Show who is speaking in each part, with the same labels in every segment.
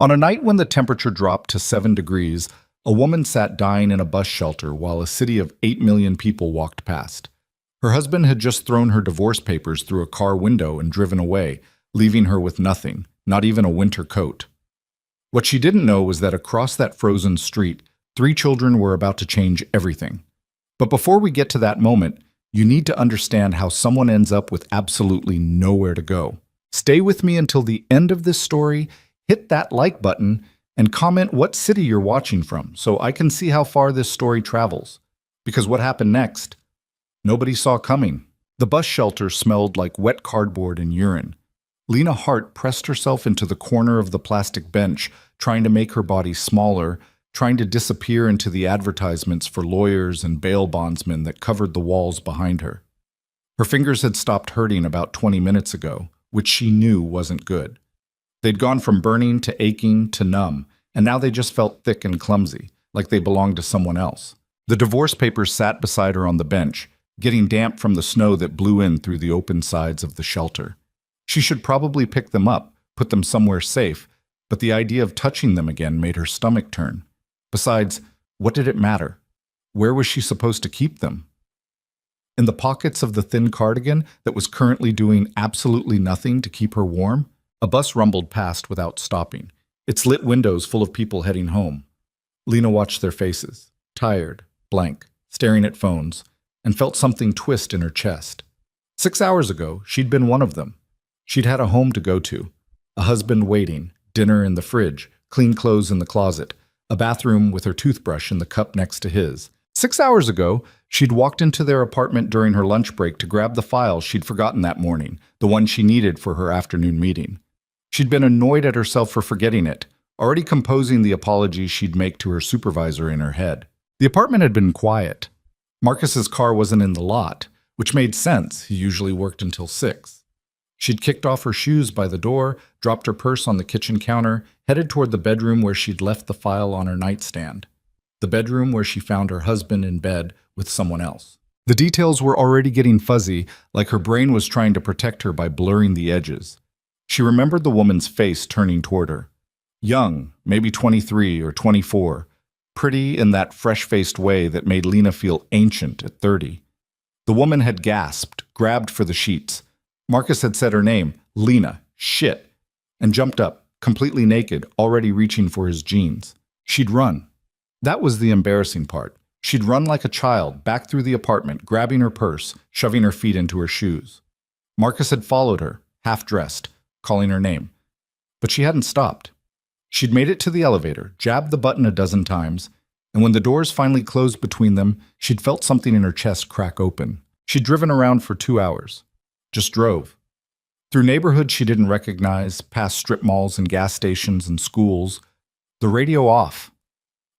Speaker 1: On a night when the temperature dropped to 7 degrees, a woman sat dying in a bus shelter while a city of 8 million people walked past. Her husband had just thrown her divorce papers through a car window and driven away, leaving her with nothing, not even a winter coat. What she didn't know was that across that frozen street, 3 children were about to change everything. But before we get to that moment, you need to understand how someone ends up with absolutely nowhere to go. Stay with me until the end of this story, hit that like button, and comment what city you're watching from so I can see how far this story travels. Because what happened next, nobody saw coming. The bus shelter smelled like wet cardboard and urine. Lena Hart pressed herself into the corner of the plastic bench, trying to make her body smaller, trying to disappear into the advertisements for lawyers and bail bondsmen that covered the walls behind her. Her fingers had stopped hurting about 20 minutes ago, which she knew wasn't good. They'd gone from burning to aching to numb, and now they just felt thick and clumsy, like they belonged to someone else. The divorce papers sat beside her on the bench, getting damp from the snow that blew in through the open sides of the shelter. She should probably pick them up, put them somewhere safe, but the idea of touching them again made her stomach turn. Besides, what did it matter? Where was she supposed to keep them? In the pockets of the thin cardigan that was currently doing absolutely nothing to keep her warm? A bus rumbled past without stopping, its lit windows full of people heading home. Lena watched their faces, tired, blank, staring at phones, and felt something twist in her chest. 6 hours ago, she'd been one of them. She'd had a home to go to, a husband waiting, dinner in the fridge, clean clothes in the closet, a bathroom with her toothbrush in the cup next to his. 6 hours ago, she'd walked into their apartment during her lunch break to grab the file she'd forgotten that morning, the one she needed for her afternoon meeting. She'd been annoyed at herself for forgetting it, already composing the apology she'd make to her supervisor in her head. The apartment had been quiet. Marcus's car wasn't in the lot, which made sense. He usually worked until 6. She'd kicked off her shoes by the door, dropped her purse on the kitchen counter, headed toward the bedroom where she'd left the file on her nightstand. The bedroom where she found her husband in bed with someone else. The details were already getting fuzzy, like her brain was trying to protect her by blurring the edges. She remembered the woman's face turning toward her. Young, maybe 23 or 24, pretty in that fresh-faced way that made Lena feel ancient at 30. The woman had gasped, grabbed for the sheets. Marcus had said her name, Lena, shit, and jumped up, completely naked, already reaching for his jeans. She'd run. That was the embarrassing part. She'd run like a child, back through the apartment, grabbing her purse, shoving her feet into her shoes. Marcus had followed her, half-dressed, calling her name. But she hadn't stopped. She'd made it to the elevator, jabbed the button a dozen times, and when the doors finally closed between them, she'd felt something in her chest crack open. She'd driven around for 2 hours. Just drove. Through neighborhoods she didn't recognize, past strip malls and gas stations and schools. The radio off.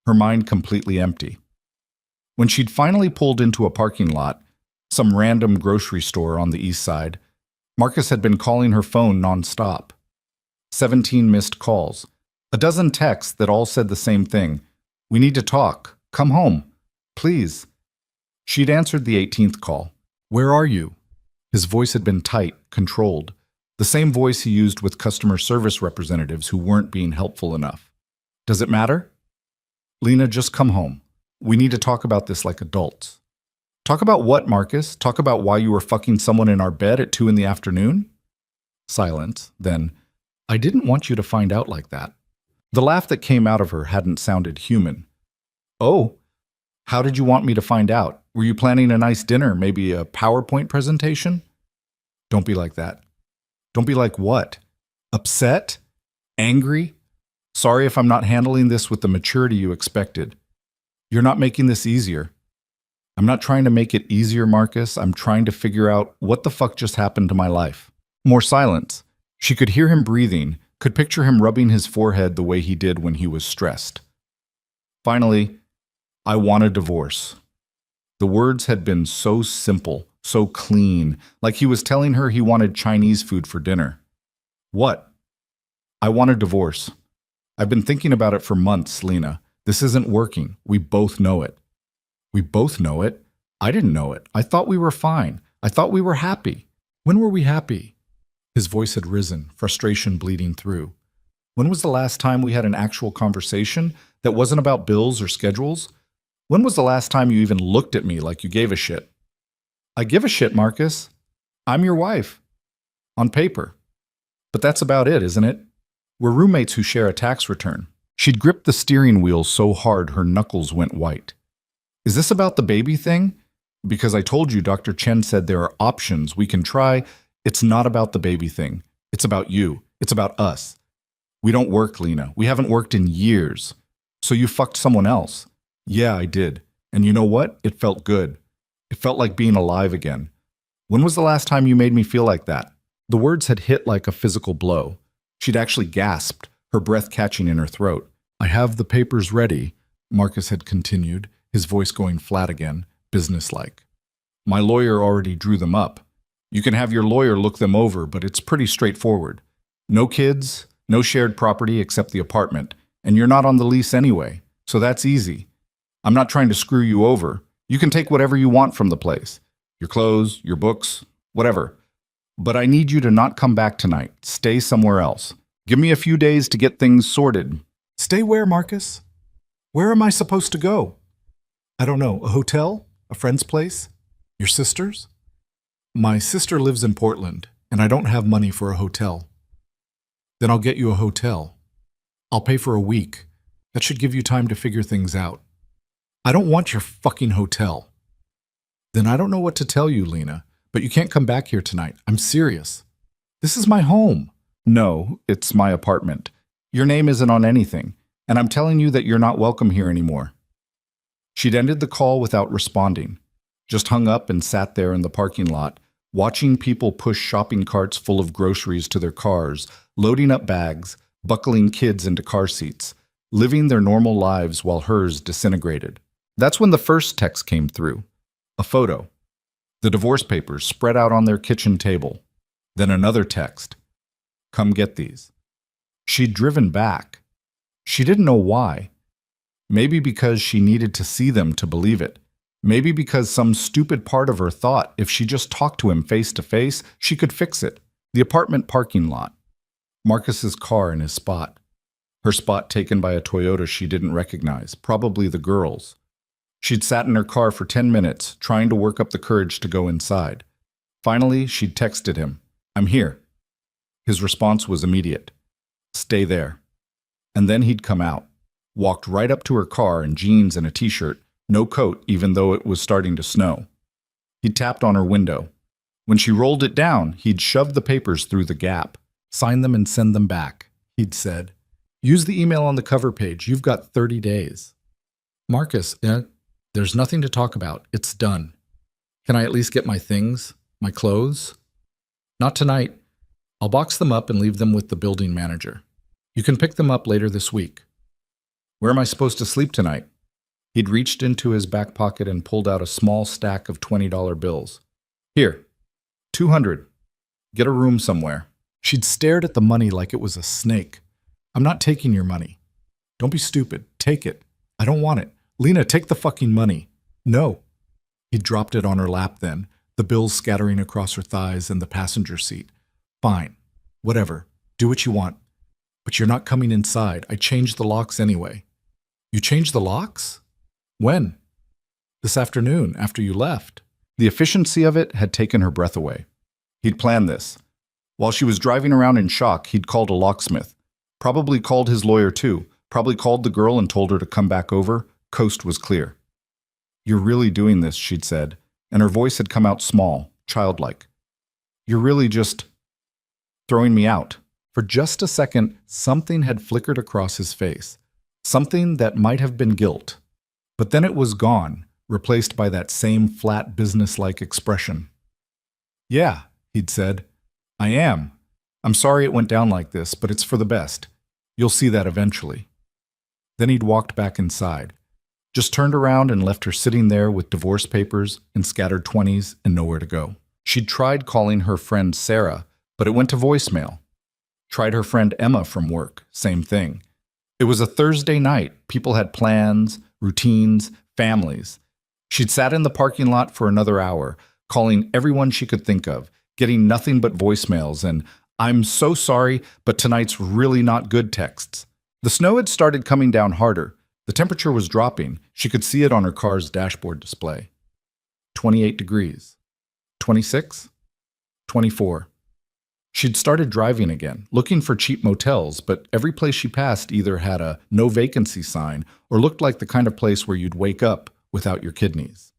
Speaker 1: Her mind completely empty. When she'd finally pulled into a parking lot, some random grocery store on the east side, Marcus had been calling her phone nonstop. 17 missed calls. A dozen texts that all said the same thing. We need to talk. Come home. Please. She'd answered the 18th call. Where are you? His voice had been tight, controlled. The same voice he used with customer service representatives who weren't being helpful enough. Does it matter? Lena, just come home. We need to talk about this like adults. Talk about what, Marcus? Talk about why you were fucking someone in our bed at 2 in the afternoon? Silence. Then, I didn't want you to find out like that. The laugh that came out of her hadn't sounded human. Oh, how did you want me to find out? Were you planning a nice dinner, maybe a PowerPoint presentation? Don't be like that. Don't be like what? Upset? Angry? Sorry if I'm not handling this with the maturity you expected. You're not making this easier. I'm not trying to make it easier, Marcus. I'm trying to figure out what the fuck just happened to my life. More silence. She could hear him breathing, could picture him rubbing his forehead the way he did when he was stressed. Finally, I want a divorce. The words had been so simple, so clean, like he was telling her he wanted Chinese food for dinner. What? I want a divorce. I've been thinking about it for months, Lena. This isn't working. We both know it. We both know it? I didn't know it. I thought we were fine. I thought we were happy. When were we happy? His voice had risen, frustration bleeding through. When was the last time we had an actual conversation that wasn't about bills or schedules? When was the last time you even looked at me like you gave a shit? I give a shit, Marcus. I'm your wife. On paper. But that's about it, isn't it? We're roommates who share a tax return. She'd gripped the steering wheel so hard her knuckles went white. Is this about the baby thing? Because I told you Dr. Chen said there are options we can try. It's not about the baby thing. It's about you. It's about us. We don't work, Lena. We haven't worked in years. So you fucked someone else. Yeah, I did. And you know what? It felt good. It felt like being alive again. When was the last time you made me feel like that? The words had hit like a physical blow. She'd actually gasped, her breath catching in her throat. I have the papers ready, Marcus had continued, his voice going flat again, businesslike. My lawyer already drew them up. You can have your lawyer look them over, but it's pretty straightforward. No kids, no shared property except the apartment, and you're not on the lease anyway, so that's easy. I'm not trying to screw you over. You can take whatever you want from the place. Your clothes, your books, whatever. But I need you to not come back tonight. Stay somewhere else. Give me a few days to get things sorted. Stay where, Marcus? Where am I supposed to go? I don't know. A hotel? A friend's place? Your sister's? My sister lives in Portland, and I don't have money for a hotel. Then I'll get you a hotel. I'll pay for a week. That should give you time to figure things out. I don't want your fucking hotel. Then I don't know what to tell you, Lena, but you can't come back here tonight. I'm serious. This is my home. No, it's my apartment. Your name isn't on anything, and I'm telling you that you're not welcome here anymore. She'd ended the call without responding, just hung up and sat there in the parking lot, watching people push shopping carts full of groceries to their cars, loading up bags, buckling kids into car seats, living their normal lives while hers disintegrated. That's when the first text came through. A photo. The divorce papers spread out on their kitchen table. Then another text. Come get these. She'd driven back. She didn't know why. Maybe because she needed to see them to believe it. Maybe because some stupid part of her thought if she just talked to him face to face, she could fix it. The apartment parking lot. Marcus's car in his spot. Her spot taken by a Toyota she didn't recognize, probably the girl's. She'd sat in her car for 10 minutes, trying to work up the courage to go inside. Finally, she'd texted him, I'm here. His response was immediate. Stay there. And then he'd come out, walked right up to her car in jeans and a t-shirt, no coat even though it was starting to snow. He'd tapped on her window. When she rolled it down, he'd shoved the papers through the gap. Sign them and send them back, he'd said. Use the email on the cover page. You've got 30 days. Marcus, there's nothing to talk about. It's done. Can I at least get my things? My clothes? Not tonight. I'll box them up and leave them with the building manager. You can pick them up later this week. Where am I supposed to sleep tonight? He'd reached into his back pocket and pulled out a small stack of $20 bills. Here, 200. Get a room somewhere. She'd stared at the money like it was a snake. I'm not taking your money. Don't be stupid. Take it. I don't want it. Lena, take the fucking money. No. He dropped it on her lap then, the bills scattering across her thighs and the passenger seat. Fine. Whatever. Do what you want. But you're not coming inside. I changed the locks anyway. You changed the locks? When? This afternoon, after you left. The efficiency of it had taken her breath away. He'd planned this. While she was driving around in shock, he'd called a locksmith. Probably called his lawyer too. Probably called the girl and told her to come back over. Coast was clear. You're really doing this, she'd said, and her voice had come out small, childlike. You're really just throwing me out. For just a second, something had flickered across his face. Something that might have been guilt. But then it was gone, replaced by that same flat businesslike expression. Yeah, he'd said. I am. I'm sorry it went down like this, but it's for the best. You'll see that eventually. Then he'd walked back inside. Just turned around and left her sitting there with divorce papers and scattered 20s and nowhere to go. She'd tried calling her friend Sarah, but it went to voicemail. Tried her friend Emma from work, same thing. It was a Thursday night. People had plans, routines, families. She'd sat in the parking lot for another hour, calling everyone she could think of, getting nothing but voicemails and "I'm so sorry, but tonight's really not good" texts. The snow had started coming down harder. The temperature was dropping. She could see it on her car's dashboard display. 28 degrees. 26? 24. She'd started driving again, looking for cheap motels, but every place she passed either had a no vacancy sign or looked like the kind of place where you'd wake up without your kidneys.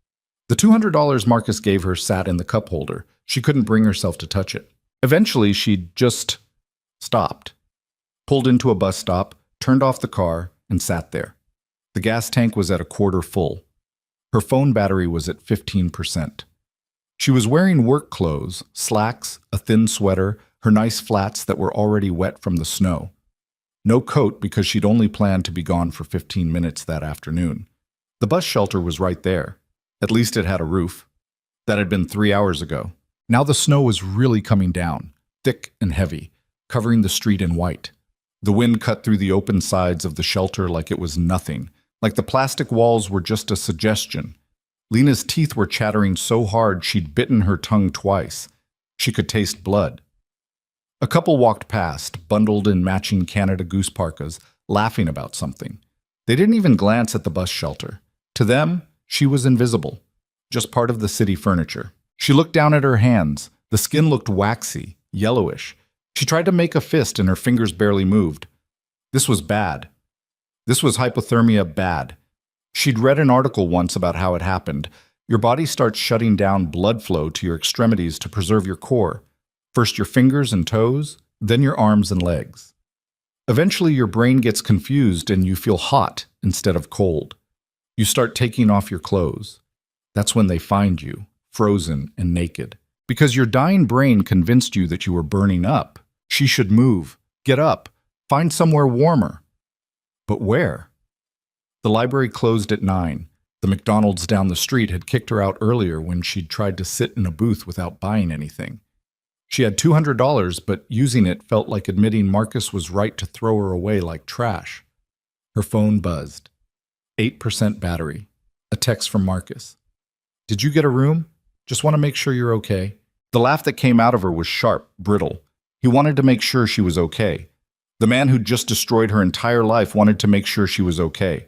Speaker 1: The $200 Marcus gave her sat in the cup holder. She couldn't bring herself to touch it. Eventually, she just stopped, pulled into a bus stop, turned off the car, and sat there. The gas tank was at a quarter full. Her phone battery was at 15%. She was wearing work clothes, slacks, a thin sweater, her nice flats that were already wet from the snow. No coat because she'd only planned to be gone for 15 minutes that afternoon. The bus shelter was right there. At least it had a roof. That had been 3 hours ago. Now the snow was really coming down, thick and heavy, covering the street in white. The wind cut through the open sides of the shelter like it was nothing, like the plastic walls were just a suggestion. Lena's teeth were chattering so hard she'd bitten her tongue twice. She could taste blood. A couple walked past, bundled in matching Canada Goose parkas, laughing about something. They didn't even glance at the bus shelter. To them, she was invisible, just part of the city furniture. She looked down at her hands. The skin looked waxy, yellowish. She tried to make a fist and her fingers barely moved. This was bad. This was hypothermia bad. She'd read an article once about how it happened. Your body starts shutting down blood flow to your extremities to preserve your core. First your fingers and toes, then your arms and legs. Eventually your brain gets confused and you feel hot instead of cold. You start taking off your clothes. That's when they find you, frozen and naked. Because your dying brain convinced you that you were burning up. She should move, get up, find somewhere warmer. But where? The library closed at 9. The McDonald's down the street had kicked her out earlier when she'd tried to sit in a booth without buying anything. She had $200, but using it felt like admitting Marcus was right to throw her away like trash. Her phone buzzed. 8% battery. A text from Marcus. "Did you get a room? Just want to make sure you're okay." The laugh that came out of her was sharp, brittle. He wanted to make sure she was okay. The man who'd just destroyed her entire life wanted to make sure she was okay.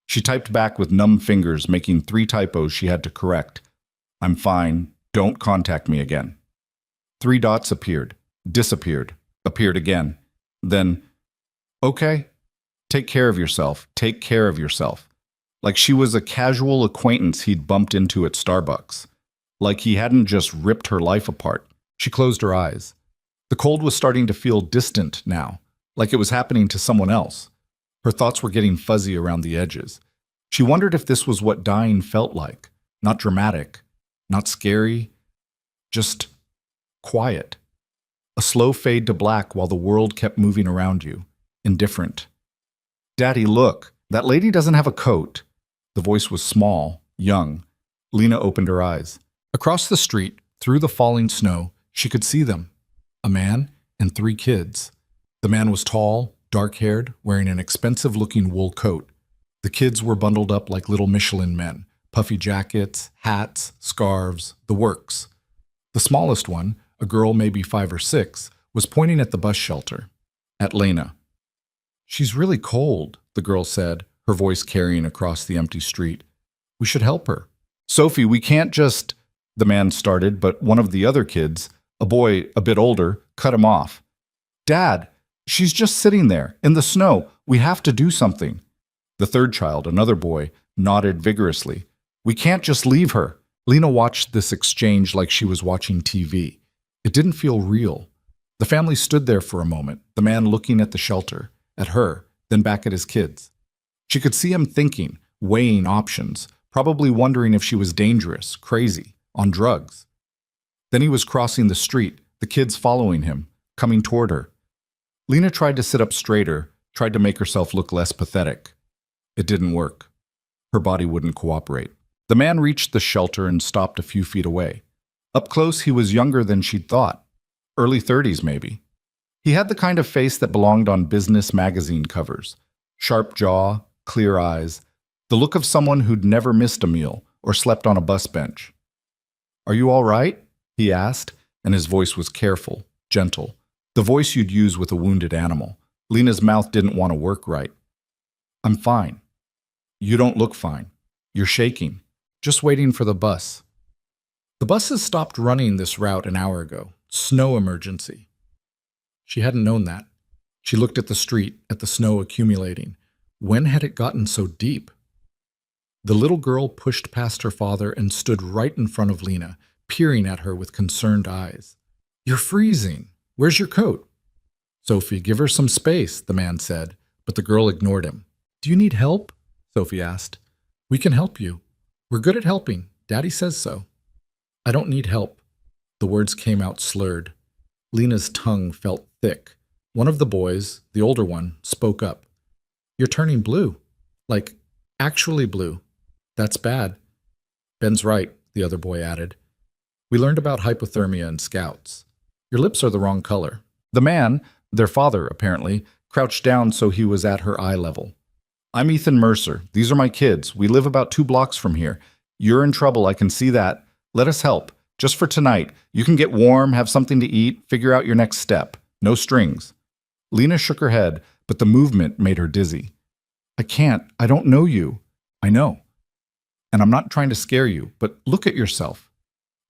Speaker 1: She typed back with numb fingers, making 3 typos she had to correct. "I'm fine. Don't contact me again." 3 dots appeared, disappeared, appeared again. Then, "Okay. Take care of yourself. Take care of yourself." Like she was a casual acquaintance he'd bumped into at Starbucks. Like he hadn't just ripped her life apart. She closed her eyes. The cold was starting to feel distant now, like it was happening to someone else. Her thoughts were getting fuzzy around the edges. She wondered if this was what dying felt like. Not dramatic, not scary, just quiet. A slow fade to black while the world kept moving around you, indifferent. "Daddy, look, that lady doesn't have a coat." The voice was small, young. Lena opened her eyes. Across the street, through the falling snow, she could see them. A man and 3 kids. The man was tall, dark-haired, wearing an expensive-looking wool coat. The kids were bundled up like little Michelin men, puffy jackets, hats, scarves, the works. The smallest one, a girl maybe 5 or 6, was pointing at the bus shelter, at Lena. "She's really cold," the girl said, her voice carrying across the empty street. "We should help her." "Sophie, we can't just—" the man started, but one of the other kids, a boy a bit older, cut him off. "Dad, she's just sitting there, in the snow. We have to do something." The third child, another boy, nodded vigorously. "We can't just leave her." Lena watched this exchange like she was watching TV. It didn't feel real. The family stood there for a moment, the man looking at the shelter, at her, then back at his kids. She could see him thinking, weighing options, probably wondering if she was dangerous, crazy, on drugs. Then he was crossing the street, the kids following him, coming toward her. Lena tried to sit up straighter, tried to make herself look less pathetic. It didn't work. Her body wouldn't cooperate. The man reached the shelter and stopped a few feet away. Up close, he was younger than she'd thought. Early 30s, maybe. He had the kind of face that belonged on business magazine covers. Sharp jaw, clear eyes, the look of someone who'd never missed a meal or slept on a bus bench. "Are you all right?" he asked, and his voice was careful, gentle. The voice you'd use with a wounded animal. Lena's mouth didn't want to work right. I'm fine. You don't look fine. You're shaking. Just waiting for the bus. The buses stopped running this route an hour ago. Snow emergency. She hadn't known that. She looked at the street, at the snow accumulating. When had it gotten so deep? The little girl pushed past her father and stood right in front of Lena, peering at her with concerned eyes. You're freezing. Where's your coat? Sophie, give her some space, the man said, but the girl ignored him. Do you need help? Sophie asked. We can help you. We're good at helping. Daddy says so. I don't need help. The words came out slurred. Lena's tongue felt thick. One of the boys, the older one, spoke up. You're turning blue. Like, actually blue. That's bad. Ben's right, the other boy added. We learned about hypothermia in Scouts. Your lips are the wrong color. The man, their father apparently, crouched down so he was at her eye level. I'm Ethan Mercer. These are my kids. We live about 2 blocks from here. You're in trouble, I can see that. Let us help. Just for tonight. You can get warm, have something to eat, figure out your next step. No strings. Lena shook her head, but the movement made her dizzy. I can't. I don't know you. I know. And I'm not trying to scare you, but look at yourself.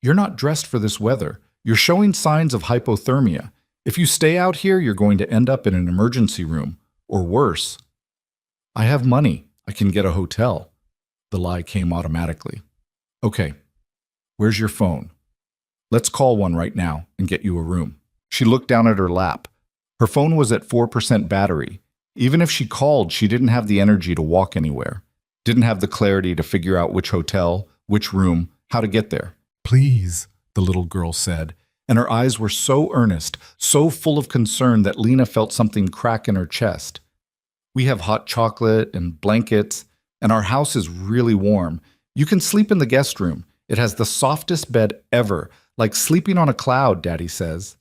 Speaker 1: You're not dressed for this weather. You're showing signs of hypothermia. If you stay out here, you're going to end up in an emergency room, or worse. I have money. I can get a hotel. The lie came automatically. Okay. Where's your phone? Let's call one right now and get you a room. She looked down at her lap. Her phone was at 4% battery. Even if she called, she didn't have the energy to walk anywhere. Didn't have the clarity to figure out which hotel, which room, how to get there. Please, the little girl said, and her eyes were so earnest, so full of concern that Lena felt something crack in her chest. We have hot chocolate and blankets, and our house is really warm. You can sleep in the guest room. It has the softest bed ever, like sleeping on a cloud, Daddy says.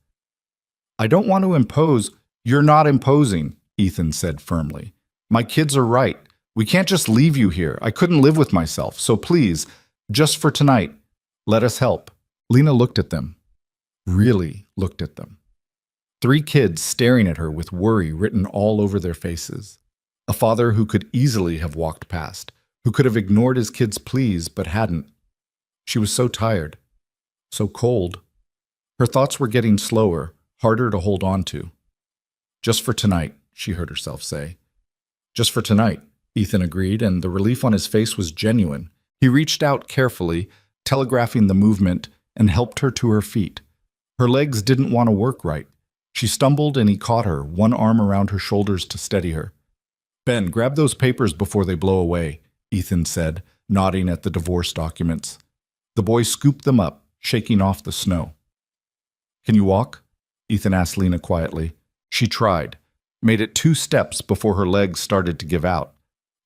Speaker 1: I don't want to impose. You're not imposing, Ethan said firmly. My kids are right. We can't just leave you here. I couldn't live with myself. So please, just for tonight, let us help. Lena looked at them. Really looked at them. 3 kids staring at her with worry written all over their faces. A father who could easily have walked past, who could have ignored his kids' pleas but hadn't. She was so tired, so cold. Her thoughts were getting slower, harder to hold on to. Just for tonight, she heard herself say. Just for tonight, Ethan agreed, and the relief on his face was genuine. He reached out carefully, telegraphing the movement, and helped her to her feet. Her legs didn't want to work right. She stumbled and he caught her, one arm around her shoulders to steady her. Ben, grab those papers before they blow away, Ethan said, nodding at the divorce documents. The boy scooped them up, shaking off the snow. Can you walk? Ethan asked Lena quietly. She tried, made it 2 steps before her legs started to give out.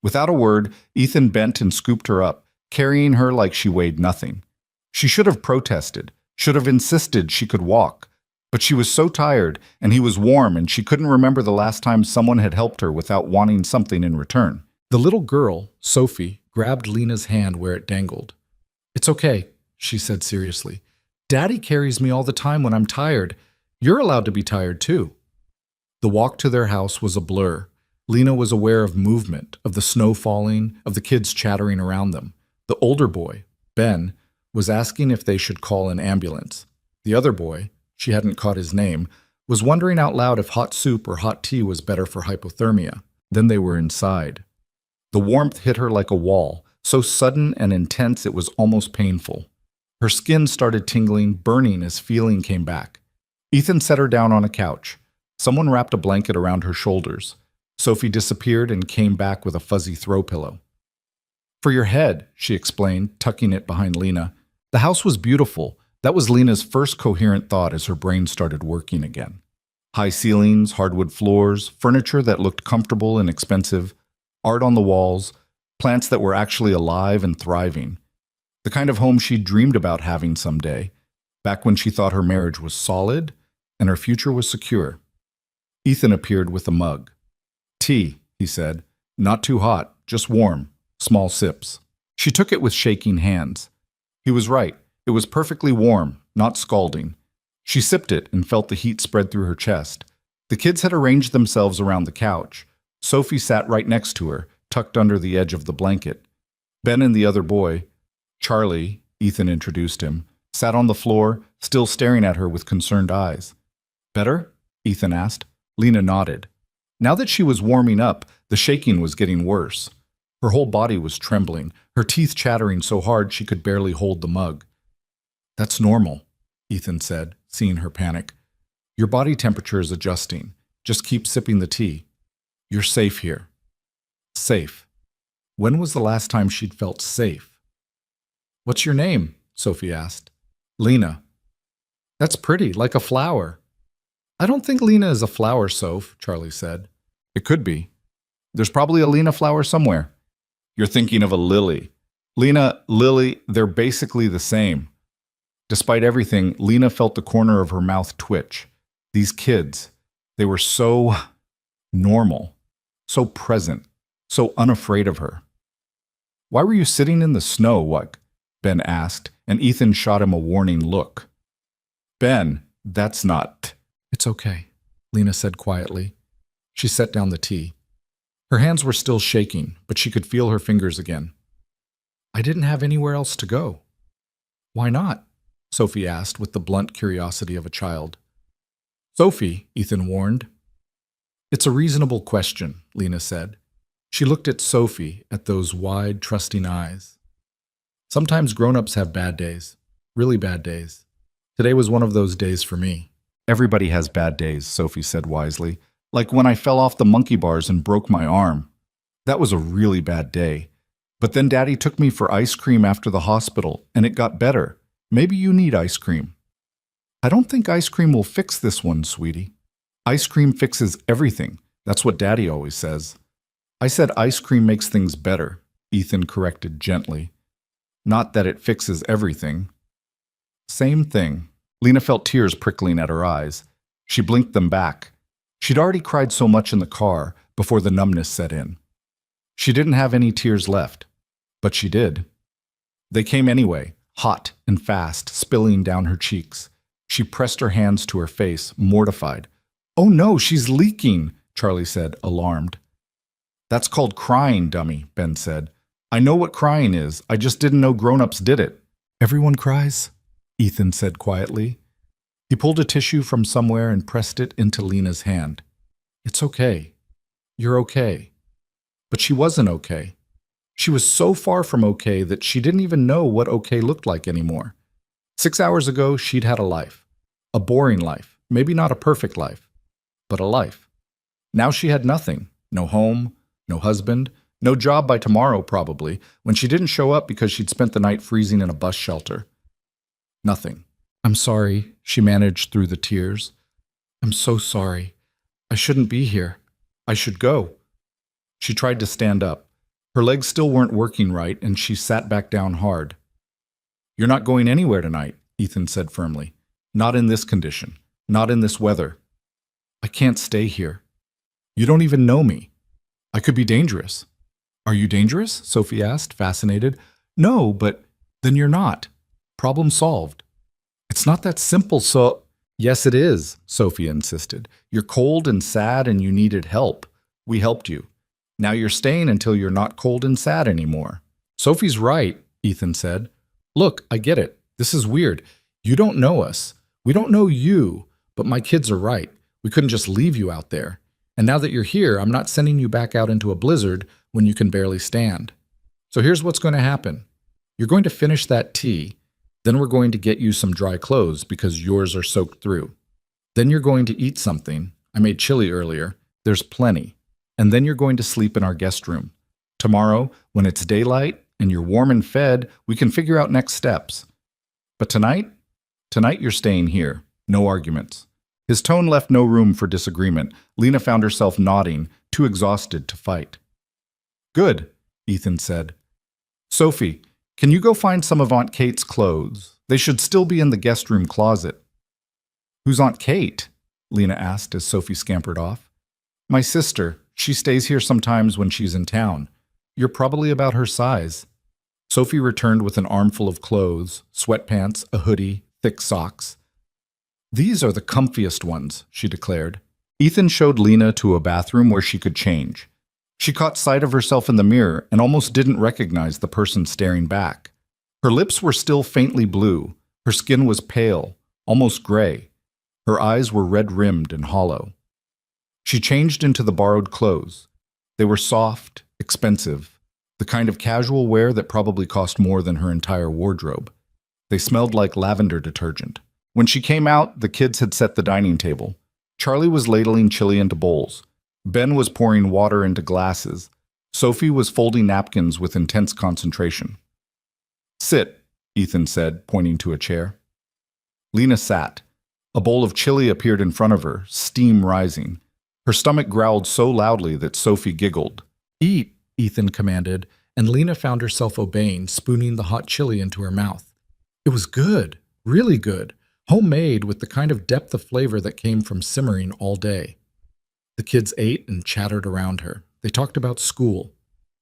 Speaker 1: Without a word, Ethan bent and scooped her up, carrying her like she weighed nothing. She should have protested, should have insisted she could walk. But she was so tired, and he was warm, and she couldn't remember the last time someone had helped her without wanting something in return. The little girl, Sophie, grabbed Lena's hand where it dangled. It's okay, she said seriously. Daddy carries me all the time when I'm tired. You're allowed to be tired too. The walk to their house was a blur. Lena was aware of movement, of the snow falling, of the kids chattering around them. The older boy, Ben, was asking if they should call an ambulance. The other boy, she hadn't caught his name, was wondering out loud if hot soup or hot tea was better for hypothermia. Then they were inside. The warmth hit her like a wall, so sudden and intense it was almost painful. Her skin started tingling, burning as feeling came back. Ethan set her down on a couch. Someone wrapped a blanket around her shoulders. Sophie disappeared and came back with a fuzzy throw pillow. For your head, she explained, tucking it behind Lena. The house was beautiful. That was Lena's first coherent thought as her brain started working again. High ceilings, hardwood floors, furniture that looked comfortable and expensive, art on the walls, plants that were actually alive and thriving. The kind of home she'd dreamed about having someday, back when she thought her marriage was solid and her future was secure. Ethan appeared with a mug. Tea, he said. Not too hot, just warm, small sips. She took it with shaking hands. He was right. It was perfectly warm, not scalding. She sipped it and felt the heat spread through her chest. The kids had arranged themselves around the couch. Sophie sat right next to her, tucked under the edge of the blanket. Ben and the other boy, Charlie, Ethan introduced him, sat on the floor, still staring at her with concerned eyes. "Better?" Ethan asked. Lena nodded. Now that she was warming up, the shaking was getting worse. Her whole body was trembling, her teeth chattering so hard she could barely hold the mug. "That's normal," Ethan said, seeing her panic. "Your body temperature is adjusting. Just keep sipping the tea. You're safe here." Safe. When was the last time she'd felt safe? "What's your name?" Sophie asked. "Lena." "That's pretty, like a flower." "I don't think Lena is a flower, Soph," Charlie said. "It could be. There's probably a Lena flower somewhere." "You're thinking of a lily. Lena, lily, they're basically the same." Despite everything, Lena felt the corner of her mouth twitch. These kids, they were so normal, so present, so unafraid of her. "Why were you sitting in the snow, what?" Ben asked, and Ethan shot him a warning look. "Ben, that's not—" "It's okay," Lena said quietly. She set down the tea. Her hands were still shaking, but she could feel her fingers again. "I didn't have anywhere else to go." "Why not?" Sophie asked with the blunt curiosity of a child. "Sophie," Ethan warned. "It's a reasonable question," Lena said. She looked at Sophie, at those wide, trusting eyes. "Sometimes grown-ups have bad days, really bad days. Today was one of those days for me." "Everybody has bad days," Sophie said wisely. "Like when I fell off the monkey bars and broke my arm. That was a really bad day. But then Daddy took me for ice cream after the hospital, and it got better. Maybe you need ice cream." "I don't think ice cream will fix this one, sweetie." "Ice cream fixes everything. That's what Daddy always says." "I said ice cream makes things better," Ethan corrected gently. "Not that it fixes everything." "Same thing." Lena felt tears prickling at her eyes. She blinked them back. She'd already cried so much in the car before the numbness set in. She didn't have any tears left, but she did. They came anyway, hot and fast, spilling down her cheeks. She pressed her hands to her face, mortified. "Oh no, she's leaking," Charlie said, alarmed. "That's called crying, dummy," Ben said. "I know what crying is. I just didn't know grown-ups did it." "Everyone cries," Ethan said quietly. He pulled a tissue from somewhere and pressed it into Lena's hand. "It's okay. You're okay." But she wasn't okay. She was so far from okay that she didn't even know what okay looked like anymore. 6 hours ago, she'd had a life. A boring life. Maybe not a perfect life, but a life. Now she had nothing. No home, no husband, no job by tomorrow probably, when she didn't show up because she'd spent the night freezing in a bus shelter. Nothing. "I'm sorry," she managed through the tears. "I'm so sorry. I shouldn't be here. I should go." She tried to stand up. Her legs still weren't working right, and she sat back down hard. "You're not going anywhere tonight," Ethan said firmly. "Not in this condition. Not in this weather." "I can't stay here. You don't even know me. I could be dangerous." "Are you dangerous?" Sophie asked, fascinated. "No, but then you're not. Problem solved." "It's not that simple, so—" "Yes, it is," Sophie insisted. "You're cold and sad and you needed help. We helped you. Now you're staying until you're not cold and sad anymore." "Sophie's right," Ethan said. "Look, I get it. This is weird. You don't know us. We don't know you, but my kids are right. We couldn't just leave you out there. And now that you're here, I'm not sending you back out into a blizzard when you can barely stand. So here's what's going to happen. You're going to finish that tea. Then we're going to get you some dry clothes because yours are soaked through. Then you're going to eat something. I made chili earlier. There's plenty. And then you're going to sleep in our guest room. Tomorrow, when it's daylight and you're warm and fed, we can figure out next steps. But tonight you're staying here. No arguments." His tone left no room for disagreement. Lena found herself nodding, too exhausted to fight. "Good," Ethan said. "Sophie, can you go find some of Aunt Kate's clothes? They should still be in the guest room closet." "Who's Aunt Kate?" Lena asked as Sophie scampered off. "My sister. She stays here sometimes when she's in town. You're probably about her size." Sophie returned with an armful of clothes, sweatpants, a hoodie, thick socks. These are the comfiest ones, she declared. Ethan showed Lena to a bathroom where she could change. She caught sight of herself in the mirror and almost didn't recognize the person staring back. Her lips were still faintly blue. Her skin was pale, almost gray. Her eyes were red-rimmed and hollow. She changed into the borrowed clothes. They were soft, expensive, the kind of casual wear that probably cost more than her entire wardrobe. They smelled like lavender detergent. When she came out, the kids had set the dining table. Charlie was ladling chili into bowls. Ben was pouring water into glasses. Sophie was folding napkins with intense concentration. "Sit," Ethan said, pointing to a chair. Lena sat. A bowl of chili appeared in front of her, steam rising. Her stomach growled so loudly that Sophie giggled. "Eat," Ethan commanded, and Lena found herself obeying, spooning the hot chili into her mouth. It was good, really good, homemade with the kind of depth of flavor that came from simmering all day. The kids ate and chattered around her. They talked about school.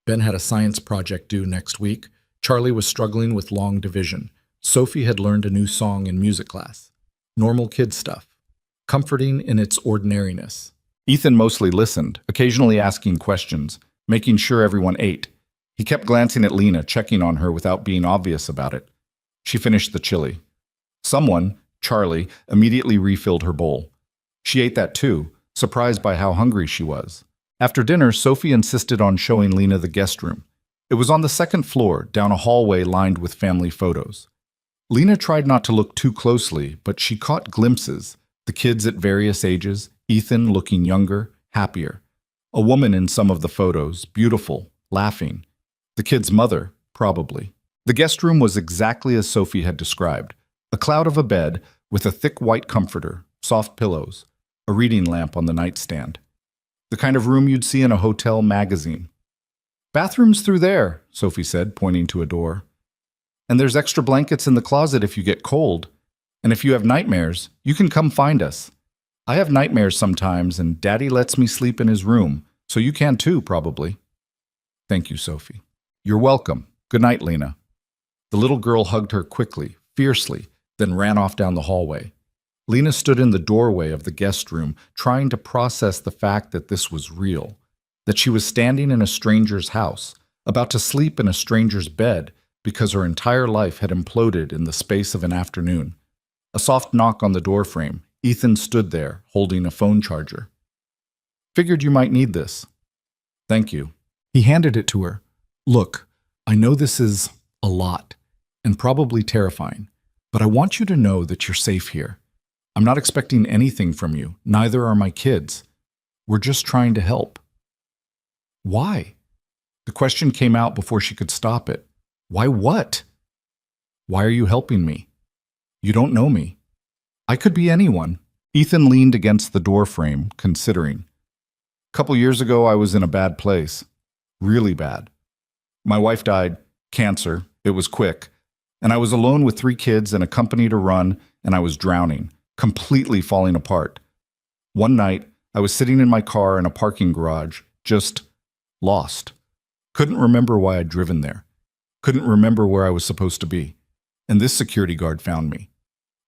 Speaker 1: Ben had a science project due next week. Charlie was struggling with long division. Sophie had learned a new song in music class. Normal kid stuff. Comforting in its ordinariness. Ethan mostly listened, occasionally asking questions, making sure everyone ate. He kept glancing at Lena, checking on her without being obvious about it. She finished the chili. Someone, Charlie, immediately refilled her bowl. She ate that too, surprised by how hungry she was. After dinner, Sophie insisted on showing Lena the guest room. It was on the second floor, down a hallway lined with family photos. Lena tried not to look too closely, but she caught glimpses. The kids at various ages, Ethan looking younger, happier. A woman in some of the photos, beautiful, laughing. The kid's mother, probably. The guest room was exactly as Sophie had described. A cloud of a bed with a thick white comforter, soft pillows, a reading lamp on the nightstand. The kind of room you'd see in a hotel magazine. "Bathroom's through there," Sophie said, pointing to a door. "And there's extra blankets in the closet if you get cold. And if you have nightmares, you can come find us. I have nightmares sometimes, and Daddy lets me sleep in his room, so you can too, probably." "Thank you, Sophie." "You're welcome. Good night, Lena." The little girl hugged her quickly, fiercely, then ran off down the hallway. Lena stood in the doorway of the guest room, trying to process the fact that this was real, that she was standing in a stranger's house, about to sleep in a stranger's bed because her entire life had imploded in the space of an afternoon. A soft knock on the doorframe. Ethan stood there, holding a phone charger. "Figured you might need this." "Thank you." He handed it to her. "Look, I know this is a lot, and probably terrifying, but I want you to know that you're safe here. I'm not expecting anything from you, neither are my kids. We're just trying to help." "Why?" The question came out before she could stop it. "Why what?" "Why are you helping me? You don't know me." "I could be anyone." Ethan leaned against the doorframe, considering. "A couple years ago, I was in a bad place. Really bad. My wife died, cancer, it was quick, and I was alone with 3 kids and a company to run, and I was drowning, completely falling apart. One night, I was sitting in my car in a parking garage, just lost. Couldn't remember why I'd driven there. Couldn't remember where I was supposed to be. And this security guard found me.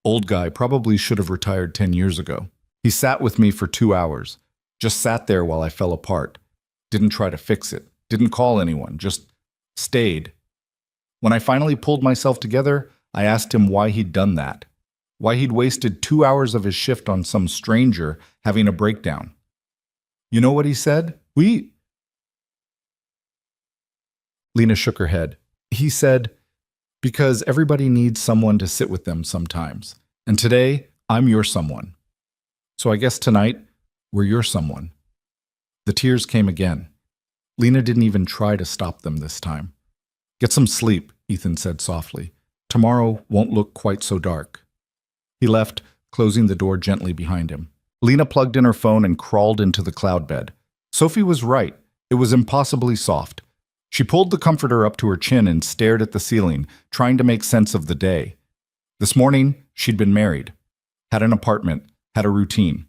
Speaker 1: Old guy, probably should have retired 10 years ago. He sat with me for 2 hours. Just sat there while I fell apart. Didn't try to fix it. Didn't call anyone. Just stayed. When I finally pulled myself together, I asked him why he'd done that. Why he'd wasted 2 hours of his shift on some stranger having a breakdown. You know what he said? Lena shook her head. He said, "Because everybody needs someone to sit with them sometimes. And today, I'm your someone. So I guess tonight, we're your someone." The tears came again. Lena didn't even try to stop them this time. "Get some sleep," Ethan said softly. "Tomorrow won't look quite so dark." He left, closing the door gently behind him. Lena plugged in her phone and crawled into the cloud bed. Sophie was right. It was impossibly soft. She pulled the comforter up to her chin and stared at the ceiling, trying to make sense of the day. This morning, she'd been married, had an apartment, had a routine,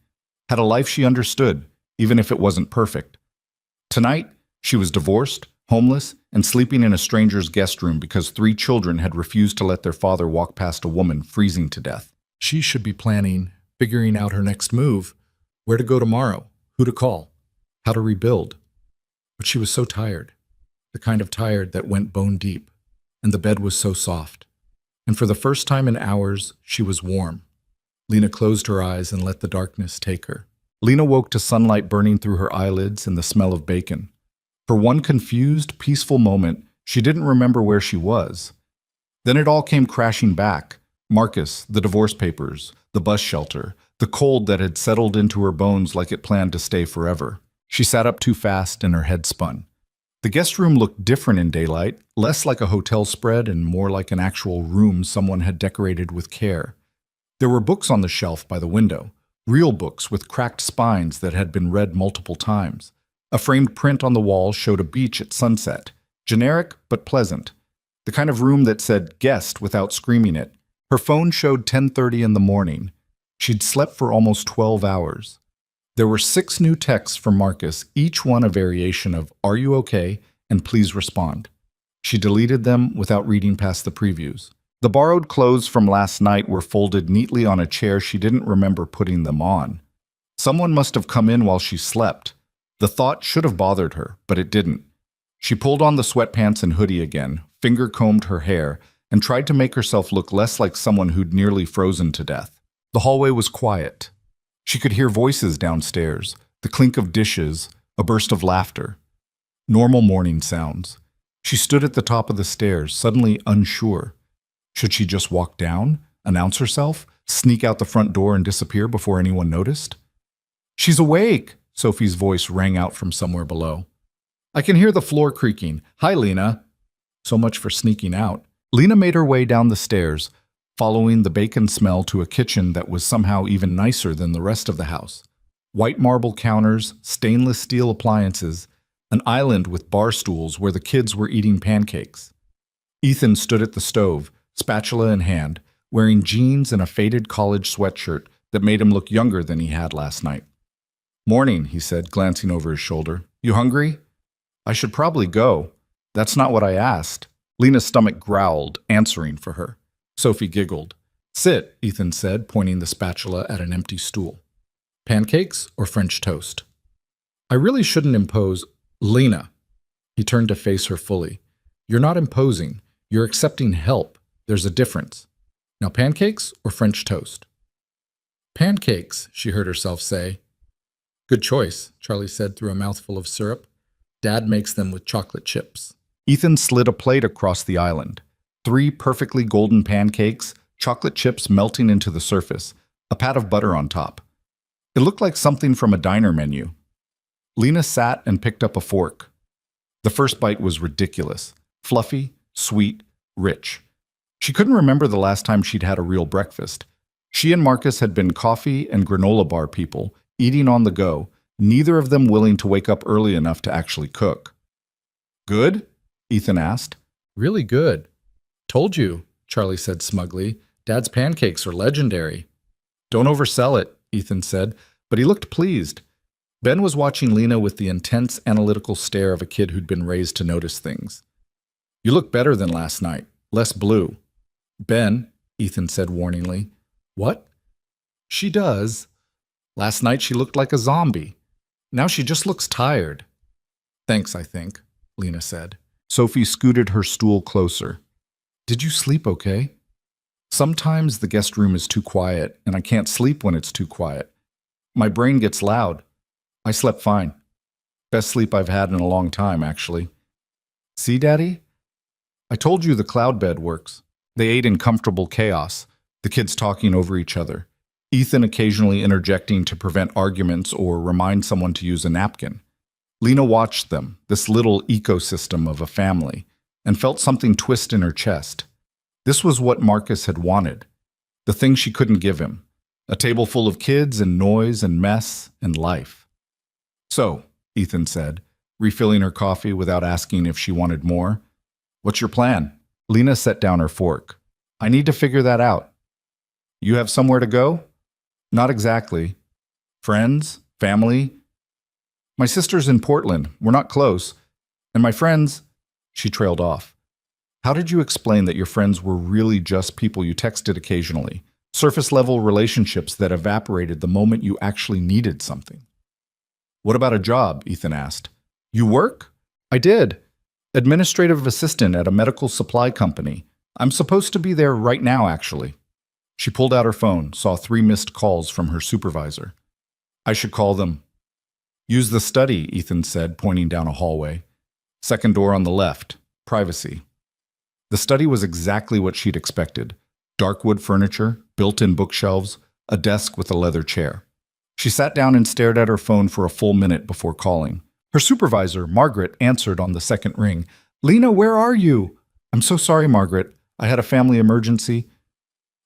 Speaker 1: had a life she understood, even if it wasn't perfect. Tonight, she was divorced, homeless, and sleeping in a stranger's guest room because 3 children had refused to let their father walk past a woman freezing to death. She should be planning, figuring out her next move, where to go tomorrow, who to call, how to rebuild. But she was so tired, the kind of tired that went bone deep, and the bed was so soft. And for the first time in hours, she was warm. Lena closed her eyes and let the darkness take her. Lena woke to sunlight burning through her eyelids and the smell of bacon. For one confused, peaceful moment, she didn't remember where she was. Then it all came crashing back. Marcus, the divorce papers, the bus shelter, the cold that had settled into her bones like it planned to stay forever. She sat up too fast and her head spun. The guest room looked different in daylight, less like a hotel spread and more like an actual room someone had decorated with care. There were books on the shelf by the window, real books with cracked spines that had been read multiple times. A framed print on the wall showed a beach at sunset, generic but pleasant, the kind of room that said guest without screaming it. Her phone showed 10:30 in the morning. She'd slept for almost 12 hours. There were 6 new texts from Marcus, each one a variation of "Are you okay?" and "Please respond." She deleted them without reading past the previews. The borrowed clothes from last night were folded neatly on a chair she didn't remember putting them on. Someone must have come in while she slept. The thought should have bothered her, but it didn't. She pulled on the sweatpants and hoodie again, finger-combed her hair, and tried to make herself look less like someone who'd nearly frozen to death. The hallway was quiet. She could hear voices downstairs, the clink of dishes, a burst of laughter. Normal morning sounds. She stood at the top of the stairs, suddenly unsure. Should she just walk down, announce herself, sneak out the front door and disappear before anyone noticed? "She's awake!" Sophie's voice rang out from somewhere below. "I can hear the floor creaking. Hi, Lena." So much for sneaking out. Lena made her way down the stairs, following the bacon smell to a kitchen that was somehow even nicer than the rest of the house. White marble counters, stainless steel appliances, an island with bar stools where the kids were eating pancakes. Ethan stood at the stove, spatula in hand, wearing jeans and a faded college sweatshirt that made him look younger than he had last night. "Morning," he said, glancing over his shoulder. "You hungry?" "I should probably go. That's not what I asked." Lena's stomach growled, answering for her. Sophie giggled. "Sit," Ethan said, pointing the spatula at an empty stool. "Pancakes or French toast?" "I really shouldn't impose." "Lena." He turned to face her fully. "You're not imposing. You're accepting help. There's a difference. Now pancakes or French toast?" "Pancakes," she heard herself say. "Good choice," Charlie said through a mouthful of syrup. "Dad makes them with chocolate chips." Ethan slid a plate across the island. 3 perfectly golden pancakes, chocolate chips melting into the surface, a pat of butter on top. It looked like something from a diner menu. Lena sat and picked up a fork. The first bite was ridiculous. Fluffy, sweet, rich. She couldn't remember the last time she'd had a real breakfast. She and Marcus had been coffee and granola bar people, eating on the go, neither of them willing to wake up early enough to actually cook. "Good?" Ethan asked. "Really good." "Told you," Charlie said smugly. "Dad's pancakes are legendary." "Don't oversell it," Ethan said, but he looked pleased. Ben was watching Lena with the intense, analytical stare of a kid who'd been raised to notice things. "You look better than last night. Less blue." "Ben," Ethan said warningly. "What?" "She does. Last night she looked like a zombie. Now she just looks tired." "Thanks, I think," Lena said. Sophie scooted her stool closer. "Did you sleep okay?" "Sometimes the guest room is too quiet, and I can't sleep when it's too quiet. My brain gets loud. I slept fine. Best sleep I've had in a long time, actually." "See, Daddy? I told you the cloud bed works." They ate in comfortable chaos, the kids talking over each other, Ethan occasionally interjecting to prevent arguments or remind someone to use a napkin. Lena watched them, this little ecosystem of a family, and felt something twist in her chest. This was what Marcus had wanted, the thing she couldn't give him, a table full of kids and noise and mess and life. "So," Ethan said, refilling her coffee without asking if she wanted more, "what's your plan?" Lena set down her fork. "I need to figure that out." "You have somewhere to go?" "Not exactly. Friends? Family? My sister's in Portland. We're not close. And my friends..." She trailed off. "How did you explain that your friends were really just people you texted occasionally? Surface-level relationships that evaporated the moment you actually needed something. What about a job? Ethan asked. You work? I did. Administrative assistant at a medical supply company. I'm supposed to be there right now, actually. She pulled out her phone, saw 3 missed calls from her supervisor. I should call them. Use the study, Ethan said, pointing down a hallway. Second door on the left. Privacy. The study was exactly what she'd expected. Dark wood furniture, built-in bookshelves, a desk with a leather chair. She sat down and stared at her phone for a full minute before calling. Her supervisor, Margaret, answered on the second ring. Lena, where are you? I'm so sorry, Margaret. I had a family emergency.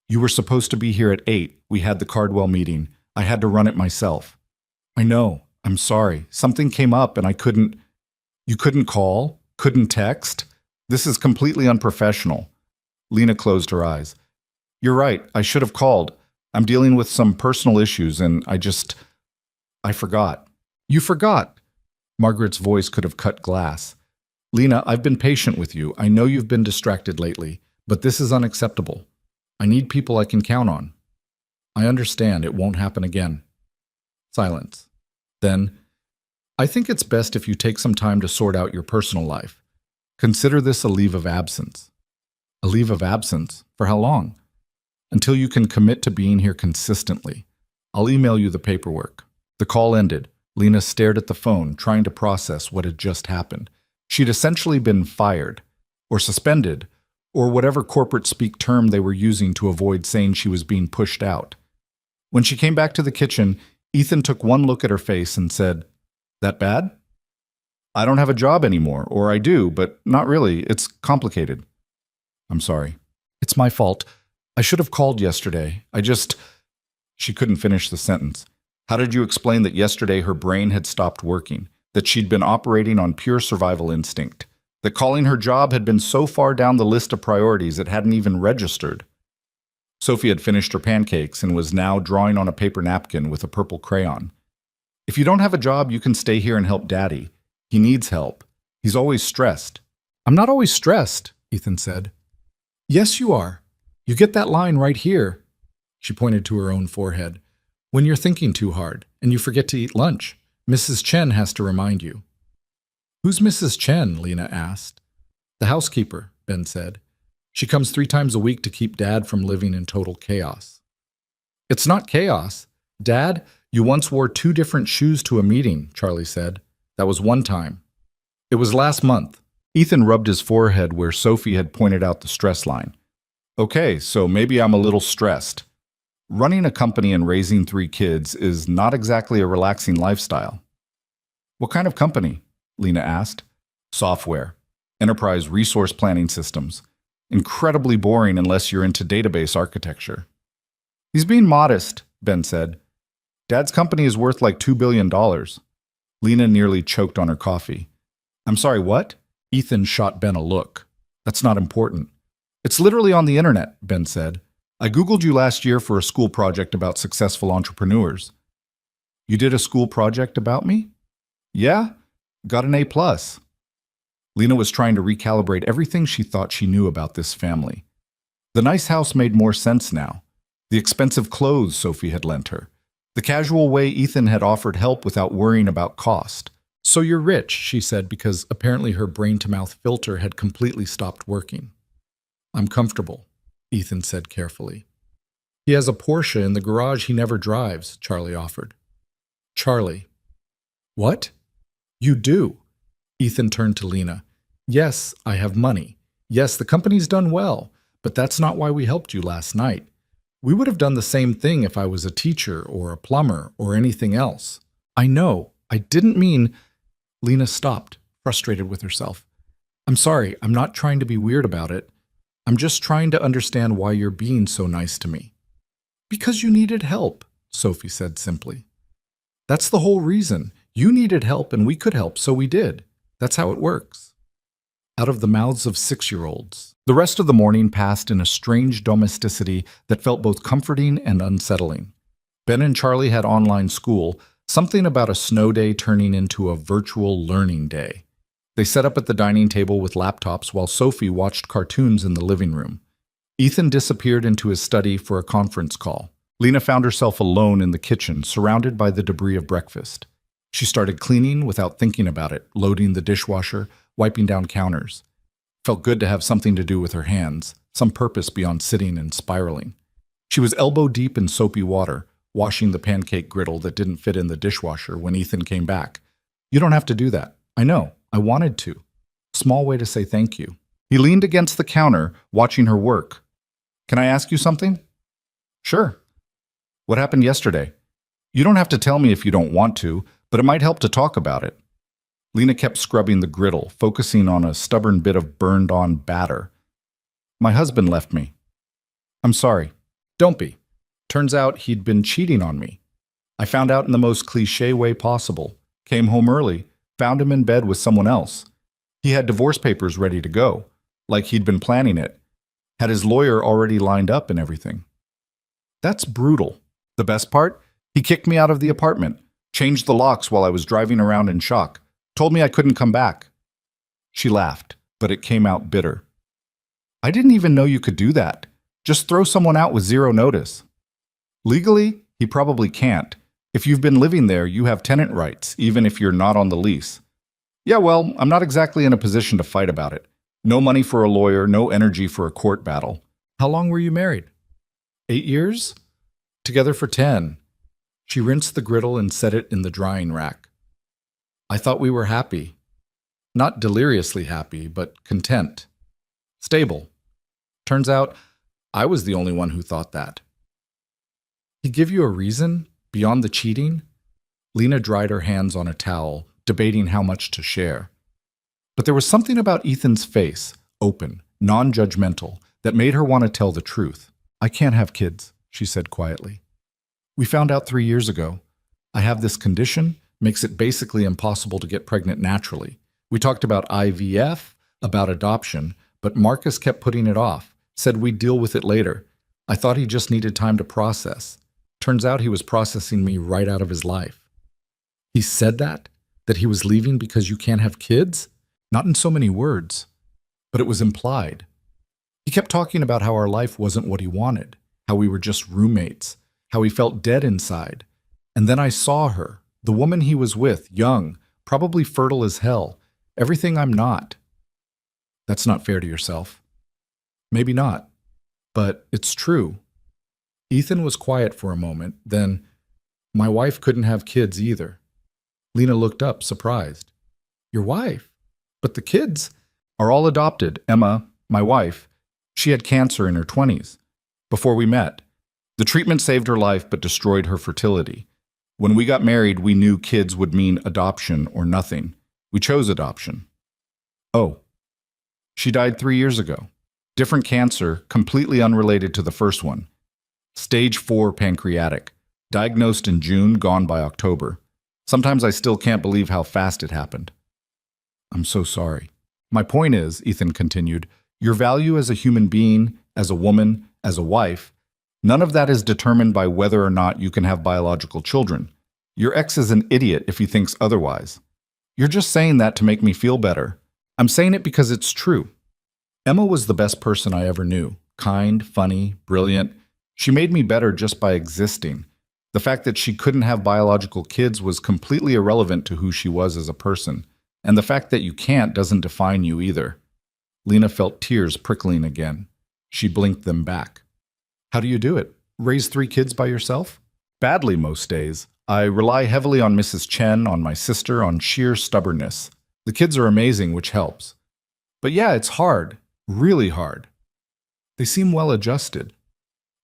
Speaker 1: You were supposed to be here at 8. We had the Cardwell meeting. I had to run it myself. I know. I'm sorry. Something came up and I couldn't... You couldn't call? Couldn't text? This is completely unprofessional. Lena closed her eyes. You're right. I should have called. I'm dealing with some personal issues and I forgot. You forgot. Margaret's voice could have cut glass. Lena, I've been patient with you. I know you've been distracted lately, but this is unacceptable. I need people I can count on. I understand it won't happen again. Silence. Then, I think it's best if you take some time to sort out your personal life. Consider this a leave of absence. A leave of absence? For how long? Until you can commit to being here consistently. I'll email you the paperwork. The call ended. Lena stared at the phone, trying to process what had just happened. She'd essentially been fired, or suspended, or whatever corporate speak term they were using to avoid saying she was being pushed out. When she came back to the kitchen, Ethan took one look at her face and said, That bad? I don't have a job anymore, or I do, but not really. It's complicated. I'm sorry. It's my fault. I should have called yesterday. She couldn't finish the sentence. How did you explain that yesterday her brain had stopped working, that she'd been operating on pure survival instinct, that calling her job had been so far down the list of priorities it hadn't even registered? Sophie had finished her pancakes and was now drawing on a paper napkin with a purple crayon. If you don't have a job, you can stay here and help Daddy. He needs help. He's always stressed. I'm not always stressed, Ethan said. Yes, you are. You get that line right here. She pointed to her own forehead. When you're thinking too hard and you forget to eat lunch, Mrs. Chen has to remind you. Who's Mrs. Chen? Lena asked. The housekeeper, Ben said. She comes 3 times a week to keep Dad from living in total chaos. It's not chaos. Dad, you once wore 2 different shoes to a meeting, Charlie said. That was one time. It was last month. Ethan rubbed his forehead where Sophie had pointed out the stress line. Okay, so maybe I'm a little stressed. Running a company and raising 3 kids is not exactly a relaxing lifestyle. What kind of company? Lena asked. Software. Enterprise resource planning systems. Incredibly boring unless you're into database architecture. He's being modest, Ben said. Dad's company is worth like $2 billion. Lena nearly choked on her coffee. I'm sorry, what? Ethan shot Ben a look. That's not important. It's literally on the internet, Ben said. I Googled you last year for a school project about successful entrepreneurs. You did a school project about me? Yeah, got an A+. Lena was trying to recalibrate everything she thought she knew about this family. The nice house made more sense now. The expensive clothes Sophie had lent her. The casual way Ethan had offered help without worrying about cost. So you're rich, she said, because apparently her brain-to-mouth filter had completely stopped working. I'm comfortable, Ethan said carefully. He has a Porsche in the garage he never drives, Charlie offered. Charlie. What? You do. Ethan turned to Lena. Yes, I have money. Yes, the company's done well, but that's not why we helped you last night. We would have done the same thing if I was a teacher or a plumber or anything else. I know. I didn't mean... Lena stopped, frustrated with herself. I'm sorry, I'm not trying to be weird about it. I'm just trying to understand why you're being so nice to me. Because you needed help, Sophie said simply. That's the whole reason. You needed help and we could help, so we did. That's how it works. Out of the mouths of 6-year-olds. The rest of the morning passed in a strange domesticity that felt both comforting and unsettling. Ben and Charlie had online school, something about a snow day turning into a virtual learning day. They sat up at the dining table with laptops while Sophie watched cartoons in the living room. Ethan disappeared into his study for a conference call. Lena found herself alone in the kitchen, surrounded by the debris of breakfast. She started cleaning without thinking about it, loading the dishwasher, wiping down counters. Felt good to have something to do with her hands, some purpose beyond sitting and spiraling. She was elbow deep in soapy water, washing the pancake griddle that didn't fit in the dishwasher when Ethan came back. "You don't have to do that." "I know. I wanted to." Small way to say thank you. He leaned against the counter, watching her work. "Can I ask you something?" "Sure." "What happened yesterday?" "You don't have to tell me if you don't want to, but it might help to talk about it." Lena kept scrubbing the griddle, focusing on a stubborn bit of burned-on batter. "My husband left me." "I'm sorry." "Don't be. Turns out he'd been cheating on me. I found out in the most cliché way possible. Came home early, found him in bed with someone else. He had divorce papers ready to go, like he'd been planning it. Had his lawyer already lined up and everything." "That's brutal." "The best part? He kicked me out of the apartment, changed the locks while I was driving around in shock, told me I couldn't come back." She laughed, but it came out bitter. "I didn't even know you could do that. Just throw someone out with zero notice." "Legally, he probably can't. If you've been living there, you have tenant rights, even if you're not on the lease." "Yeah, well, I'm not exactly in a position to fight about it. No money for a lawyer, no energy for a court battle." "How long were you married?" 8 years? Together for 10. She rinsed the griddle and set it in the drying rack. "I thought we were happy. Not deliriously happy, but content. Stable. Turns out, I was the only one who thought that." "He give you a reason, beyond the cheating?" Lena dried her hands on a towel, debating how much to share. But there was something about Ethan's face, open, non-judgmental, that made her want to tell the truth. "I can't have kids," she said quietly. "We found out 3 years ago. I have this condition, makes it basically impossible to get pregnant naturally. We talked about IVF, about adoption, but Marcus kept putting it off, said we'd deal with it later. I thought he just needed time to process. Turns out he was processing me right out of his life." "He said that? That he was leaving because you can't have kids?" "Not in so many words, but it was implied. He kept talking about how our life wasn't what he wanted, how we were just roommates, how he felt dead inside. And then I saw her, the woman he was with, young, probably fertile as hell, everything I'm not." "That's not fair to yourself." "Maybe not, but it's true." Ethan was quiet for a moment, then, "My wife couldn't have kids either." Lena looked up, surprised. "Your wife? But the kids are all adopted. Emma, my wife, she had cancer in her 20s. Before we met. The treatment saved her life but destroyed her fertility. When we got married, we knew kids would mean adoption or nothing. We chose adoption." "Oh." "She died 3 years ago. Different cancer, completely unrelated to the first one. Stage 4 pancreatic. Diagnosed in June, gone by October. Sometimes I still can't believe how fast it happened." "I'm so sorry." "My point is," Ethan continued, "your value as a human being, as a woman, as a wife, none of that is determined by whether or not you can have biological children. Your ex is an idiot if he thinks otherwise. You're just saying that to make me feel better. I'm saying it because it's true. Emma was the best person I ever knew. Kind, funny, brilliant. She made me better just by existing. The fact that she couldn't have biological kids was completely irrelevant to who she was as a person. And the fact that you can't doesn't define you either." Lena felt tears prickling again. She blinked them back. "How do you do it? Raise 3 kids by yourself?" "Badly most days. I rely heavily on Mrs. Chen, on my sister, on sheer stubbornness. The kids are amazing, which helps. But yeah, it's hard. Really hard." "They seem well adjusted."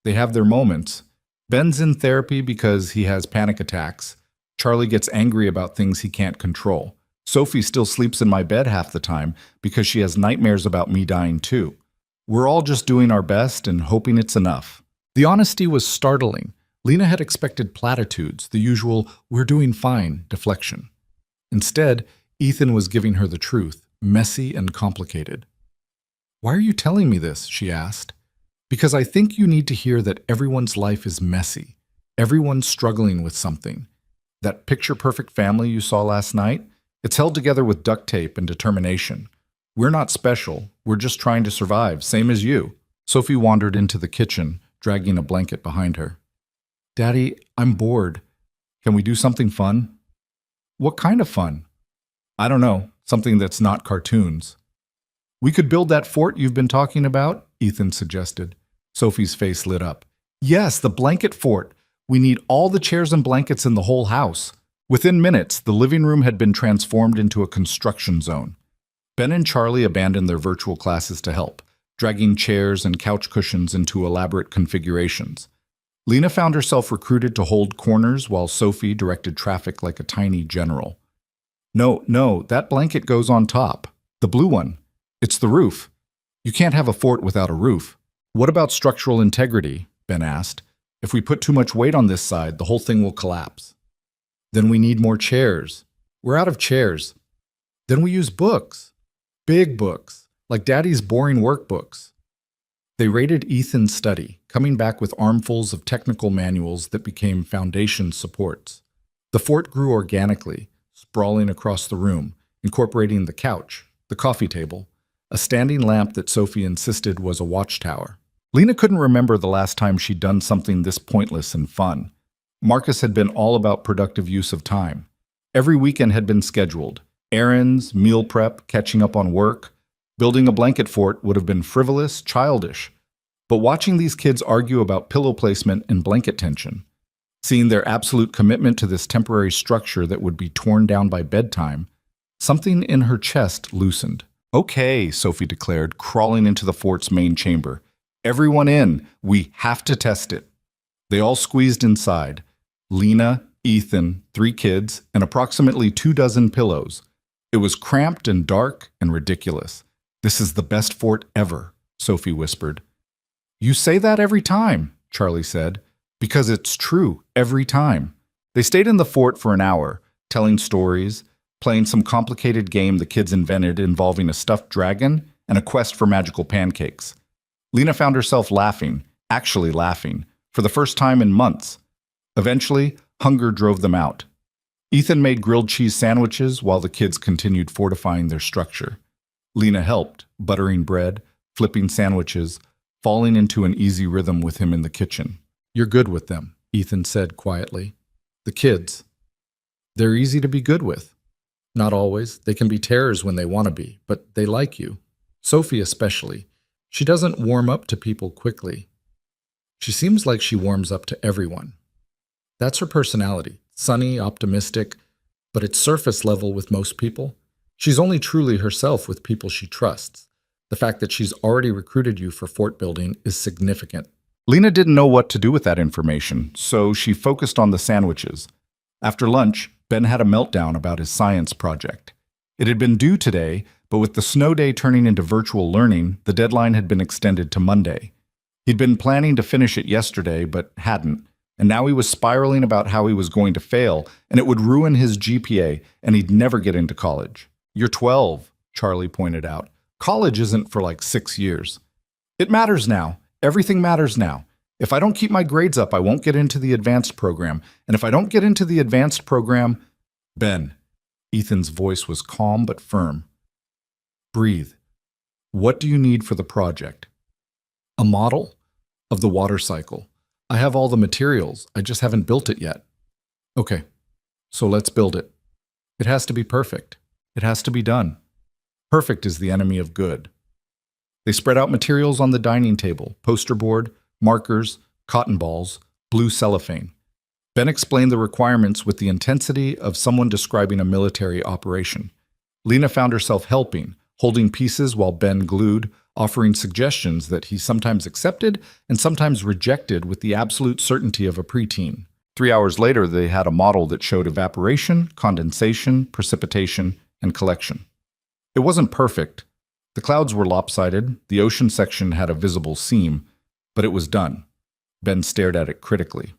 Speaker 1: "They have their moments. Ben's in therapy because he has panic attacks. Charlie gets angry about things he can't control. Sophie still sleeps in my bed half the time because she has nightmares about me dying too. We're all just doing our best and hoping it's enough." The honesty was startling. Lena had expected platitudes, the usual "we're doing fine" deflection. Instead, Ethan was giving her the truth, messy and complicated. "Why are you telling me this?" she asked. "Because I think you need to hear that everyone's life is messy. Everyone's struggling with something. That picture-perfect family you saw last night, it's held together with duct tape and determination. We're not special. We're just trying to survive, same as you. Sophie wandered into the kitchen, dragging a blanket behind her. Daddy, I'm bored. Can we do something fun? What kind of fun? I don't know, something that's not cartoons. We could build that fort you've been talking about, Ethan suggested. Sophie's face lit up. Yes, the blanket fort. We need all the chairs and blankets in the whole house. Within minutes, the living room had been transformed into a construction zone. Ben and Charlie abandoned their virtual classes to help, dragging chairs and couch cushions into elaborate configurations. Lena found herself recruited to hold corners while Sophie directed traffic like a tiny general. No, that blanket goes on top. The blue one. It's the roof. You can't have a fort without a roof. What about structural integrity? Ben asked. If we put too much weight on this side, the whole thing will collapse. Then we need more chairs. We're out of chairs. Then we use books. Big books, like Daddy's boring workbooks. They raided Ethan's study, coming back with armfuls of technical manuals that became foundation supports. The fort grew organically, sprawling across the room, incorporating the couch, the coffee table, a standing lamp that Sophie insisted was a watchtower. Lena couldn't remember the last time she'd done something this pointless and fun. Marcus had been all about productive use of time. Every weekend had been scheduled. Errands, meal prep, catching up on work. Building a blanket fort would have been frivolous, childish. But watching these kids argue about pillow placement and blanket tension, seeing their absolute commitment to this temporary structure that would be torn down by bedtime, something in her chest loosened. Okay, Sophie declared, crawling into the fort's main chamber. Everyone in. We have to test it. They all squeezed inside. Lena, Ethan, 3 kids, and approximately 24 pillows. It was cramped and dark and ridiculous. This is the best fort ever, Sophie whispered. You say that every time, Charlie said, because it's true every time. They stayed in the fort for an hour, telling stories, playing some complicated game the kids invented involving a stuffed dragon and a quest for magical pancakes. Lena found herself laughing, actually laughing, for the first time in months. Eventually, hunger drove them out. Ethan made grilled cheese sandwiches while the kids continued fortifying their structure. Lena helped, buttering bread, flipping sandwiches, falling into an easy rhythm with him in the kitchen. You're good with them, Ethan said quietly. The kids. They're easy to be good with. Not always. They can be terrors when they want to be, but they like you. Sophie especially. She doesn't warm up to people quickly. She seems like she warms up to everyone. That's her personality. Sunny, optimistic, but it's surface level with most people. She's only truly herself with people she trusts. The fact that she's already recruited you for fort building is significant. Lena didn't know what to do with that information, so she focused on the sandwiches. After lunch, Ben had a meltdown about his science project. It had been due today, but with the snow day turning into virtual learning, the deadline had been extended to Monday. He'd been planning to finish it yesterday, but hadn't. And now he was spiraling about how he was going to fail, and it would ruin his GPA, and he'd never get into college. You're 12, Charlie pointed out. College isn't for like 6 years. It matters now. Everything matters now. If I don't keep my grades up, I won't get into the advanced program. And if I don't get into the advanced program... Ben. Ethan's voice was calm but firm. Breathe. What do you need for the project? A model of the water cycle. I have all the materials, I just haven't built it yet. Okay, so let's build it. It has to be perfect. It has to be done. Perfect is the enemy of good. They spread out materials on the dining table, poster board, markers, cotton balls, blue cellophane. Ben explained the requirements with the intensity of someone describing a military operation. Lena found herself helping, holding pieces while Ben glued, offering suggestions that he sometimes accepted and sometimes rejected with the absolute certainty of a preteen. 3 hours later, they had a model that showed evaporation, condensation, precipitation, and collection. It wasn't perfect. The clouds were lopsided, the ocean section had a visible seam, but it was done. Ben stared at it critically.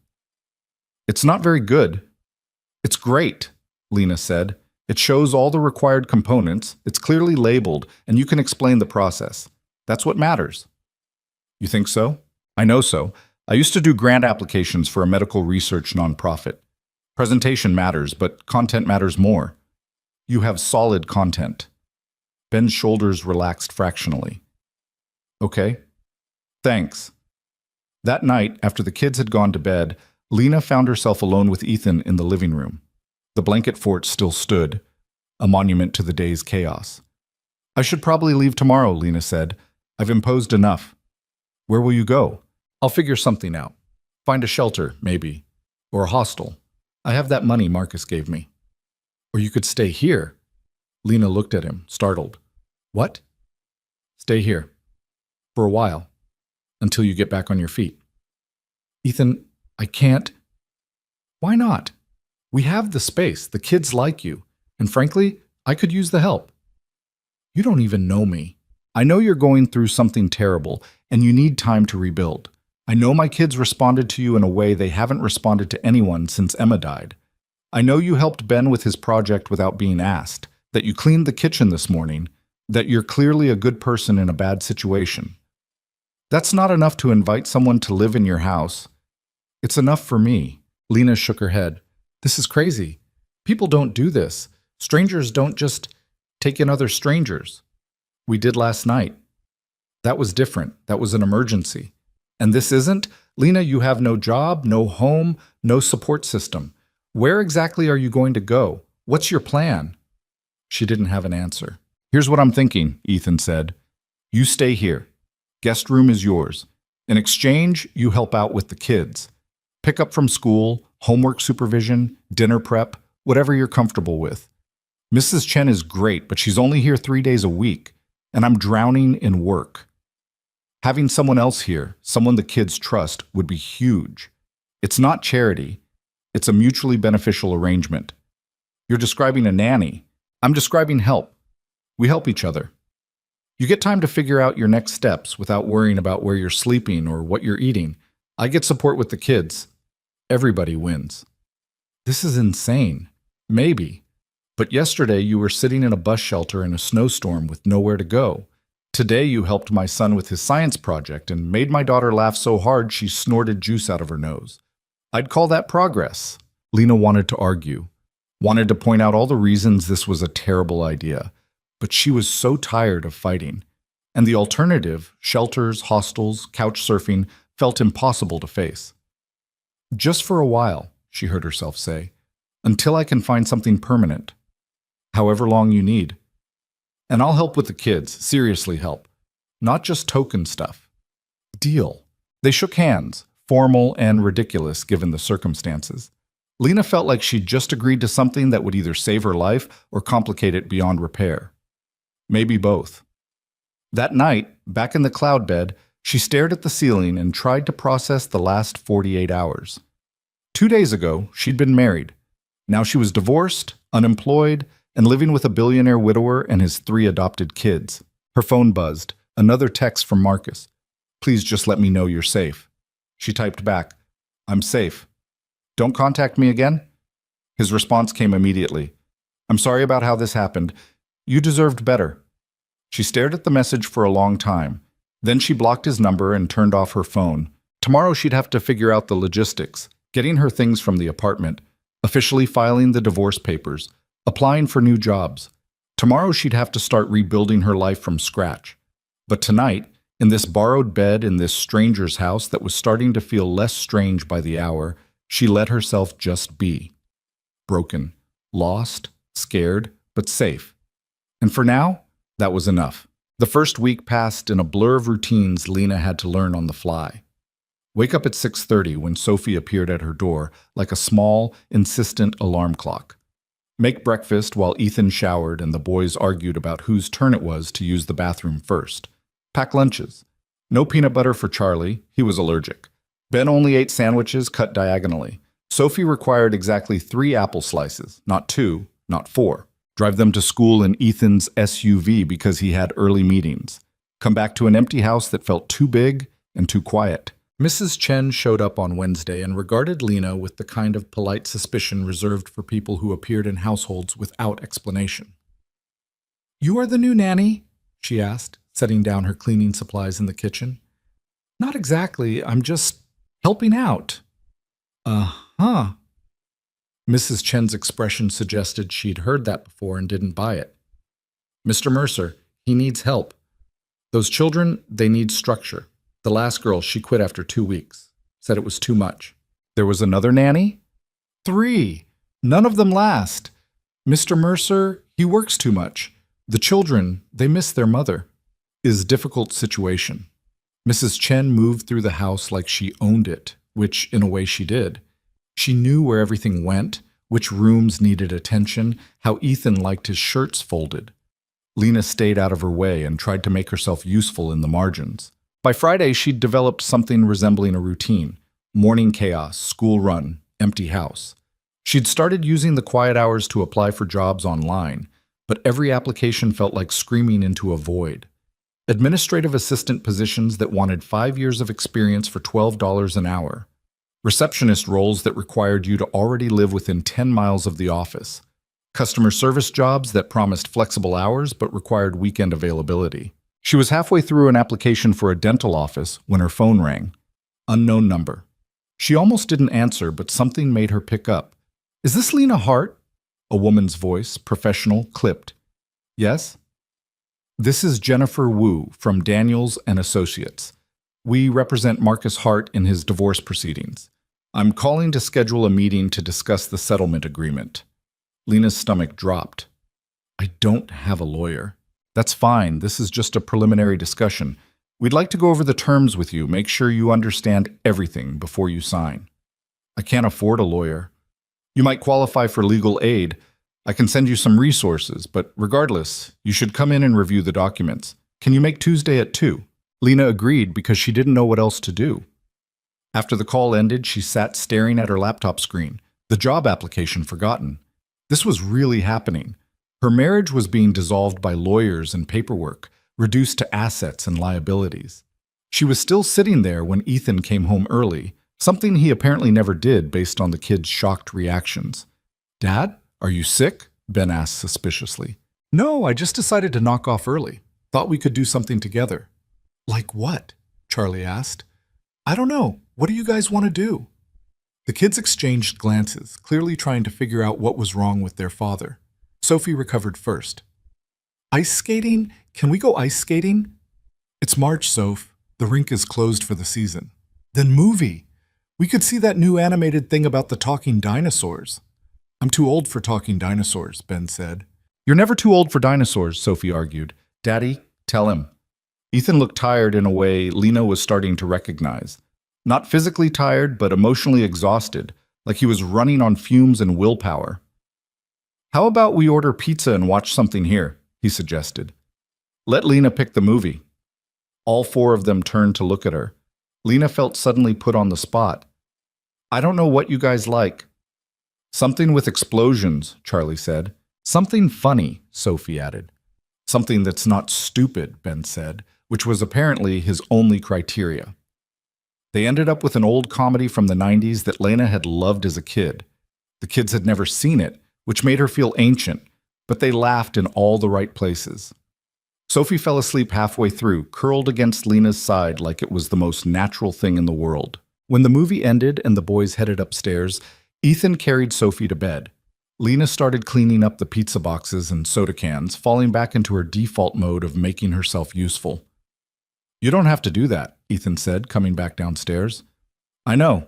Speaker 1: It's not very good. It's great, Lena said. It shows all the required components, it's clearly labeled, and you can explain the process. That's what matters. You think so? I know so. I used to do grant applications for a medical research nonprofit. Presentation matters, but content matters more. You have solid content. Ben's shoulders relaxed fractionally. Okay. Thanks. That night, after the kids had gone to bed, Lena found herself alone with Ethan in the living room. The blanket fort still stood, a monument to the day's chaos. I should probably leave tomorrow, Lena said. I've imposed enough. Where will you go? I'll figure something out. Find a shelter, maybe. Or a hostel. I have that money Marcus gave me. Or you could stay here. Lena looked at him, startled. What? Stay here. For a while. Until you get back on your feet. Ethan, I can't. Why not? We have the space. The kids like you. And frankly, I could use the help. You don't even know me. I know you're going through something terrible, and you need time to rebuild. I know my kids responded to you in a way they haven't responded to anyone since Emma died. I know you helped Ben with his project without being asked, that you cleaned the kitchen this morning, that you're clearly a good person in a bad situation. That's not enough to invite someone to live in your house. It's enough for me. Lena shook her head. This is crazy. People don't do this. Strangers don't just take in other strangers. We did last night. That was different. That was an emergency. And this isn't? Lena, you have no job, no home, no support system. Where exactly are you going to go? What's your plan? She didn't have an answer. Here's what I'm thinking, Ethan said. You stay here. Guest room is yours. In exchange, you help out with the kids. Pick up from school, homework supervision, dinner prep, whatever you're comfortable with. Mrs. Chen is great, but she's only here 3 days a week, and I'm drowning in work. Having someone else here, someone the kids trust, would be huge. It's not charity. It's a mutually beneficial arrangement. You're describing a nanny. I'm describing help. We help each other. You get time to figure out your next steps without worrying about where you're sleeping or what you're eating. I get support with the kids. Everybody wins. This is insane. Maybe. But yesterday you were sitting in a bus shelter in a snowstorm with nowhere to go. Today you helped my son with his science project and made my daughter laugh so hard she snorted juice out of her nose. I'd call that progress. Lena wanted to argue, wanted to point out all the reasons this was a terrible idea, but she was so tired of fighting. And the alternative, shelters, hostels, couch surfing, felt impossible to face. Just for a while, she heard herself say, until I can find something permanent. However long you need. And I'll help with the kids, seriously help. Not just token stuff. Deal. They shook hands, formal and ridiculous given the circumstances. Lena felt like she'd just agreed to something that would either save her life or complicate it beyond repair. Maybe both. That night, back in the cloud bed, she stared at the ceiling and tried to process the last 48 hours. 2 days ago, she'd been married. Now she was divorced, unemployed, and living with a billionaire widower and his 3 adopted kids. Her phone buzzed. Another text from Marcus. Please just let me know you're safe. She typed back, I'm safe. Don't contact me again? His response came immediately. I'm sorry about how this happened. You deserved better. She stared at the message for a long time. Then she blocked his number and turned off her phone. Tomorrow she'd have to figure out the logistics, getting her things from the apartment, officially filing the divorce papers, applying for new jobs. Tomorrow she'd have to start rebuilding her life from scratch. But tonight, in this borrowed bed in this stranger's house that was starting to feel less strange by the hour, she let herself just be. Broken, lost, scared, but safe. And for now, that was enough. The first week passed in a blur of routines Lena had to learn on the fly. Wake up at 6:30 when Sophie appeared at her door like a small, insistent alarm clock. Make breakfast while Ethan showered and the boys argued about whose turn it was to use the bathroom first. Pack lunches. No peanut butter for Charlie, he was allergic. Ben only ate sandwiches cut diagonally. Sophie required exactly 3 apple slices, not 2, not 4. Drive them to school in Ethan's SUV because he had early meetings. Come back to an empty house that felt too big and too quiet. Mrs. Chen showed up on Wednesday and regarded Lena with the kind of polite suspicion reserved for people who appeared in households without explanation. You are the new nanny? She asked, setting down her cleaning supplies in the kitchen. Not exactly, I'm just helping out. Uh-huh. Mrs. Chen's expression suggested she'd heard that before and didn't buy it. Mr. Mercer, he needs help. Those children, they need structure. The last girl, she quit after 2 weeks. Said it was too much. There was another nanny? 3. None of them last. Mr. Mercer, he works too much. The children, they miss their mother. Is difficult situation. Mrs. Chen moved through the house like she owned it, which in a way she did. She knew where everything went, which rooms needed attention, how Ethan liked his shirts folded. Lena stayed out of her way and tried to make herself useful in the margins. By Friday, she'd developed something resembling a routine. Morning chaos, school run, empty house. She'd started using the quiet hours to apply for jobs online, but every application felt like screaming into a void. Administrative assistant positions that wanted 5 years of experience for $12 an hour. Receptionist roles that required you to already live within 10 miles of the office. Customer service jobs that promised flexible hours but required weekend availability. She was halfway through an application for a dental office when her phone rang. Unknown number. She almost didn't answer, but something made her pick up. "Is this Lena Hart?" A woman's voice, professional, clipped. "Yes?" "This is Jennifer Wu from Daniels and Associates. We represent Marcus Hart in his divorce proceedings. I'm calling to schedule a meeting to discuss the settlement agreement." Lena's stomach dropped. "I don't have a lawyer." "That's fine. This is just a preliminary discussion. We'd like to go over the terms with you, make sure you understand everything before you sign." "I can't afford a lawyer." "You might qualify for legal aid. I can send you some resources, but regardless, you should come in and review the documents. Can you make Tuesday at 2? Lena agreed because she didn't know what else to do. After the call ended, she sat staring at her laptop screen, the job application forgotten. This was really happening. Her marriage was being dissolved by lawyers and paperwork, reduced to assets and liabilities. She was still sitting there when Ethan came home early, something he apparently never did based on the kids' shocked reactions. "Dad, are you sick?" Ben asked suspiciously. "No, I just decided to knock off early. Thought we could do something together." "Like what?" Charlie asked. "I don't know. What do you guys want to do?" The kids exchanged glances, clearly trying to figure out what was wrong with their father. Sophie recovered first. "Ice skating? Can we go ice skating?" "It's March, Soph. The rink is closed for the season." "Then movie. We could see that new animated thing about the talking dinosaurs." "I'm too old for talking dinosaurs," Ben said. "You're never too old for dinosaurs," Sophie argued. "Daddy, tell him." Ethan looked tired in a way Lena was starting to recognize. Not physically tired, but emotionally exhausted, like he was running on fumes and willpower. "How about we order pizza and watch something here?" he suggested. "Let Lena pick the movie." All 4 of them turned to look at her. Lena felt suddenly put on the spot. "I don't know what you guys like." "Something with explosions," Charlie said. "Something funny," Sophie added. "Something that's not stupid," Ben said, which was apparently his only criteria. They ended up with an old comedy from the 90s that Lena had loved as a kid. The kids had never seen it, which made her feel ancient, but they laughed in all the right places. Sophie fell asleep halfway through, curled against Lena's side like it was the most natural thing in the world. When the movie ended and the boys headed upstairs, Ethan carried Sophie to bed. Lena started cleaning up the pizza boxes and soda cans, falling back into her default mode of making herself useful. "You don't have to do that," Ethan said, coming back downstairs. "I know."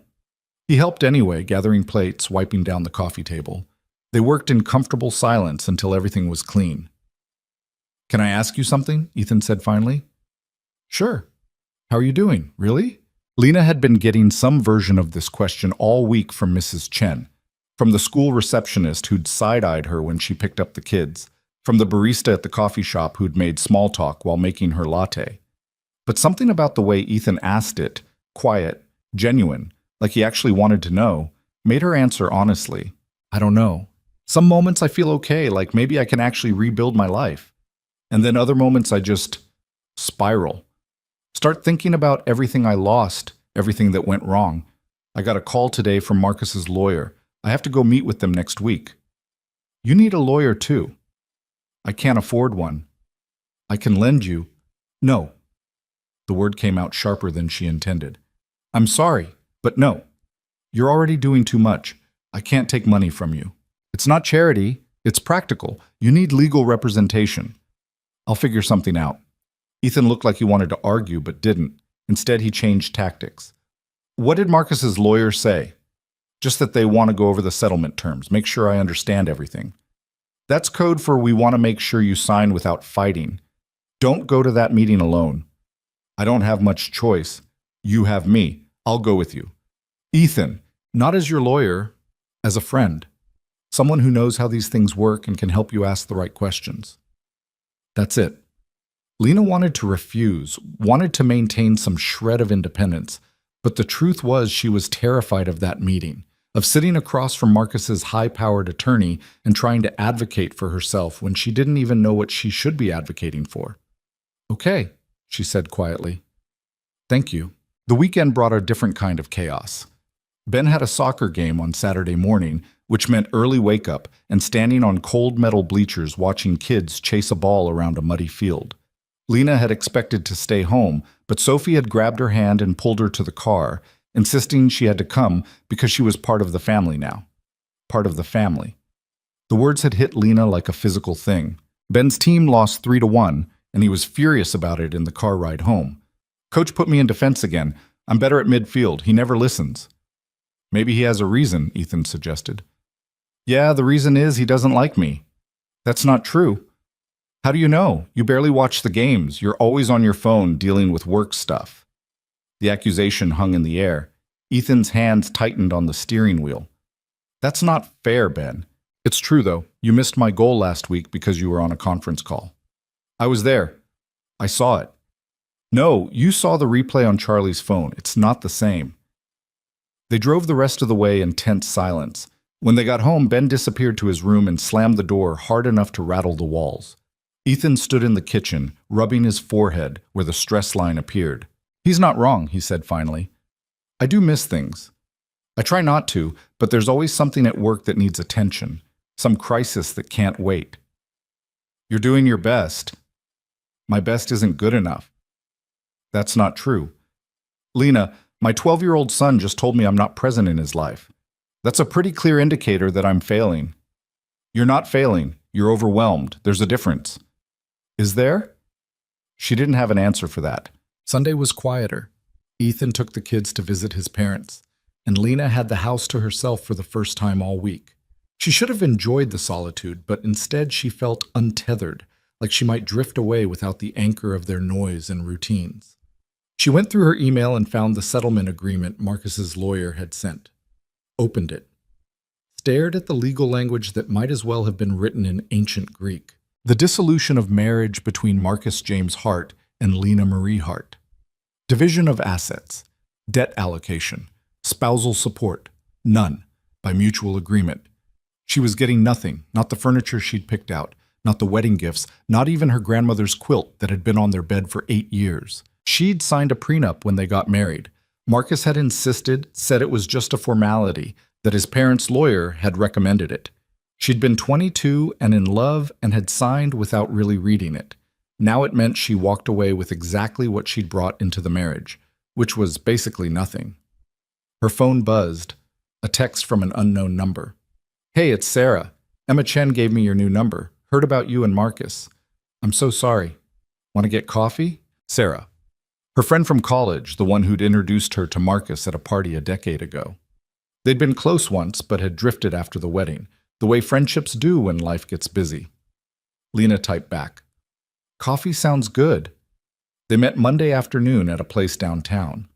Speaker 1: He helped anyway, gathering plates, wiping down the coffee table. They worked in comfortable silence until everything was clean. "Can I ask you something?" Ethan said finally. "Sure. How are you doing? Really?" Lena had been getting some version of this question all week from Mrs. Chen, from the school receptionist who'd side-eyed her when she picked up the kids, from the barista at the coffee shop who'd made small talk while making her latte. But something about the way Ethan asked it, quiet, genuine, like he actually wanted to know, made her answer honestly. "I don't know. Some moments I feel okay, like maybe I can actually rebuild my life. And then other moments I just spiral. Start thinking about everything I lost, everything that went wrong. I got a call today from Marcus's lawyer. I have to go meet with them next week." "You need a lawyer too." "I can't afford one." "I can lend you." "No." The word came out sharper than she intended. "I'm sorry, but no. You're already doing too much. I can't take money from you. It's not charity, it's practical. You need legal representation." "I'll figure something out." Ethan looked like he wanted to argue but didn't. Instead, he changed tactics. What did Marcus's lawyer say? Just that they want to go over the settlement terms, make sure I understand everything. That's code for we want to make sure you sign without fighting. Don't go to that meeting alone. I don't have much choice. You have me. I'll go with you. Ethan, not as your lawyer, as a friend. Someone who knows how these things work and can help you ask the right questions. That's it. Lena wanted to refuse, wanted to maintain some shred of independence, but the truth was she was terrified of that meeting, of sitting across from Marcus's high-powered attorney and trying to advocate for herself when she didn't even know what she should be advocating for. Okay, she said quietly. Thank you. The weekend brought a different kind of chaos. Ben had a soccer game on Saturday morning, which meant early wake-up and standing on cold metal bleachers watching kids chase a ball around a muddy field. Lena had expected to stay home, but Sophie had grabbed her hand and pulled her to the car, insisting she had to come because she was part of the family now. Part of the family. The words had hit Lena like a physical thing. Ben's team lost 3-1, and he was furious about it in the car ride home. Coach put me in defense again. I'm better at midfield. He never listens. Maybe he has a reason, Ethan suggested. Yeah, the reason is he doesn't like me. That's not true. How do you know? You barely watch the games. You're always on your phone dealing with work stuff. The accusation hung in the air. Ethan's hands tightened on the steering wheel. That's not fair, Ben. It's true, though. You missed my goal last week because you were on a conference call. I was there. I saw it. No, you saw the replay on Charlie's phone. It's not the same. They drove the rest of the way in tense silence. When they got home, Ben disappeared to his room and slammed the door hard enough to rattle the walls. Ethan stood in the kitchen, rubbing his forehead where the stress line appeared. He's not wrong, he said finally. I do miss things. I try not to, but there's always something at work that needs attention, some crisis that can't wait. You're doing your best. My best isn't good enough. That's not true. Lena, my 12-year-old son just told me I'm not present in his life. That's a pretty clear indicator that I'm failing. You're not failing. You're overwhelmed. There's a difference. Is there? She didn't have an answer for that. Sunday was quieter. Ethan took the kids to visit his parents, and Lena had the house to herself for the first time all week. She should have enjoyed the solitude, but instead she felt untethered, like she might drift away without the anchor of their noise and routines. She went through her email and found the settlement agreement Marcus's lawyer had sent. Opened it. Stared at the legal language that might as well have been written in ancient Greek. The dissolution of marriage between Marcus James Hart and Lena Marie Hart. Division of assets. Debt allocation. Spousal support. None. By mutual agreement. She was getting nothing, not the furniture she'd picked out, not the wedding gifts, not even her grandmother's quilt that had been on their bed for 8 years. She'd signed a prenup when they got married. Marcus had insisted, said it was just a formality, that his parents' lawyer had recommended it. She'd been 22 and in love and had signed without really reading it. Now it meant she walked away with exactly what she'd brought into the marriage, which was basically nothing. Her phone buzzed, a text from an unknown number. Hey, it's Sarah. Emma Chen gave me your new number. Heard about you and Marcus. I'm so sorry. Want to get coffee? Sarah. Her friend from college, the one who'd introduced her to Marcus at a party a decade ago. They'd been close once, but had drifted after the wedding, the way friendships do when life gets busy. Lena typed back. Coffee sounds good. They met Monday afternoon at a place downtown.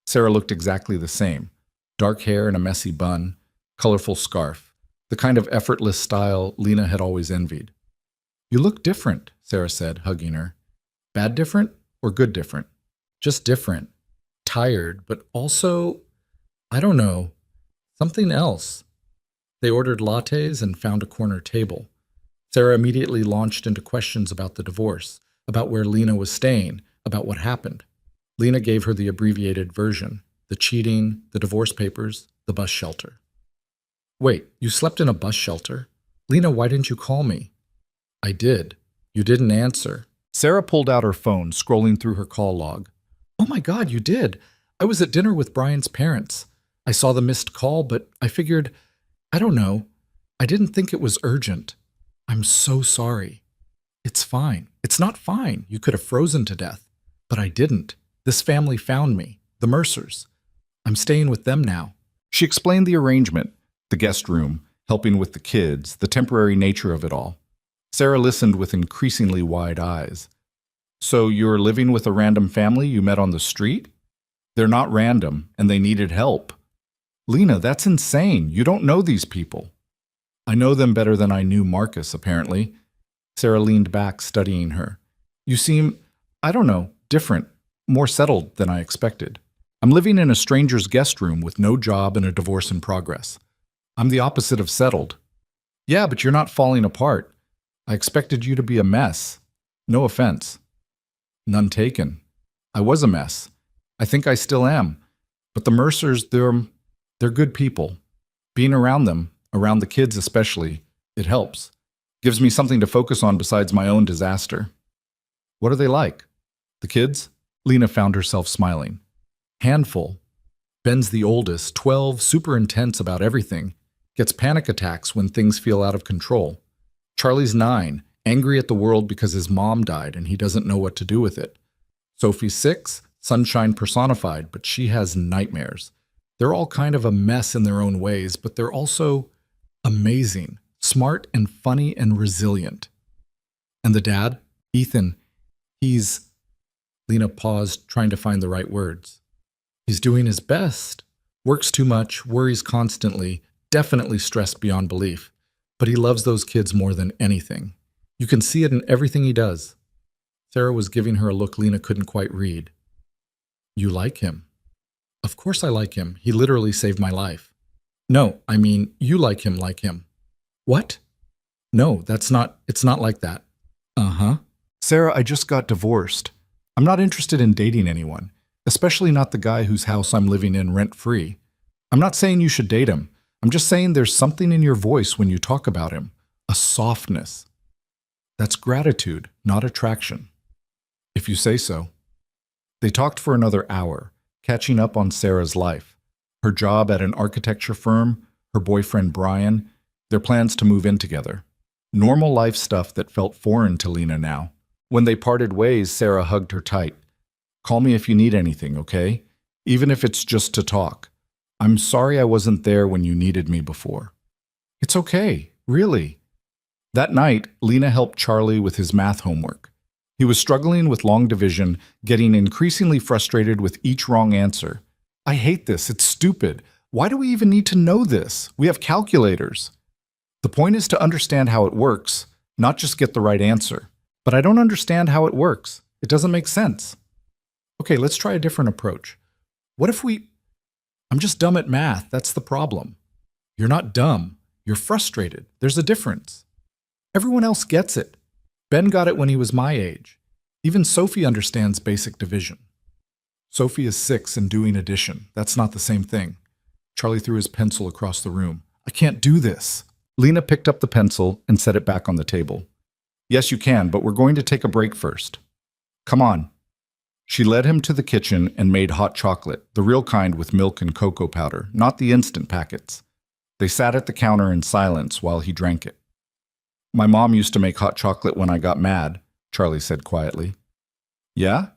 Speaker 1: Sarah looked exactly the same. Dark hair and a messy bun, colorful scarf, the kind of effortless style Lena had always envied. You look different, Sarah said, hugging her. Bad different or good different? Just different. Tired, but also, I don't know, something else. They ordered lattes and found a corner table. Sarah immediately launched into questions about the divorce, about where Lena was staying, about what happened. Lena gave her the abbreviated version, the cheating, the divorce papers, the bus shelter. Wait, you slept in a bus shelter? Lena, why didn't you call me? I did. You didn't answer. Sarah pulled out her phone, scrolling through her call log. Oh my God, you did. I was at dinner with Brian's parents. I saw the missed call, but I figured, I don't know. I didn't think it was urgent. I'm so sorry. It's fine. It's not fine. You could have frozen to death. But I didn't. This family found me, the Mercers. I'm staying with them now. She explained the arrangement, the guest room, helping with the kids, the temporary nature of it all. Sarah listened with increasingly wide eyes. So you're living with a random family you met on the street? They're not random, and they needed help. Lena, that's insane. You don't know these people. I know them better than I knew Marcus, apparently. Sarah leaned back, studying her. You seem, I don't know, different, more settled than I expected. I'm living in a stranger's guest room with no job and a divorce in progress. I'm the opposite of settled. Yeah, but you're not falling apart. I expected you to be a mess. No offense. None taken. I was a mess. I think I still am. But the Mercers, they're good people. Being around them, around the kids especially, it helps. Gives me something to focus on besides my own disaster. What are they like? The kids? Lena found herself smiling. Handful. Ben's the oldest, 12, super intense about everything. Gets panic attacks when things feel out of control. Charlie's 9, angry at the world because his mom died and he doesn't know what to do with it. Sophie's 6, sunshine personified, but she has nightmares. They're all kind of a mess in their own ways, but they're also amazing, smart and funny and resilient. And the dad, Ethan, he's... Lena paused, trying to find the right words. He's doing his best. Works too much, worries constantly, definitely stressed beyond belief. But he loves those kids more than anything. You can see it in everything he does. Sarah was giving her a look Lena couldn't quite read. You like him? Of course I like him. He literally saved my life. No, I mean, you like him. What? No, it's not like that. Uh-huh. Sarah, I just got divorced. I'm not interested in dating anyone, especially not the guy whose house I'm living in rent-free. I'm not saying you should date him. I'm just saying there's something in your voice when you talk about him. A softness. That's gratitude, not attraction. If you say so. They talked for another hour, catching up on Sarah's life. Her job at an architecture firm, her boyfriend Brian, their plans to move in together. Normal life stuff that felt foreign to Lena now. When they parted ways, Sarah hugged her tight. Call me if you need anything, okay? Even if it's just to talk. I'm sorry I wasn't there when you needed me before. It's okay, really. That night, Lena helped Charlie with his math homework. He was struggling with long division, getting increasingly frustrated with each wrong answer. I hate this, it's stupid. Why do we even need to know this? We have calculators. The point is to understand how it works, not just get the right answer. But I don't understand how it works. It doesn't make sense. Okay, let's try a different approach. What if I'm just dumb at math, that's the problem. You're not dumb, you're frustrated. There's a difference. Everyone else gets it. Ben got it when he was my age. Even Sophie understands basic division. Sophie is 6 and doing addition. That's not the same thing. Charlie threw his pencil across the room. I can't do this. Lena picked up the pencil and set it back on the table. Yes, you can, but we're going to take a break first. Come on. She led him to the kitchen and made hot chocolate, the real kind with milk and cocoa powder, not the instant packets. They sat at the counter in silence while he drank it. My mom used to make hot chocolate when I got mad, Charlie said quietly. Yeah?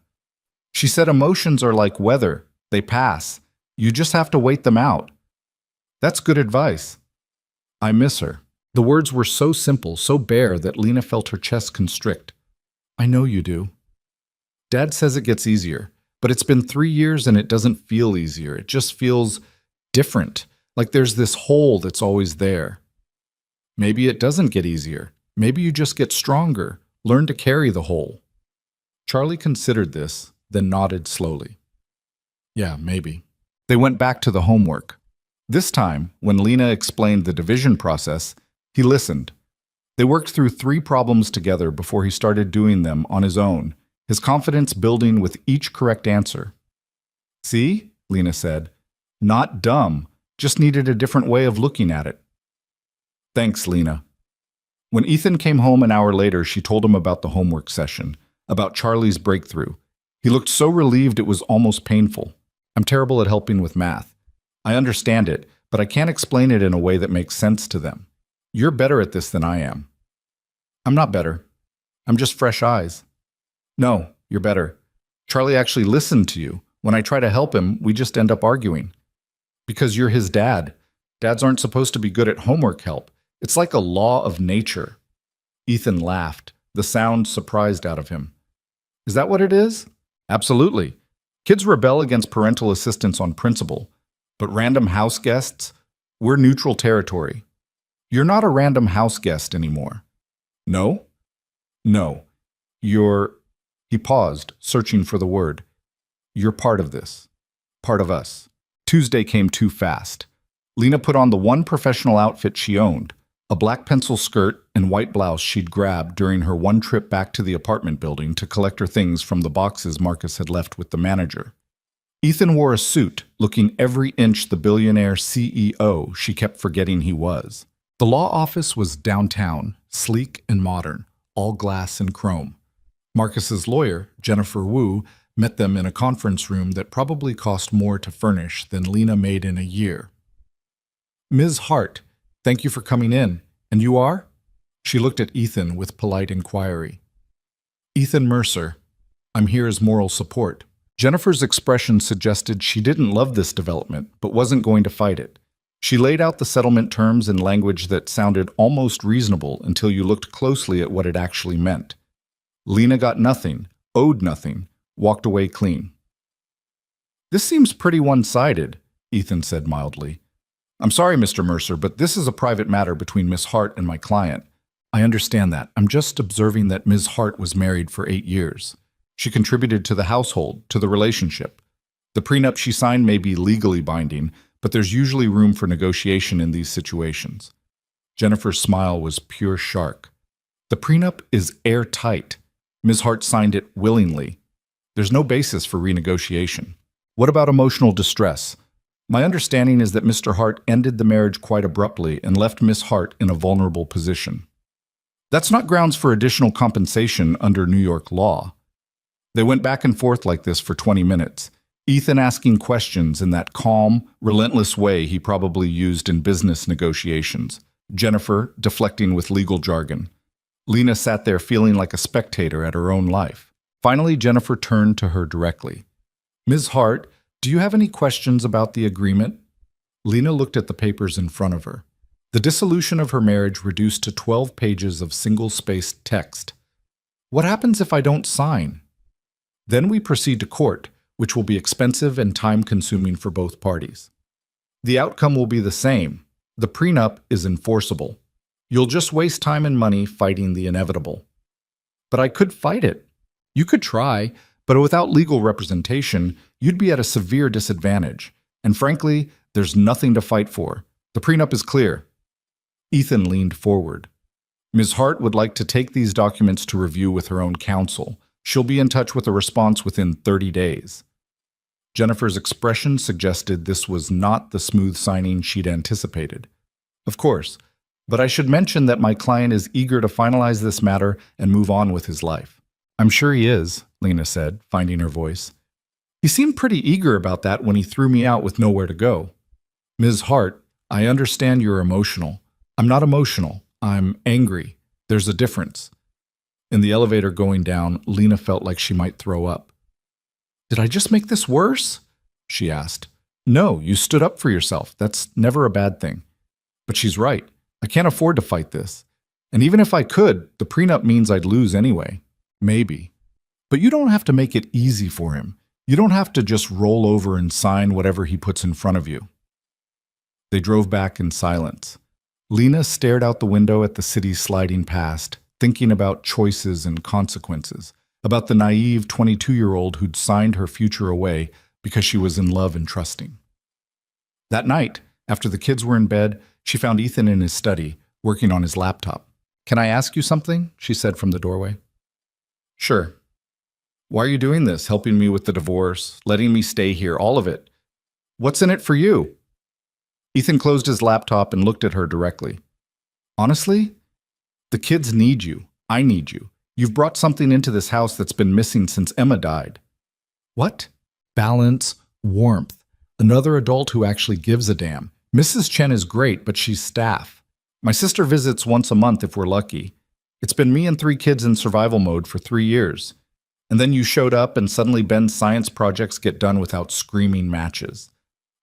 Speaker 1: She said emotions are like weather. They pass. You just have to wait them out. That's good advice. I miss her. The words were so simple, so bare that Lena felt her chest constrict. I know you do. Dad says it gets easier, but it's been 3 years and it doesn't feel easier. It just feels different, like there's this hole that's always there. Maybe it doesn't get easier. Maybe you just get stronger, learn to carry the hole. Charlie considered this, then nodded slowly. Yeah, maybe. They went back to the homework. This time, when Lena explained the division process, he listened. They worked through 3 problems together before he started doing them on his own, his confidence building with each correct answer. See, Lena said, not dumb, just needed a different way of looking at it. Thanks, Lena. When Ethan came home an hour later, she told him about the homework session, about Charlie's breakthrough. He looked so relieved it was almost painful. I'm terrible at helping with math. I understand it, but I can't explain it in a way that makes sense to them. You're better at this than I am. I'm not better. I'm just fresh eyes. No, you're better. Charlie actually listened to you. When I try to help him, we just end up arguing. Because you're his dad. Dads aren't supposed to be good at homework help. It's like a law of nature. Ethan laughed, the sound surprised out of him. Is that what it is? Absolutely. Kids rebel against parental assistance on principle. But random house guests? We're neutral territory. You're not a random house guest anymore. No? No. You're... He paused, searching for the word. You're part of this. Part of us. Tuesday came too fast. Lena put on the one professional outfit she owned, a black pencil skirt and white blouse she'd grabbed during her one trip back to the apartment building to collect her things from the boxes Marcus had left with the manager. Ethan wore a suit, looking every inch the billionaire CEO she kept forgetting he was. The law office was downtown, sleek and modern, all glass and chrome. Marcus's lawyer, Jennifer Wu, met them in a conference room that probably cost more to furnish than Lena made in a year. Ms. Hart, thank you for coming in. And you are? She looked at Ethan with polite inquiry. Ethan Mercer. I'm here as moral support. Jennifer's expression suggested she didn't love this development, but wasn't going to fight it. She laid out the settlement terms in language that sounded almost reasonable until you looked closely at what it actually meant. Lena got nothing, owed nothing, walked away clean. This seems pretty one-sided, Ethan said mildly. I'm sorry, Mr. Mercer, but this is a private matter between Miss Hart and my client. I understand that. I'm just observing that Ms. Hart was married for 8 years. She contributed to the household, to the relationship. The prenup she signed may be legally binding, but there's usually room for negotiation in these situations. Jennifer's smile was pure shark. The prenup is airtight. Ms. Hart signed it willingly. There's no basis for renegotiation. What about emotional distress? My understanding is that Mr. Hart ended the marriage quite abruptly and left Miss Hart in a vulnerable position. That's not grounds for additional compensation under New York law. They went back and forth like this for 20 minutes, Ethan asking questions in that calm, relentless way he probably used in business negotiations, Jennifer deflecting with legal jargon. Lena sat there feeling like a spectator at her own life. Finally, Jennifer turned to her directly. Ms. Hart, do you have any questions about the agreement? Lena looked at the papers in front of her. The dissolution of her marriage reduced to 12 pages of single-spaced text. What happens if I don't sign? Then we proceed to court, which will be expensive and time-consuming for both parties. The outcome will be the same. The prenup is enforceable. You'll just waste time and money fighting the inevitable. But I could fight it. You could try, but without legal representation, you'd be at a severe disadvantage. And frankly, there's nothing to fight for. The prenup is clear. Ethan leaned forward. Ms. Hart would like to take these documents to review with her own counsel. She'll be in touch with a response within 30 days. Jennifer's expression suggested this was not the smooth signing she'd anticipated. Of course, but I should mention that my client is eager to finalize this matter and move on with his life. I'm sure he is, Lena said, finding her voice. He seemed pretty eager about that when he threw me out with nowhere to go. Ms. Hart, I understand you're emotional. I'm not emotional. I'm angry. There's a difference. In the elevator going down, Lena felt like she might throw up. Did I just make this worse? She asked. No, you stood up for yourself. That's never a bad thing. But she's right. I can't afford to fight this. And even if I could, the prenup means I'd lose anyway. Maybe. But you don't have to make it easy for him. You don't have to just roll over and sign whatever he puts in front of you. They drove back in silence. Lena stared out the window at the city sliding past, thinking about choices and consequences, about the naive 22-year-old who'd signed her future away because she was in love and trusting. That night, after the kids were in bed, she found Ethan in his study, working on his laptop. Can I ask you something? She said from the doorway. Sure. Why are you doing this, helping me with the divorce, letting me stay here, all of it? What's in it for you? Ethan closed his laptop and looked at her directly. Honestly, the kids need you. I need you. You've brought something into this house that's been missing since Emma died. What? Balance, warmth. Another adult who actually gives a damn. Mrs. Chen is great, but she's staff. My sister visits once a month if we're lucky. It's been me and 3 kids in survival mode for 3 years. And then you showed up and suddenly Ben's science projects get done without screaming matches.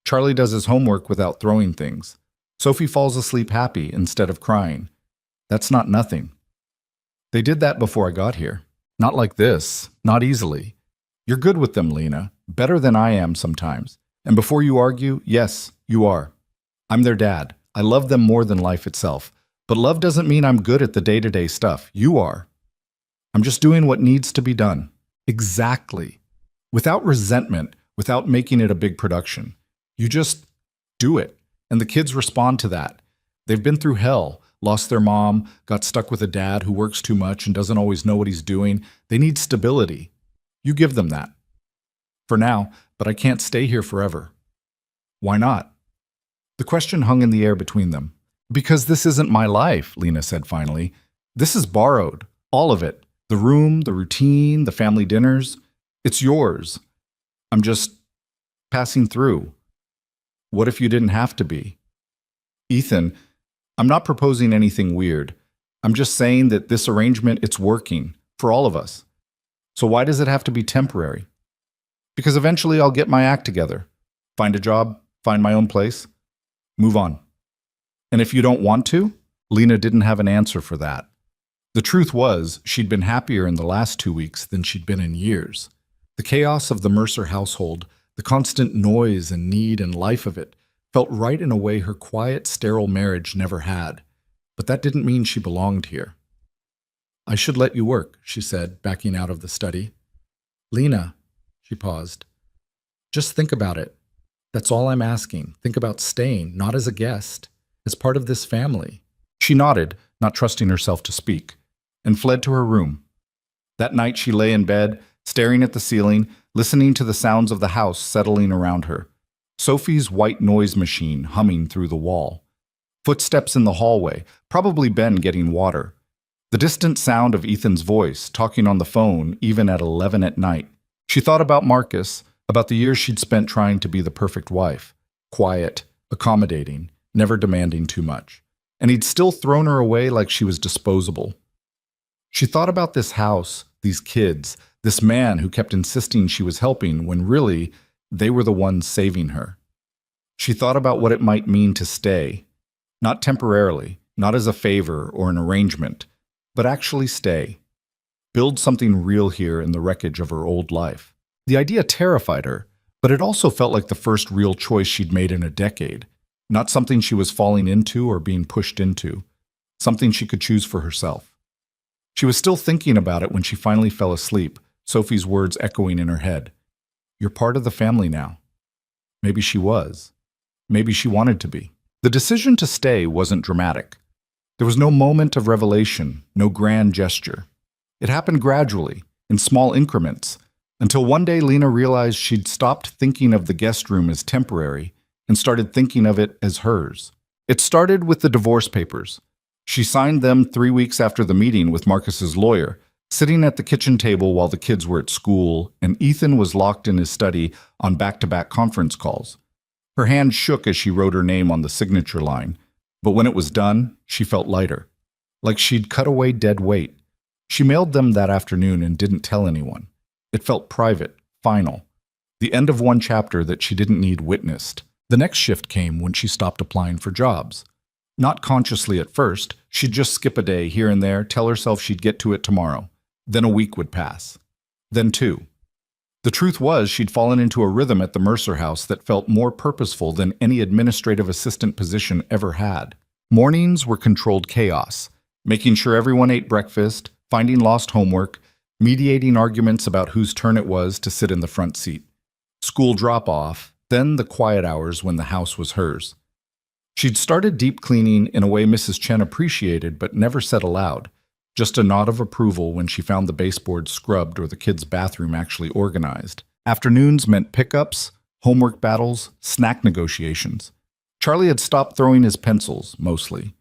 Speaker 1: Charlie does his homework without throwing things. Sophie falls asleep happy instead of crying. That's not nothing. They did that before I got here. Not like this, not easily. You're good with them, Lena, better than I am sometimes. And before you argue, yes, you are. I'm their dad. I love them more than life itself. But love doesn't mean I'm good at the day-to-day stuff. You are. I'm just doing what needs to be done. Exactly. Without resentment, without making it a big production. You just do it. And the kids respond to that. They've been through hell, lost their mom, got stuck with a dad who works too much and doesn't always know what he's doing. They need stability. You give them that. For now, but I can't stay here forever. Why not? The question hung in the air between them. Because this isn't my life, Lena said finally. This is borrowed. All of it. The room, the routine, the family dinners. It's yours. I'm just passing through. What if you didn't have to be? Ethan, I'm not proposing anything weird. I'm just saying that this arrangement, it's working for all of us. So why does it have to be temporary? Because eventually I'll get my act together. Find a job, find my own place, move on. And if you don't want to? Lena didn't have an answer for that. The truth was, she'd been happier in the last 2 weeks than she'd been in years. The chaos of the Mercer household, the constant noise and need and life of it, felt right in a way her quiet, sterile marriage never had. But that didn't mean she belonged here. I should let you work, she said, backing out of the study. Lena, she paused. Just think about it. That's all I'm asking. Think about staying, not as a guest, as part of this family. She nodded, not trusting herself to speak, and fled to her room. That night she lay in bed, staring at the ceiling, listening to the sounds of the house settling around her. Sophie's white noise machine humming through the wall. Footsteps in the hallway, probably Ben getting water. The distant sound of Ethan's voice, talking on the phone, even at 11 at night. She thought about Marcus, about the years she'd spent trying to be the perfect wife. Quiet, accommodating, never demanding too much. And he'd still thrown her away like she was disposable. She thought about this house, these kids, this man who kept insisting she was helping when really they were the ones saving her. She thought about what it might mean to stay, not temporarily, not as a favor or an arrangement, but actually stay. Build something real here in the wreckage of her old life. The idea terrified her, but it also felt like the first real choice she'd made in a decade. Not something she was falling into or being pushed into. Something she could choose for herself. She was still thinking about it when she finally fell asleep, Sophie's words echoing in her head. You're part of the family now. Maybe she was. Maybe she wanted to be. The decision to stay wasn't dramatic. There was no moment of revelation, no grand gesture. It happened gradually, in small increments, until one day Lena realized she'd stopped thinking of the guest room as temporary and started thinking of it as hers. It started with the divorce papers. She signed them 3 weeks after the meeting with Marcus's lawyer, sitting at the kitchen table while the kids were at school and Ethan was locked in his study on back-to-back conference calls. Her hand shook as she wrote her name on the signature line, but when it was done, she felt lighter, like she'd cut away dead weight. She mailed them that afternoon and didn't tell anyone. It felt private, final, the end of one chapter that she didn't need witnessed. The next shift came when she stopped applying for jobs. Not consciously at first, she'd just skip a day here and there, tell herself she'd get to it tomorrow. Then a week would pass. Then 2. The truth was she'd fallen into a rhythm at the Mercer house that felt more purposeful than any administrative assistant position ever had. Mornings were controlled chaos, making sure everyone ate breakfast, finding lost homework, mediating arguments about whose turn it was to sit in the front seat. School drop-off, then the quiet hours when the house was hers. She'd started deep cleaning in a way Mrs. Chen appreciated but never said aloud, just a nod of approval when she found the baseboard scrubbed or the kids' bathroom actually organized. Afternoons meant pickups, homework battles, snack negotiations. Charlie had stopped throwing his pencils, mostly.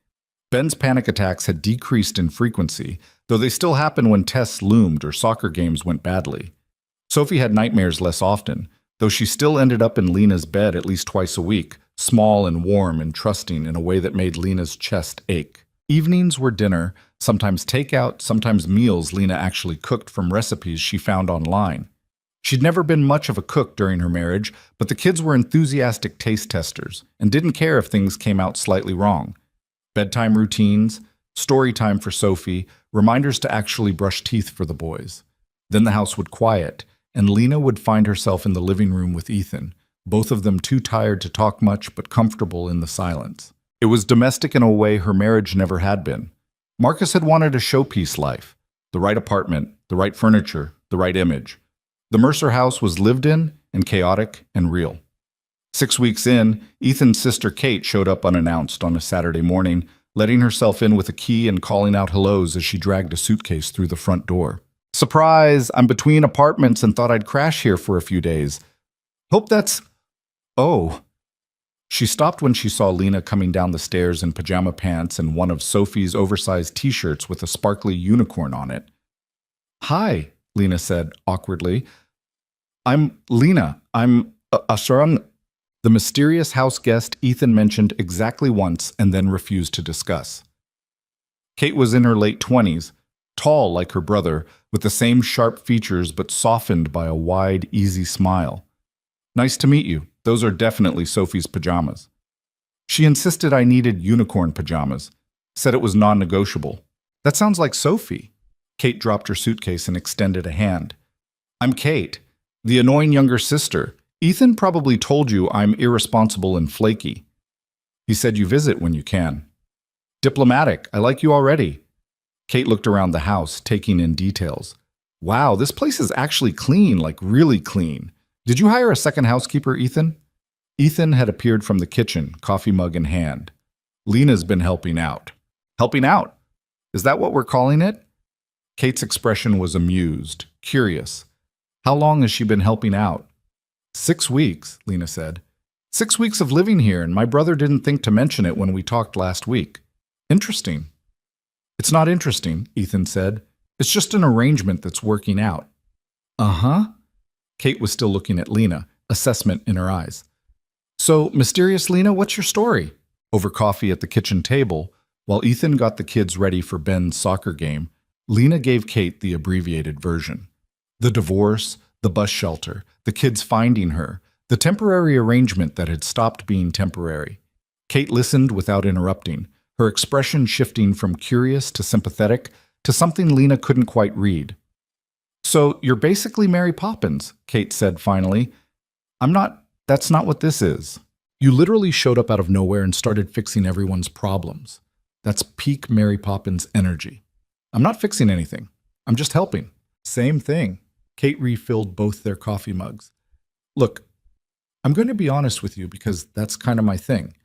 Speaker 1: Ben's panic attacks had decreased in frequency, though they still happened when tests loomed or soccer games went badly. Sophie had nightmares less often, though she still ended up in Lena's bed at least twice a week, small and warm and trusting in a way that made Lena's chest ache. Evenings were dinner, sometimes takeout, sometimes meals Lena actually cooked from recipes she found online. She'd never been much of a cook during her marriage, but the kids were enthusiastic taste testers and didn't care if things came out slightly wrong. Bedtime routines, story time for Sophie, reminders to actually brush teeth for the boys. Then the house would quiet, and Lena would find herself in the living room with Ethan, both of them too tired to talk much but comfortable in the silence. It was domestic in a way her marriage never had been. Marcus had wanted a showpiece life, the right apartment, the right furniture, the right image. The Mercer house was lived in and chaotic and real. 6 weeks in, Ethan's sister Kate showed up unannounced on a Saturday morning, letting herself in with a key and calling out hellos as she dragged a suitcase through the front door. "Surprise! I'm between apartments and thought I'd crash here for a few days. Hope that's... Oh." She stopped when she saw Lena coming down the stairs in pajama pants and one of Sophie's oversized t-shirts with a sparkly unicorn on it. "Hi," Lena said awkwardly. I'm Asharan." The mysterious house guest Ethan mentioned exactly once and then refused to discuss. Kate was in her late 20s, tall like her brother, with the same sharp features but softened by a wide, easy smile. "Nice to meet you. Those are definitely Sophie's pajamas." She insisted I needed unicorn pajamas, said it was non-negotiable. "That sounds like Sophie." Kate dropped her suitcase and extended a hand. "I'm Kate, the annoying younger sister. Ethan probably told you I'm irresponsible and flaky. He said you visit when you can." "Diplomatic. I like you already." Kate looked around the house, taking in details. "Wow, this place is actually clean, like really clean. Did you hire a second housekeeper, Ethan?" Ethan had appeared from the kitchen, coffee mug in hand. "Lena's been helping out." "Helping out? Is that what we're calling it?" Kate's expression was amused, curious. "How long has she been helping out?" 6 weeks, Lena said. 6 weeks of living here, and my brother didn't think to mention it when we talked last week. Interesting." "It's not interesting," Ethan said. "It's just an arrangement that's working out." "Uh-huh." Kate was still looking at Lena, assessment in her eyes. "So, mysterious Lena, what's your story?" Over coffee at the kitchen table, while Ethan got the kids ready for Ben's soccer game, Lena gave Kate the abbreviated version. The divorce, the bus shelter, the kids finding her, the temporary arrangement that had stopped being temporary. Kate listened without interrupting, her expression shifting from curious to sympathetic to something Lena couldn't quite read. "So you're basically Mary Poppins," Kate said finally. That's not what this is. You literally showed up out of nowhere and started fixing everyone's problems. That's peak Mary Poppins energy." "I'm not fixing anything. I'm just helping." "Same thing." Kate refilled both their coffee mugs. "Look, I'm going to be honest with you because that's kind of my thing.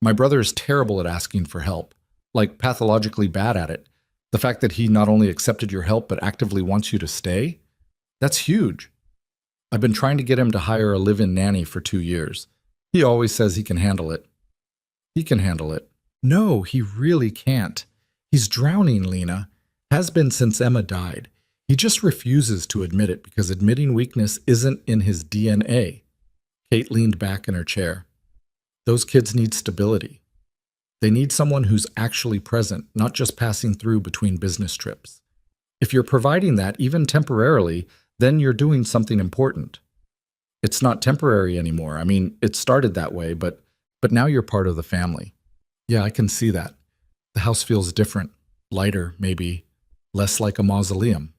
Speaker 1: My brother is terrible at asking for help, like pathologically bad at it. The fact that he not only accepted your help but actively wants you to stay, that's huge. I've been trying to get him to hire a live-in nanny for 2 years. He always says he can handle it." "He can handle it." "No, he really can't. He's drowning, Lena. Has been since Emma died. He just refuses to admit it because admitting weakness isn't in his DNA." Kate leaned back in her chair. "Those kids need stability. They need someone who's actually present, not just passing through between business trips. If you're providing that, even temporarily, then you're doing something important. It's not temporary anymore. I mean, it started that way, but now you're part of the family." "Yeah, I can see that. The house feels different, lighter, maybe, less like a mausoleum."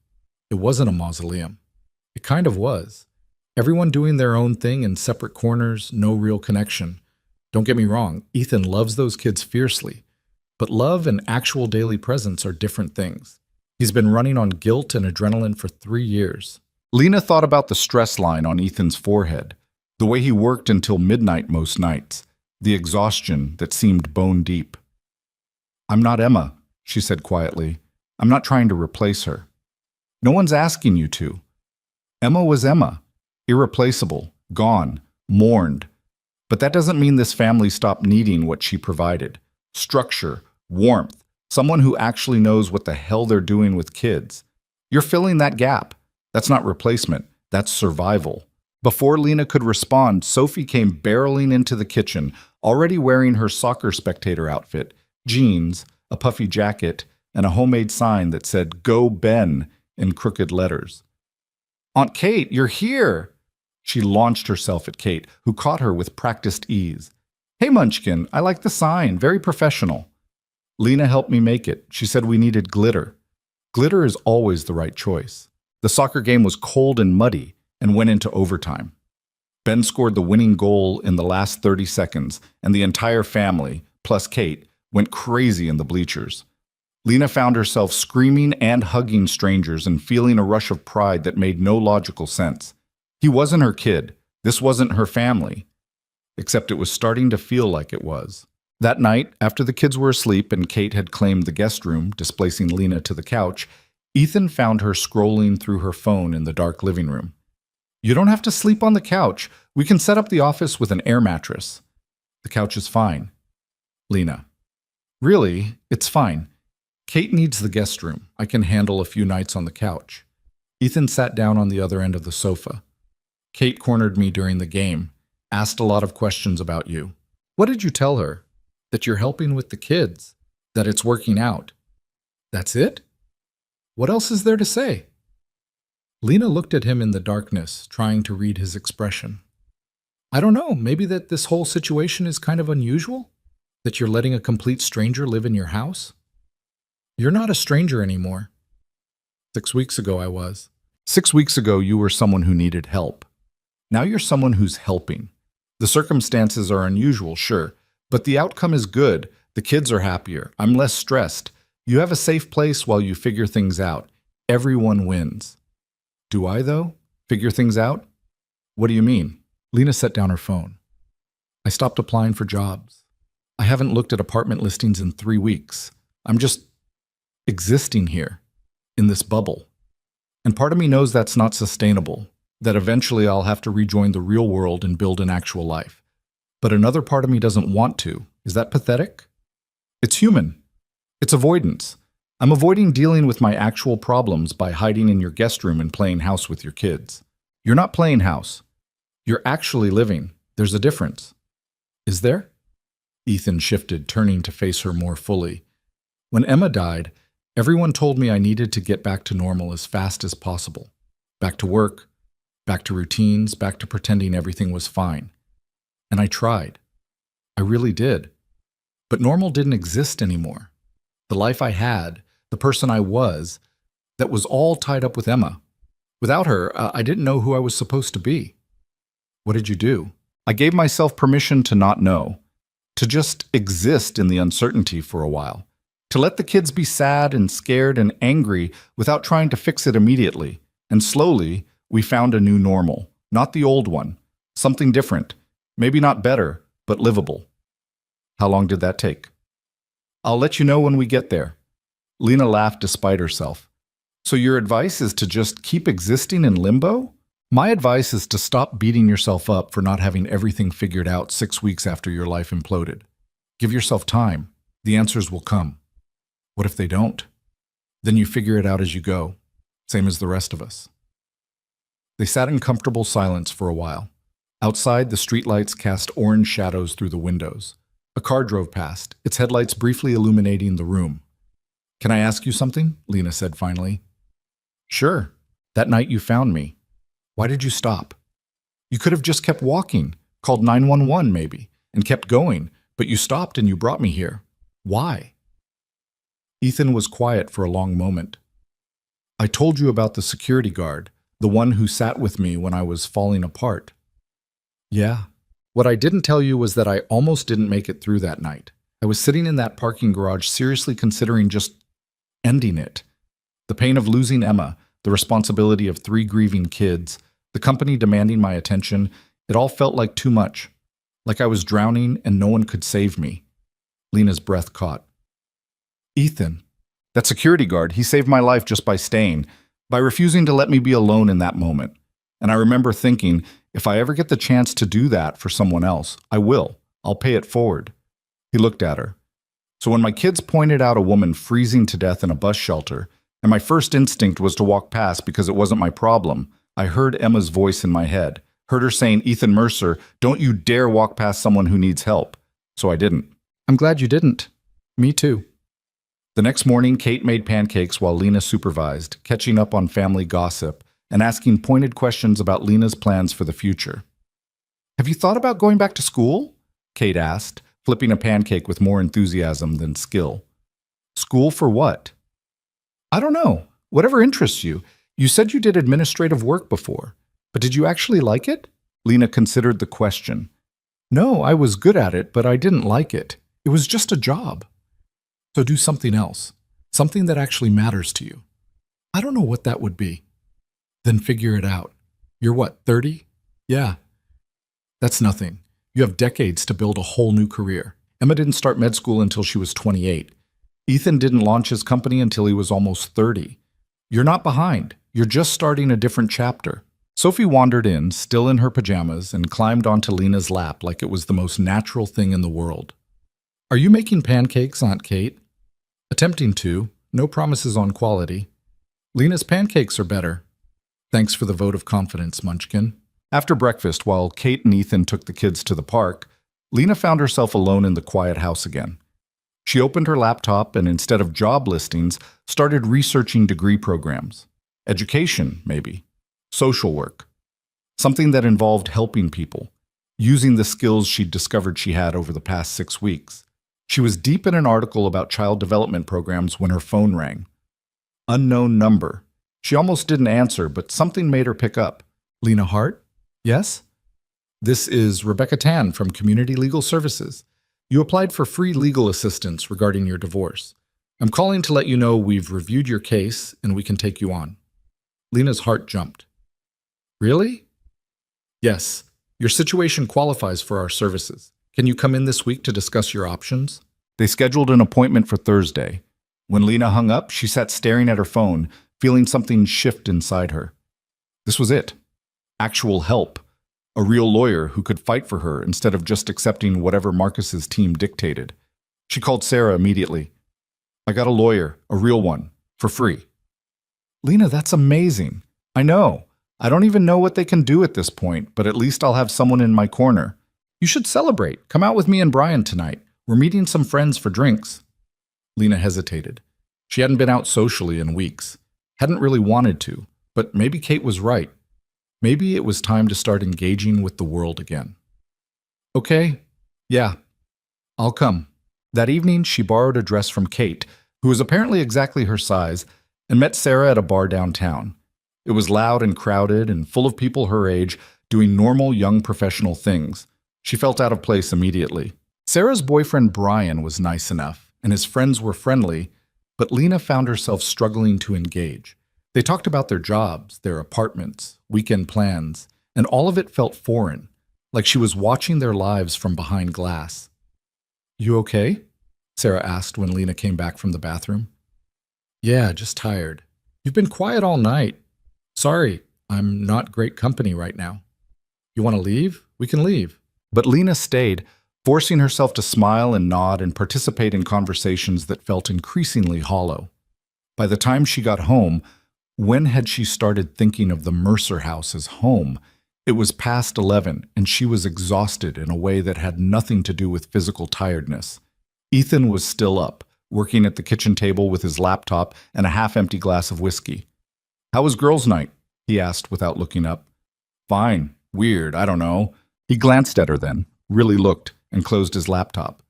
Speaker 1: "It wasn't a mausoleum." "It kind of was. Everyone doing their own thing in separate corners, no real connection. Don't get me wrong, Ethan loves those kids fiercely, but love and actual daily presence are different things. He's been running on guilt and adrenaline for 3 years. Lena thought about the stress line on Ethan's forehead, the way he worked until midnight most nights, the exhaustion that seemed bone deep. "I'm not Emma," she said quietly. "I'm not trying to replace her. No one's asking you to. Emma was Emma, irreplaceable, gone, mourned. But that doesn't mean this family stopped needing what she provided. Structure, warmth, someone who actually knows what the hell they're doing with kids. You're filling that gap. That's not replacement, that's survival." Before Lena could respond, Sophie came barreling into the kitchen, already wearing her soccer spectator outfit, jeans, a puffy jacket, and a homemade sign that said, "Go Ben," in crooked letters. "Aunt Kate, you're here!" She launched herself at Kate, who caught her with practiced ease. "Hey, Munchkin, I like the sign. Very professional." Lena helped me make it. She said we needed glitter. Glitter is always the right choice. The soccer game was cold and muddy and went into overtime. Ben scored the winning goal in the last 30 seconds, and the entire family, plus Kate, went crazy in the bleachers. Lena found herself screaming and hugging strangers and feeling a rush of pride that made no logical sense. He wasn't her kid. This wasn't her family. Except it was starting to feel like it was. That night, after the kids were asleep and Kate had claimed the guest room, displacing Lena to the couch, Ethan found her scrolling through her phone in the dark living room. "You don't have to sleep on the couch. We can set up the office with an air mattress." "The couch is fine." Lena: "Really? It's fine. Kate needs the guest room. I can handle a few nights on the couch." Ethan sat down on the other end of the sofa. "Kate cornered me during the game, asked a lot of questions about you." "What did you tell her?" "That you're helping with the kids, that it's working out." "That's it? What else is there to say?" Lena looked at him in the darkness, trying to read his expression. "I don't know, maybe that this whole situation is kind of unusual? That you're letting a complete stranger live in your house?" "You're not a stranger anymore." 6 weeks ago I was. 6 weeks ago you were someone who needed help. Now you're someone who's helping. The circumstances are unusual, sure, but the outcome is good. The kids are happier. I'm less stressed. You have a safe place while you figure things out. Everyone wins. Do I, though? Figure things out? What do you mean? Lena set down her phone. I stopped applying for jobs. I haven't looked at apartment listings in 3 weeks. I'm just existing here, in this bubble. And part of me knows that's not sustainable, that eventually I'll have to rejoin the real world and build an actual life. But another part of me doesn't want to. Is that pathetic? It's human. It's avoidance. I'm avoiding dealing with my actual problems by hiding in your guest room and playing house with your kids. You're not playing house. You're actually living. There's a difference. Is there? Ethan shifted, turning to face her more fully. When Emma died, everyone told me I needed to get back to normal as fast as possible. Back to work, back to routines, back to pretending everything was fine. And I tried. I really did. But normal didn't exist anymore. The life I had, the person I was, that was all tied up with Emma. Without her, I didn't know who I was supposed to be. What did you do? I gave myself permission to not know, to just exist in the uncertainty for a while, to let the kids be sad and scared and angry without trying to fix it immediately. And slowly, we found a new normal, not the old one, something different, maybe not better, but livable. How long did that take? I'll let you know when we get there. Lena laughed despite herself. So your advice is to just keep existing in limbo? My advice is to stop beating yourself up for not having everything figured out 6 weeks after your life imploded. Give yourself time. The answers will come. What if they don't? Then you figure it out as you go, same as the rest of us. They sat in comfortable silence for a while. Outside, the streetlights cast orange shadows through the windows. A car drove past, its headlights briefly illuminating the room. Can I ask you something? Lena said finally. Sure. That night you found me. Why did you stop? You could have just kept walking, called 911 maybe, and kept going, but you stopped and you brought me here. Why? Ethan was quiet for a long moment. I told you about the security guard, the one who sat with me when I was falling apart. Yeah. What I didn't tell you was that I almost didn't make it through that night. I was sitting in that parking garage seriously considering just ending it. The pain of losing Emma, the responsibility of 3 grieving kids, the company demanding my attention, it all felt like too much. Like I was drowning and no one could save me. Lena's breath caught. Ethan, that security guard, he saved my life just by staying, by refusing to let me be alone in that moment. And I remember thinking, if I ever get the chance to do that for someone else, I will. I'll pay it forward. He looked at her. So when my kids pointed out a woman freezing to death in a bus shelter, and my first instinct was to walk past because it wasn't my problem, I heard Emma's voice in my head, heard her saying, Ethan Mercer, don't you dare walk past someone who needs help. So I didn't. I'm glad you didn't. Me too. The next morning, Kate made pancakes while Lena supervised, catching up on family gossip and asking pointed questions about Lena's plans for the future. "Have you thought about going back to school?" Kate asked, flipping a pancake with more enthusiasm than skill. "School for what?" "I don't know. Whatever interests you. You said you did administrative work before, but did you actually like it?" Lena considered the question. "No, I was good at it, but I didn't like it. It was just a job." "So do something else, something that actually matters to you." "I don't know what that would be." "Then figure it out. You're what, 30? Yeah. That's nothing. You have decades to build a whole new career." Emma didn't start med school until she was 28. Ethan didn't launch his company until he was almost 30. You're not behind. You're just starting a different chapter. Sophie wandered in, still in her pajamas, and climbed onto Lena's lap like it was the most natural thing in the world. "Are you making pancakes, Aunt Kate?" "Attempting to. No promises on quality." "Lena's pancakes are better." "Thanks for the vote of confidence, Munchkin." After breakfast, while Kate and Ethan took the kids to the park, Lena found herself alone in the quiet house again. She opened her laptop and, instead of job listings, started researching degree programs. Education, maybe. Social work. Something that involved helping people, using the skills she'd discovered she had over the past 6 weeks. She was deep in an article about child development programs when her phone rang. Unknown number. She almost didn't answer, but something made her pick up. "Lena Hart? Yes?" "This is Rebecca Tan from Community Legal Services. You applied for free legal assistance regarding your divorce. I'm calling to let you know we've reviewed your case and we can take you on." Lena's heart jumped. "Really?" "Yes. Your situation qualifies for our services. Can you come in this week to discuss your options?" They scheduled an appointment for Thursday. When Lena hung up, she sat staring at her phone, feeling something shift inside her. This was it. Actual help. A real lawyer who could fight for her instead of just accepting whatever Marcus's team dictated. She called Sarah immediately. "I got a lawyer, a real one, for free." "Lena, that's amazing." "I know. I don't even know what they can do at this point, but at least I'll have someone in my corner." "You should celebrate. Come out with me and Brian tonight. We're meeting some friends for drinks." Lena hesitated. She hadn't been out socially in weeks. Hadn't really wanted to, but maybe Kate was right. Maybe it was time to start engaging with the world again. "Okay, yeah, I'll come." That evening, she borrowed a dress from Kate, who was apparently exactly her size, and met Sarah at a bar downtown. It was loud and crowded and full of people her age doing normal young professional things. She felt out of place immediately. Sarah's boyfriend Brian was nice enough, and his friends were friendly, but Lena found herself struggling to engage. They talked about their jobs, their apartments, weekend plans, and all of it felt foreign, like she was watching their lives from behind glass. "You okay?" Sarah asked when Lena came back from the bathroom. "Yeah, just tired. You've been quiet all night. Sorry, I'm not great company right now. You want to leave? We can leave." But Lena stayed, forcing herself to smile and nod and participate in conversations that felt increasingly hollow. By the time she got home, when had she started thinking of the Mercer house as home? It was past 11, and she was exhausted in a way that had nothing to do with physical tiredness. Ethan was still up, working at the kitchen table with his laptop and a half-empty glass of whiskey. "How was girls' night?" he asked without looking up. "Fine. Weird. I don't know." He glanced at her then, really looked, and closed his laptop.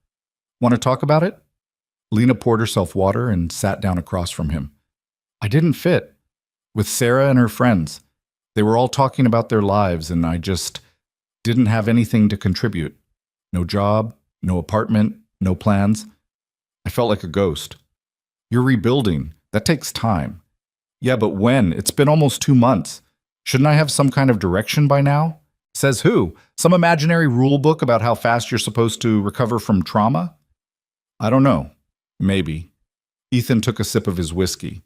Speaker 1: "Want to talk about it?" Lena poured herself water and sat down across from him. "I didn't fit. With Sarah and her friends. They were all talking about their lives, and I just didn't have anything to contribute. No job, no apartment, no plans. I felt like a ghost." "You're rebuilding. That takes time." "Yeah, but when? It's been almost 2 months. Shouldn't I have some kind of direction by now?" "Says who? Some imaginary rule book about how fast you're supposed to recover from trauma?" "I don't know. Maybe." Ethan took a sip of his whiskey.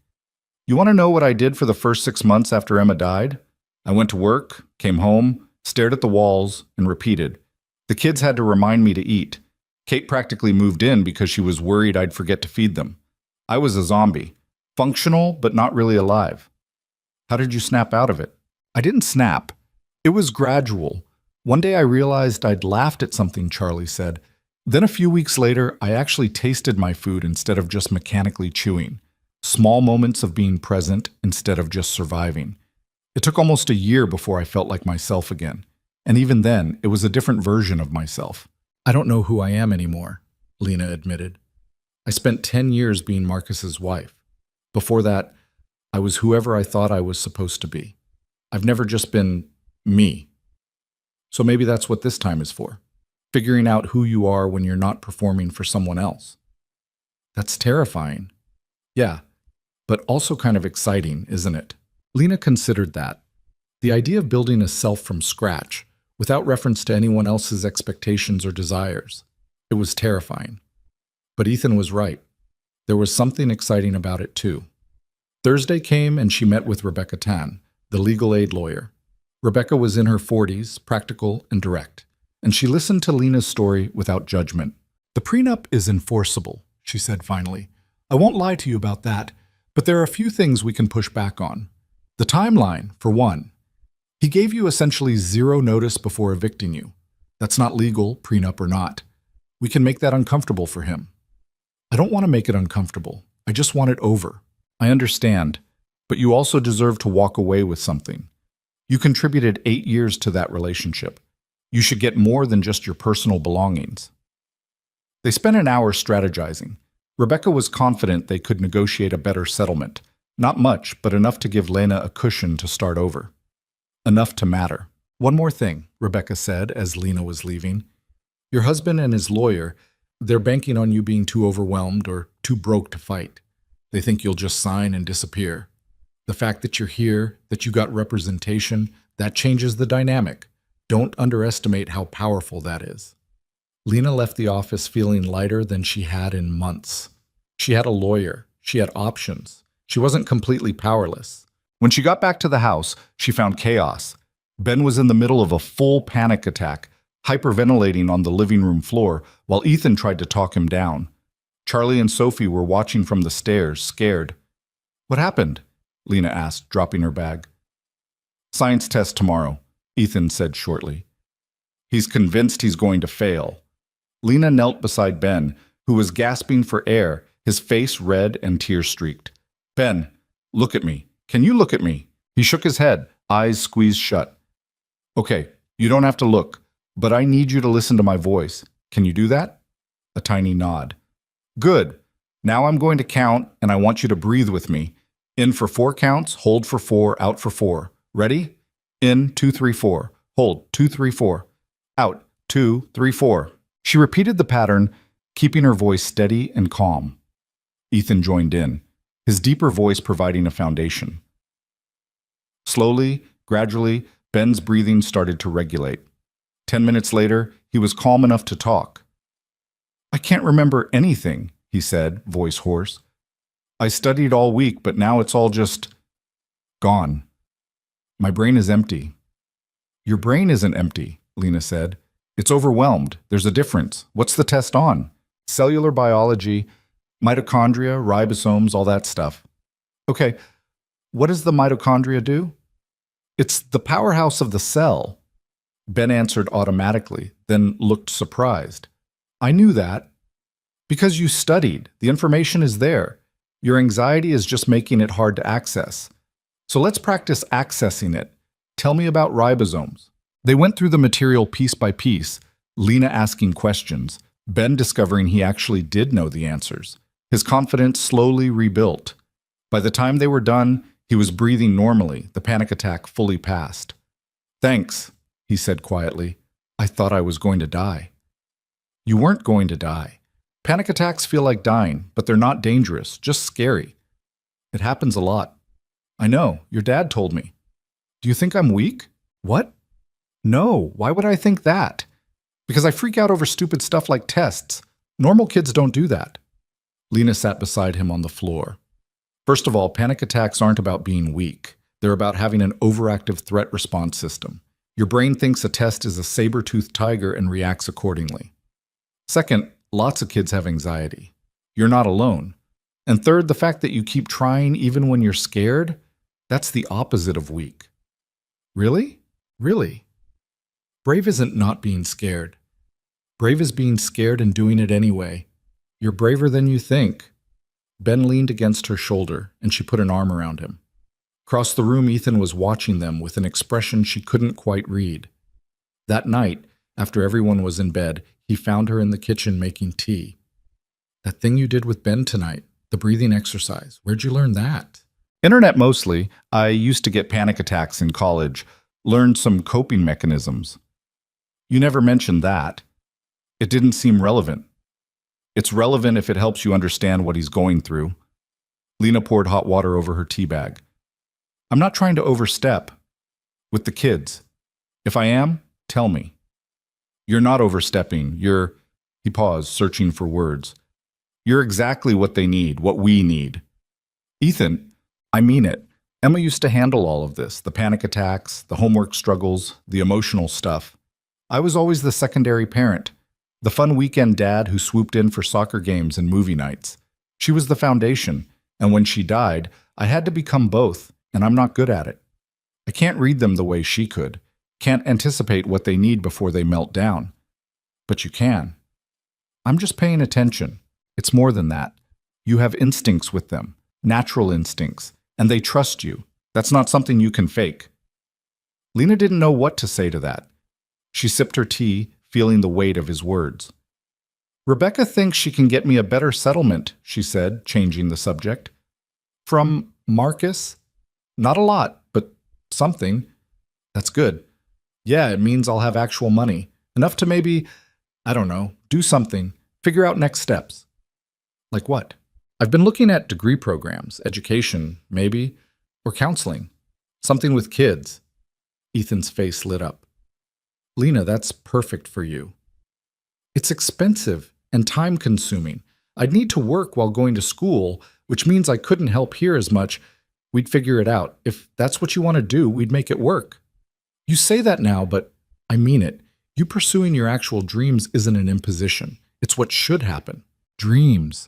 Speaker 1: "You want to know what I did for the first 6 months after Emma died? I went to work, came home, stared at the walls, and repeated. The kids had to remind me to eat. Kate practically moved in because she was worried I'd forget to feed them. I was a zombie. Functional, but not really alive." "How did you snap out of it?" "I didn't snap. It was gradual. One day I realized I'd laughed at something Charlie said. Then a few weeks later, I actually tasted my food instead of just mechanically chewing. Small moments of being present instead of just surviving. It took almost a year before I felt like myself again. And even then, it was a different version of myself. I don't know who I am anymore, Lena admitted. I spent 10 years being Marcus's wife. Before that, I was whoever I thought I was supposed to be. I've never just been me. So maybe that's what this time is for. Figuring out who you are when you're not performing for someone else. That's terrifying. Yeah, but also kind of exciting, isn't it? Lena considered that. The idea of building a self from scratch, without reference to anyone else's expectations or desires. It was terrifying. But Ethan was right. There was something exciting about it too. Thursday came and she met with Rebecca Tan, the legal aid lawyer. Rebecca was in her 40s, practical and direct, and she listened to Lena's story without judgment. The prenup is enforceable, she said finally. I won't lie to you about that, but there are a few things we can push back on. The timeline, for one. He gave you essentially zero notice before evicting you. That's not legal, prenup or not. We can make that uncomfortable for him. I don't want to make it uncomfortable. I just want it over. I understand, but you also deserve to walk away with something. You contributed 8 years to that relationship. You should get more than just your personal belongings. They spent an hour strategizing. Rebecca was confident they could negotiate a better settlement. Not much, but enough to give Lena a cushion to start over. Enough to matter. One more thing, Rebecca said as Lena was leaving. Your husband and his lawyer, they're banking on you being too overwhelmed or too broke to fight. They think you'll just sign and disappear. The fact that you're here, that you got representation, that changes the dynamic. Don't underestimate how powerful that is. Lena left the office feeling lighter than she had in months. She had a lawyer. She had options. She wasn't completely powerless. When she got back to the house, she found chaos. Ben was in the middle of a full panic attack, hyperventilating on the living room floor, while Ethan tried to talk him down. Charlie and Sophie were watching from the stairs, scared. What happened? Lena asked, dropping her bag. Science test tomorrow, Ethan said shortly. He's convinced he's going to fail. Lena knelt beside Ben, who was gasping for air, his face red and tear-streaked. Ben, look at me. Can you look at me? He shook his head, eyes squeezed shut. Okay, you don't have to look, but I need you to listen to my voice. Can you do that? A tiny nod. Good. Now I'm going to count, and I want you to breathe with me. In for 4 counts, hold for 4, out for 4. Ready? In, 2, 3, 4. Hold, 2, 3, 4. Out, 2, 3, 4. She repeated the pattern, keeping her voice steady and calm. Ethan joined in, his deeper voice providing a foundation. Slowly, gradually, Ben's breathing started to regulate. 10 minutes later, he was calm enough to talk. I can't remember anything, he said, voice hoarse. I studied all week, but now it's all just gone. My brain is empty. Your brain isn't empty, Lena said. It's overwhelmed. There's a difference. What's the test on? Cellular biology, mitochondria, ribosomes, all that stuff. Okay, what does the mitochondria do? It's the powerhouse of the cell. Ben answered automatically, then looked surprised. I knew that. Because you studied. The information is there. Your anxiety is just making it hard to access. So let's practice accessing it. Tell me about ribosomes. They went through the material piece by piece, Lena asking questions, Ben discovering he actually did know the answers. His confidence slowly rebuilt. By the time they were done, he was breathing normally, the panic attack fully passed. Thanks, he said quietly. I thought I was going to die. You weren't going to die. Panic attacks feel like dying, but they're not dangerous, just scary. It happens a lot. I know, your dad told me. Do you think I'm weak? What? No, why would I think that? Because I freak out over stupid stuff like tests. Normal kids don't do that. Lena sat beside him on the floor. First of all, panic attacks aren't about being weak. They're about having an overactive threat response system. Your brain thinks a test is a saber-toothed tiger and reacts accordingly. Second, lots of kids have anxiety. You're not alone. And third, the fact that you keep trying even when you're scared, that's the opposite of weak. Really? Really? Brave isn't not being scared. Brave is being scared and doing it anyway. You're braver than you think. Ben leaned against her shoulder, and she put an arm around him. Across the room, Ethan was watching them with an expression she couldn't quite read. That night, after everyone was in bed, he found her in the kitchen making tea. That thing you did with Ben tonight, the breathing exercise, where'd you learn that? Internet mostly. I used to get panic attacks in college, learned some coping mechanisms. You never mentioned that. It didn't seem relevant. It's relevant if it helps you understand what he's going through. Lena poured hot water over her tea bag. I'm not trying to overstep. With the kids. If I am, tell me. You're not overstepping. He paused, searching for words. You're exactly what they need, what we need. Ethan, I mean it. Emma used to handle all of this, the panic attacks, the homework struggles, the emotional stuff. I was always the secondary parent, the fun weekend dad who swooped in for soccer games and movie nights. She was the foundation, and when she died, I had to become both, and I'm not good at it. I can't read them the way she could, can't anticipate what they need before they melt down. But you can. I'm just paying attention. It's more than that. You have instincts with them, natural instincts, and they trust you. That's not something you can fake. Lena didn't know what to say to that. She sipped her tea, feeling the weight of his words. Rebecca thinks she can get me a better settlement, she said, changing the subject. From Marcus? Not a lot, but something. That's good. Yeah, it means I'll have actual money. Enough to maybe, I don't know, do something, figure out next steps. Like what? I've been looking at degree programs, education, maybe, or counseling. Something with kids. Ethan's face lit up. Lena, that's perfect for you. It's expensive and time-consuming. I'd need to work while going to school, which means I couldn't help here as much. We'd figure it out. If that's what you want to do, we'd make it work. You say that now, but I mean it. You pursuing your actual dreams isn't an imposition. It's what should happen. Dreams.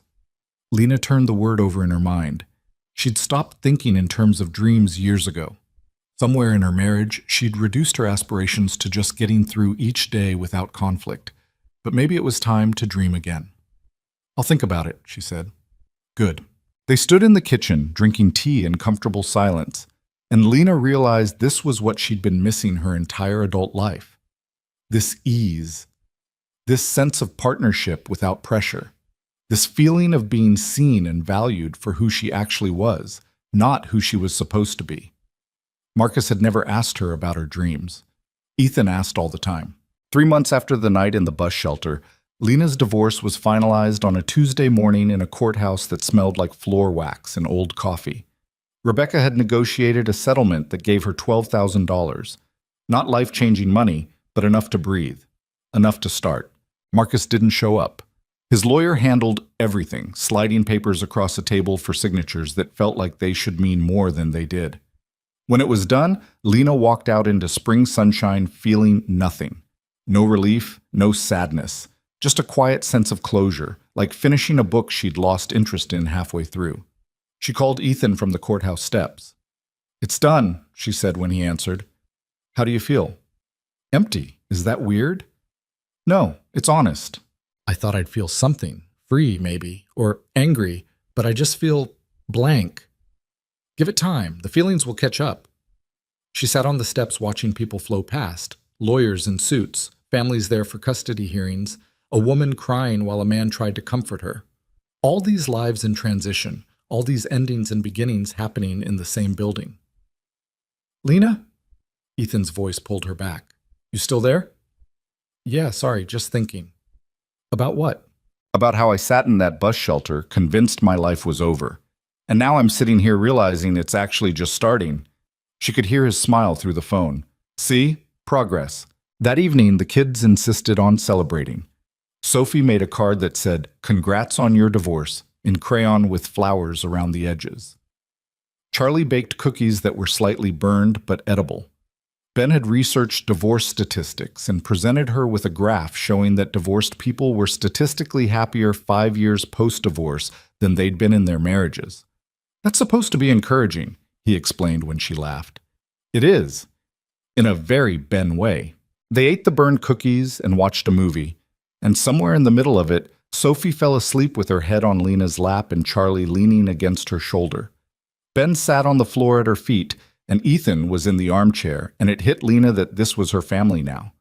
Speaker 1: Lena turned the word over in her mind. She'd stopped thinking in terms of dreams years ago. Somewhere in her marriage, she'd reduced her aspirations to just getting through each day without conflict. But maybe it was time to dream again. I'll think about it, she said. Good. They stood in the kitchen, drinking tea in comfortable silence, and Lena realized this was what she'd been missing her entire adult life. This ease. This sense of partnership without pressure. This feeling of being seen and valued for who she actually was, not who she was supposed to be. Marcus had never asked her about her dreams. Ethan asked all the time. 3 months after the night in the bus shelter, Lena's divorce was finalized on a Tuesday morning in a courthouse that smelled like floor wax and old coffee. Rebecca had negotiated a settlement that gave her $12,000. Not life-changing money, but enough to breathe. Enough to start. Marcus didn't show up. His lawyer handled everything, sliding papers across a table for signatures that felt like they should mean more than they did. When it was done, Lena walked out into spring sunshine feeling nothing. No relief, no sadness. Just a quiet sense of closure, like finishing a book she'd lost interest in halfway through. She called Ethan from the courthouse steps. It's done, she said when he answered. How do you feel? Empty. Is that weird? No, it's honest. I thought I'd feel something. Free, maybe, or angry, but I just feel blank. Give it time. The feelings will catch up. She sat on the steps watching people flow past, lawyers in suits, families there for custody hearings, a woman crying while a man tried to comfort her. All these lives in transition, all these endings and beginnings happening in the same building. Lena? Ethan's voice pulled her back. You still there? Yeah, sorry, just thinking. About what? About how I sat in that bus shelter, convinced my life was over. And now I'm sitting here realizing it's actually just starting. She could hear his smile through the phone. See? Progress. That evening, the kids insisted on celebrating. Sophie made a card that said, "Congrats on your divorce," in crayon with flowers around the edges. Charlie baked cookies that were slightly burned but edible. Ben had researched divorce statistics and presented her with a graph showing that divorced people were statistically happier 5 years post-divorce than they'd been in their marriages. That's supposed to be encouraging, he explained when she laughed. It is, in a very Ben way. They ate the burned cookies and watched a movie, And somewhere in the middle of it, Sophie fell asleep with her head on Lena's lap and Charlie leaning against her shoulder. Ben sat on the floor at her feet, and Ethan was in the armchair, and it hit Lena that this was her family now.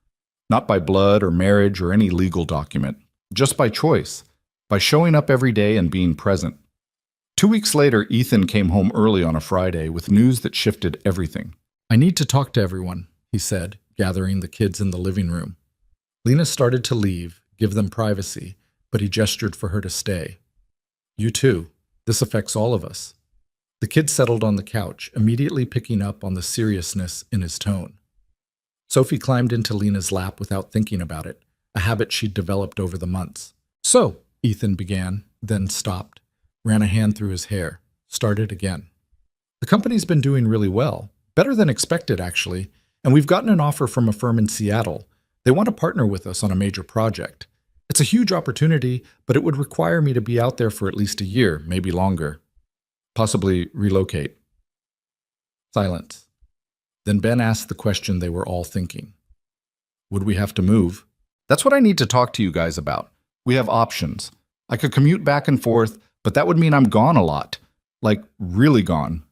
Speaker 1: Not by blood or marriage or any legal document, just by choice, by showing up every day and being present. 2 weeks later, Ethan came home early on a Friday with news that shifted everything. "I need to talk to everyone," he said, gathering the kids in the living room. Lena started to leave, give them privacy, but he gestured for her to stay. "You too. This affects all of us." The kid settled on the couch, immediately picking up on the seriousness in his tone. Sophie climbed into Lena's lap without thinking about it, a habit she'd developed over the months. "So," Ethan began, then stopped, ran a hand through his hair, started again. "The company's been doing really well, better than expected actually, and we've gotten an offer from a firm in Seattle. They want to partner with us on a major project. It's a huge opportunity, but it would require me to be out there for at least a year, maybe longer. Possibly relocate." Silence. Then Ben asked the question they were all thinking. "Would we have to move?" "That's what I need to talk to you guys about. We have options. I could commute back and forth, but that would mean I'm gone a lot. Like, really gone.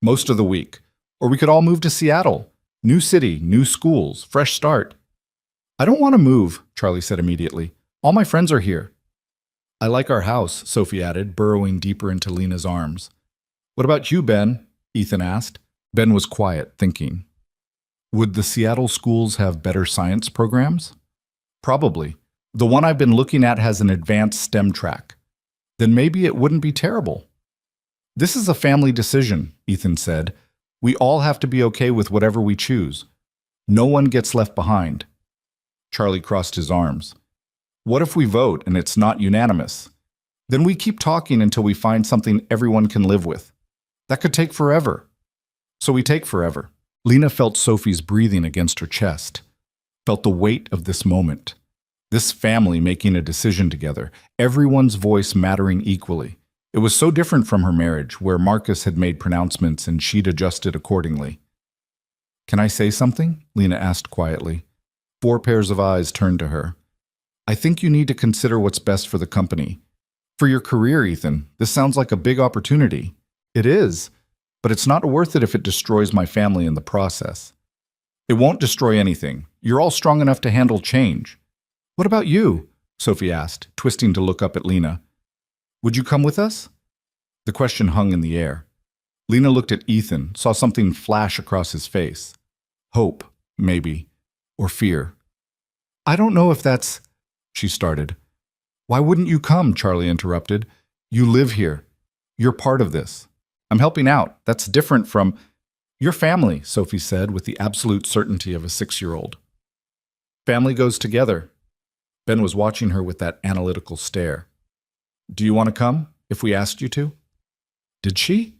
Speaker 1: Most of the week. Or we could all move to Seattle. New city, new schools, fresh start." "I don't want to move," Charlie said immediately. "All my friends are here." "I like our house," Sophie added, burrowing deeper into Lena's arms. "What about you, Ben?" Ethan asked. Ben was quiet, thinking. "Would the Seattle schools have better science programs?" "Probably. The one I've been looking at has an advanced STEM track. Then maybe it wouldn't be terrible." "This is a family decision," Ethan said. "We all have to be okay with whatever we choose. No one gets left behind." Charlie crossed his arms. "What if we vote and it's not unanimous? Then we keep talking until we find something everyone can live with. That could take forever. So we take forever." Lena felt Sophie's breathing against her chest, felt the weight of this moment. This family making a decision together, everyone's voice mattering equally. It was so different from her marriage, where Marcus had made pronouncements and she'd adjusted accordingly. "Can I say something?" Lena asked quietly. 4 pairs of eyes turned to her. "I think you need to consider what's best for the company. For your career, Ethan, this sounds like a big opportunity. It is, but it's not worth it if it destroys my family in the process." "It won't destroy anything. You're all strong enough to handle change." "What about you?" Sophie asked, twisting to look up at Lena. "Would you come with us?" The question hung in the air. Lena looked at Ethan, saw something flash across his face. Hope, maybe, or fear. "I don't know if that's—" she started. "Why wouldn't you come?" Charlie interrupted. "You live here. You're part of this. I'm helping out. That's different from—" "Your family," Sophie said with the absolute certainty of a 6-year-old. "Family goes together." Ben was watching her with that analytical stare. "Do you want to come, if we asked you to?" Did she?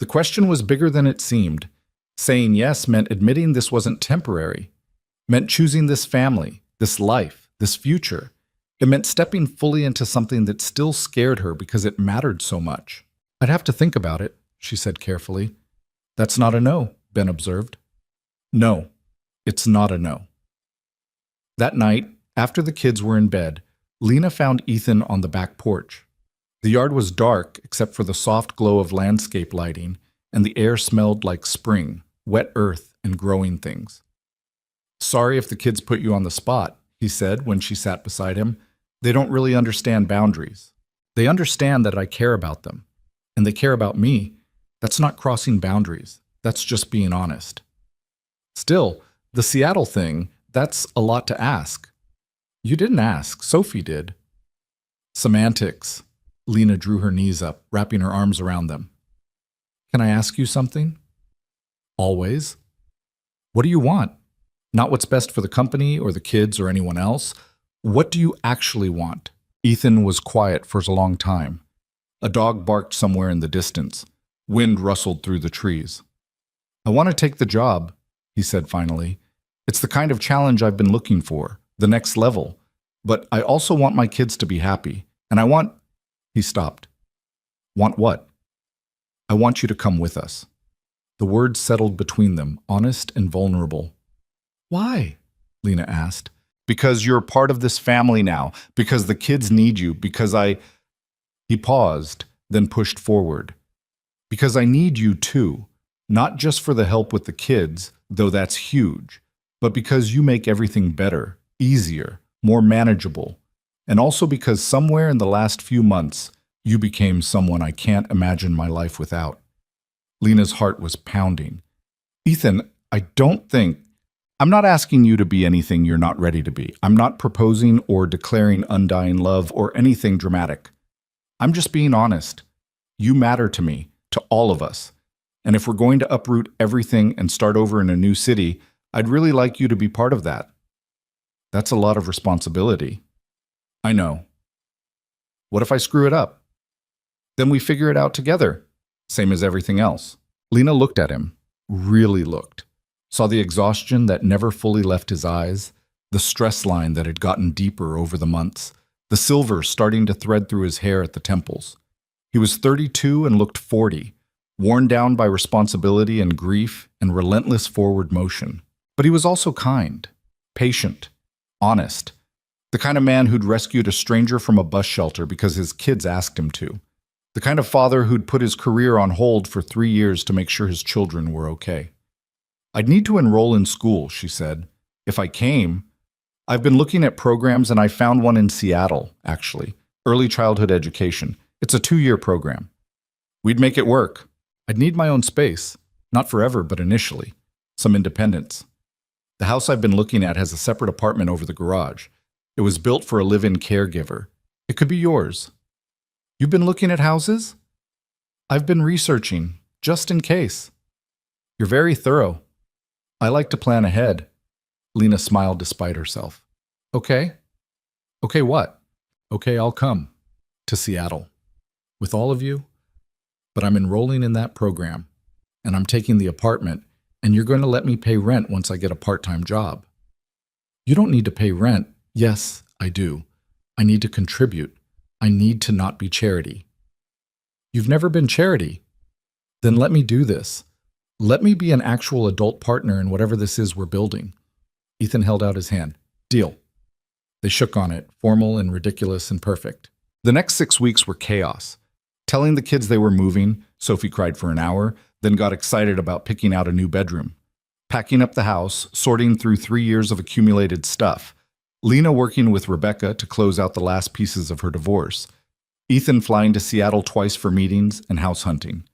Speaker 1: The question was bigger than it seemed. Saying yes meant admitting this wasn't temporary. Meant choosing this family, this life, this future. It meant stepping fully into something that still scared her because it mattered so much. "I'd have to think about it," she said carefully. "That's not a no," Ben observed. "No, it's not a no." That night, after the kids were in bed, Lena found Ethan on the back porch. The yard was dark except for the soft glow of landscape lighting, and the air smelled like spring, wet earth, and growing things. "Sorry if the kids put you on the spot," he said when she sat beside him. "They don't really understand boundaries. They understand that I care about them. And they care about me. That's not crossing boundaries. That's just being honest. Still, the Seattle thing, that's a lot to ask." "You didn't ask. Sophie did." "Semantics." Lena drew her knees up, wrapping her arms around them. "Can I ask you something?" "Always." "What do you want? Not what's best for the company or the kids or anyone else. What do you actually want?" Ethan was quiet for a long time. A dog barked somewhere in the distance. Wind rustled through the trees. "I want to take the job," he said finally. "It's the kind of challenge I've been looking for, the next level. But I also want my kids to be happy. And I want—" He stopped. "Want what?" "I want you to come with us." The words settled between them, honest and vulnerable. "Why?" Lena asked. Because you're part of this family now. Because the kids need you. He paused, then pushed forward. Because I need you too. Not just for the help with the kids, though that's huge, but because you make everything better, easier, more manageable. And also because somewhere in the last few months, you became someone I can't imagine my life without. Lena's heart was pounding. Ethan, I'm not asking you to be anything you're not ready to be. I'm not proposing or declaring undying love or anything dramatic. I'm just being honest. You matter to me, to all of us. And if we're going to uproot everything and start over in a new city, I'd really like you to be part of that. That's a lot of responsibility. I know. What if I screw it up? Then we figure it out together, same as everything else. Lena looked at him, really looked, saw the exhaustion that never fully left his eyes, the stress line that had gotten deeper over the months, the silver starting to thread through his hair at the temples. He was 32 and looked 40, worn down by responsibility and grief and relentless forward motion. But he was also kind, patient, honest, the kind of man who'd rescued a stranger from a bus shelter because his kids asked him to, the kind of father who'd put his career on hold for 3 years to make sure his children were okay. I'd need to enroll in school, she said. If I came, I've been looking at programs and I found one in Seattle, actually, early childhood education. It's a 2-year program. We'd make it work. I'd need my own space, not forever, but initially, some independence. The house I've been looking at has a separate apartment over the garage. It was built for a live-in caregiver. It could be yours. You've been looking at houses? I've been researching, just in case. You're very thorough. I like to plan ahead. Lena smiled despite herself. Okay. Okay, what? Okay, I'll come. To Seattle. With all of you. But I'm enrolling in that program. And I'm taking the apartment. And you're going to let me pay rent once I get a part-time job. You don't need to pay rent. Yes, I do. I need to contribute. I need to not be charity. You've never been charity. Then let me do this. Let me be an actual adult partner in whatever this is we're building. Ethan held out his hand. Deal. They shook on it, formal and ridiculous and perfect. The next 6 weeks were chaos. Telling the kids they were moving, Sophie cried for an hour, then got excited about picking out a new bedroom. Packing up the house, sorting through 3 years of accumulated stuff. Lena working with Rebecca to close out the last pieces of her divorce. Ethan flying to Seattle twice for meetings and house hunting.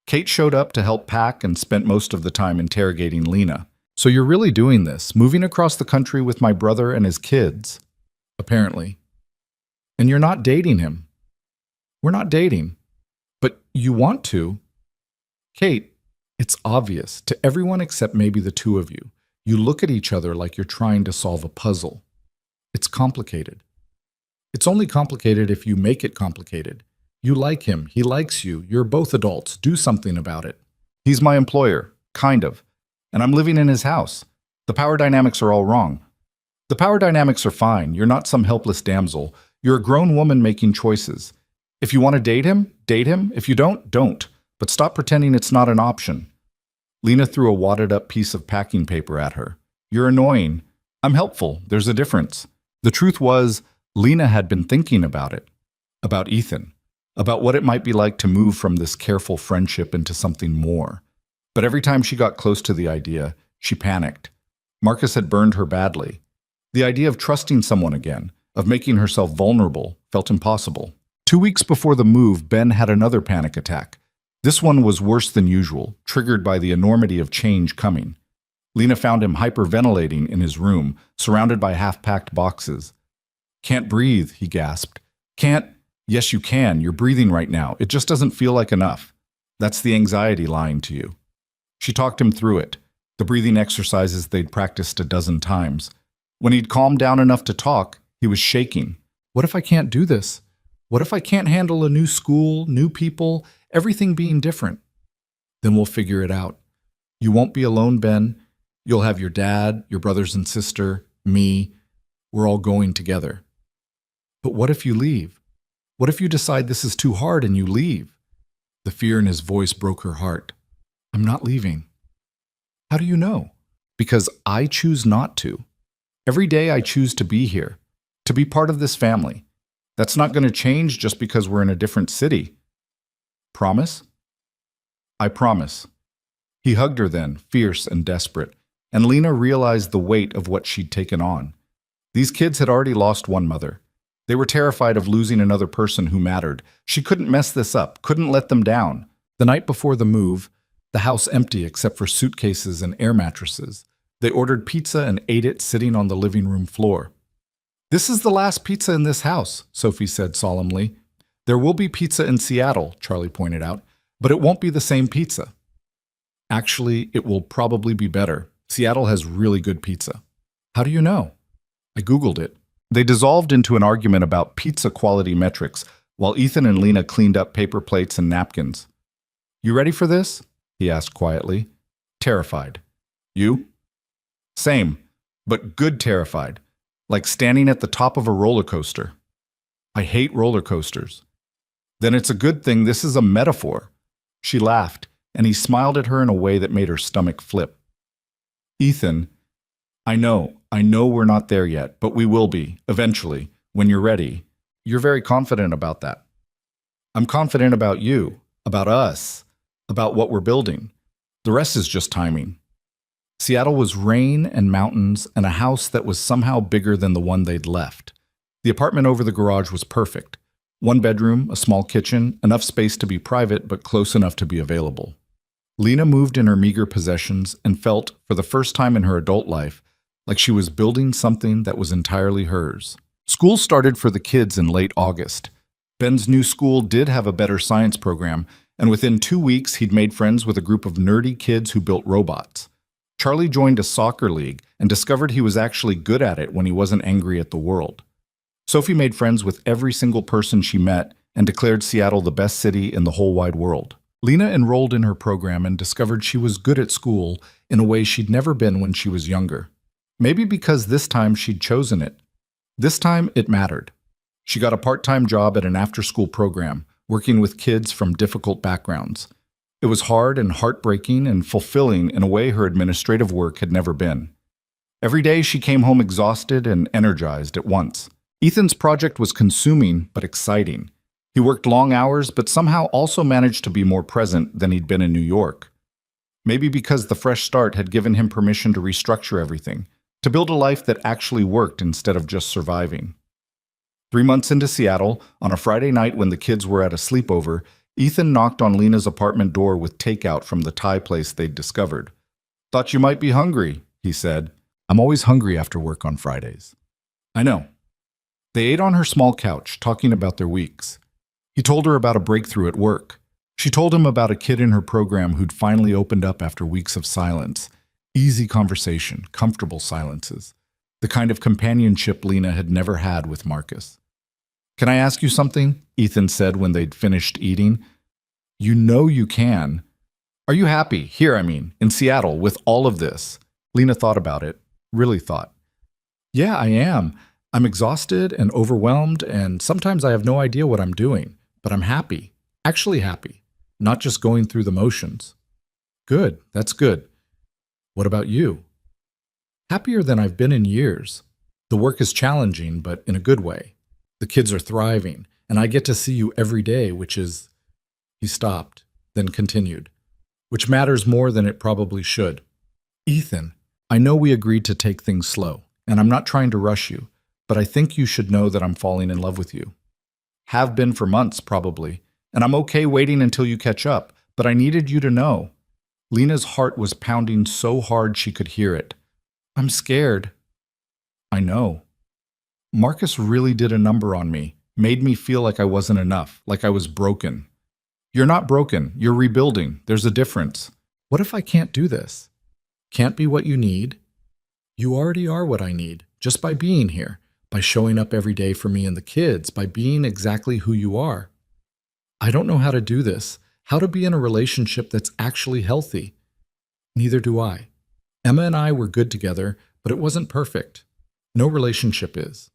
Speaker 1: Kate showed up to help pack and spent most of the time interrogating Lena. So you're really doing this, moving across the country with my brother and his kids, apparently. And you're not dating him. We're not dating. But you want to. Kate, it's obvious to everyone except maybe the two of you. You look at each other like you're trying to solve a puzzle. It's complicated. It's only complicated if you make it complicated. You like him. He likes you. You're both adults. Do something about it. He's my employer. Kind of. And I'm living in his house. The power dynamics are all wrong. The power dynamics are fine. You're not some helpless damsel. You're a grown woman making choices. If you want to date him, date him. If you don't, don't. But stop pretending it's not an option. Lena threw a wadded up piece of packing paper at her. You're annoying. I'm helpful. There's a difference. The truth was, Lena had been thinking about it. About Ethan. About what it might be like to move from this careful friendship into something more. But every time she got close to the idea, she panicked. Marcus had burned her badly. The idea of trusting someone again, of making herself vulnerable, felt impossible. 2 weeks before the move, Ben had another panic attack. This one was worse than usual, triggered by the enormity of change coming. Lena found him hyperventilating in his room, surrounded by half-packed boxes. Can't breathe, he gasped. Can't. Yes, you can. You're breathing right now. It just doesn't feel like enough. That's the anxiety lying to you. She talked him through it, the breathing exercises they'd practiced a dozen times. When he'd calmed down enough to talk, he was shaking. What if I can't do this? What if I can't handle a new school, new people, everything being different? Then we'll figure it out. You won't be alone, Ben. You'll have your dad, your brothers and sister, me. We're all going together. But what if you leave? What if you decide this is too hard and you leave? The fear in his voice broke her heart. I'm not leaving. How do you know? Because I choose not to. Every day I choose to be here, to be part of this family. That's not going to change just because we're in a different city. Promise? I promise. He hugged her then, fierce and desperate, and Lena realized the weight of what she'd taken on. These kids had already lost one mother. They were terrified of losing another person who mattered. She couldn't mess this up, couldn't let them down. The night before the move, the house empty except for suitcases and air mattresses. They ordered pizza and ate it sitting on the living room floor. "This is the last pizza in this house," Sophie said solemnly. "There will be pizza in Seattle," Charlie pointed out, "but it won't be the same pizza." "Actually, it will probably be better. Seattle has really good pizza." "How do you know?" "I Googled it." They dissolved into an argument about pizza quality metrics, while Ethan and Lena cleaned up paper plates and napkins. "You ready for this?" he asked quietly. "Terrified." "You?" "Same, but good terrified. Like standing at the top of a roller coaster." "I hate roller coasters." "Then it's a good thing this is a metaphor." She laughed, and he smiled at her in a way that made her stomach flip. "Ethan, I know we're not there yet, but we will be, eventually, when you're ready. You're very confident about that." "I'm confident about you, about us, about what we're building. The rest is just timing." Seattle was rain and mountains and a house that was somehow bigger than the one they'd left. The apartment over the garage was perfect. One bedroom, a small kitchen, enough space to be private but close enough to be available. Lena moved in her meager possessions and felt, for the first time in her adult life, like she was building something that was entirely hers. School started for the kids in late August. Ben's new school did have a better science program, and within 2 weeks he'd made friends with a group of nerdy kids who built robots. Charlie joined a soccer league and discovered he was actually good at it when he wasn't angry at the world. Sophie made friends with every single person she met and declared Seattle the best city in the whole wide world. Lena enrolled in her program and discovered she was good at school in a way she'd never been when she was younger. Maybe because this time she'd chosen it. This time it mattered. She got a part-time job at an after-school program, working with kids from difficult backgrounds. It was hard and heartbreaking and fulfilling in a way her administrative work had never been. Every day she came home exhausted and energized at once. Ethan's project was consuming but exciting. He worked long hours but somehow also managed to be more present than he'd been in New York. Maybe because the fresh start had given him permission to restructure everything, to build a life that actually worked instead of just surviving. 3 months into Seattle, on a Friday night when the kids were at a sleepover, Ethan knocked on Lena's apartment door with takeout from the Thai place they'd discovered. "Thought you might be hungry," he said. "I'm always hungry after work on Fridays." "I know." They ate on her small couch, talking about their weeks. He told her about a breakthrough at work. She told him about a kid in her program who'd finally opened up after weeks of silence. Easy conversation, comfortable silences. The kind of companionship Lena had never had with Marcus. "Can I ask you something?" Ethan said when they'd finished eating. "You know you can. Are you happy, here I mean, in Seattle, with all of this?" Lena thought about it, really thought. "Yeah, I am. I'm exhausted and overwhelmed, and sometimes I have no idea what I'm doing. But I'm happy, actually happy, not just going through the motions." "Good, that's good. What about you?" "Happier than I've been in years. The work is challenging, but in a good way. The kids are thriving, and I get to see you every day, which is—" He stopped, then continued, "which matters more than it probably should. Ethan, I know we agreed to take things slow, and I'm not trying to rush you, but I think you should know that I'm falling in love with you. Have been for months, probably, and I'm okay waiting until you catch up, but I needed you to know." Lena's heart was pounding so hard she could hear it. "I'm scared." "I know. Marcus really did a number on me, made me feel like I wasn't enough, like I was broken." "You're not broken. You're rebuilding. There's a difference." "What if I can't do this? Can't be what you need?" "You already are what I need, just by being here, by showing up every day for me and the kids, by being exactly who you are. I don't know how to do this, how to be in a relationship that's actually healthy. Neither do I. Emma and I were good together, but it wasn't perfect. No relationship is.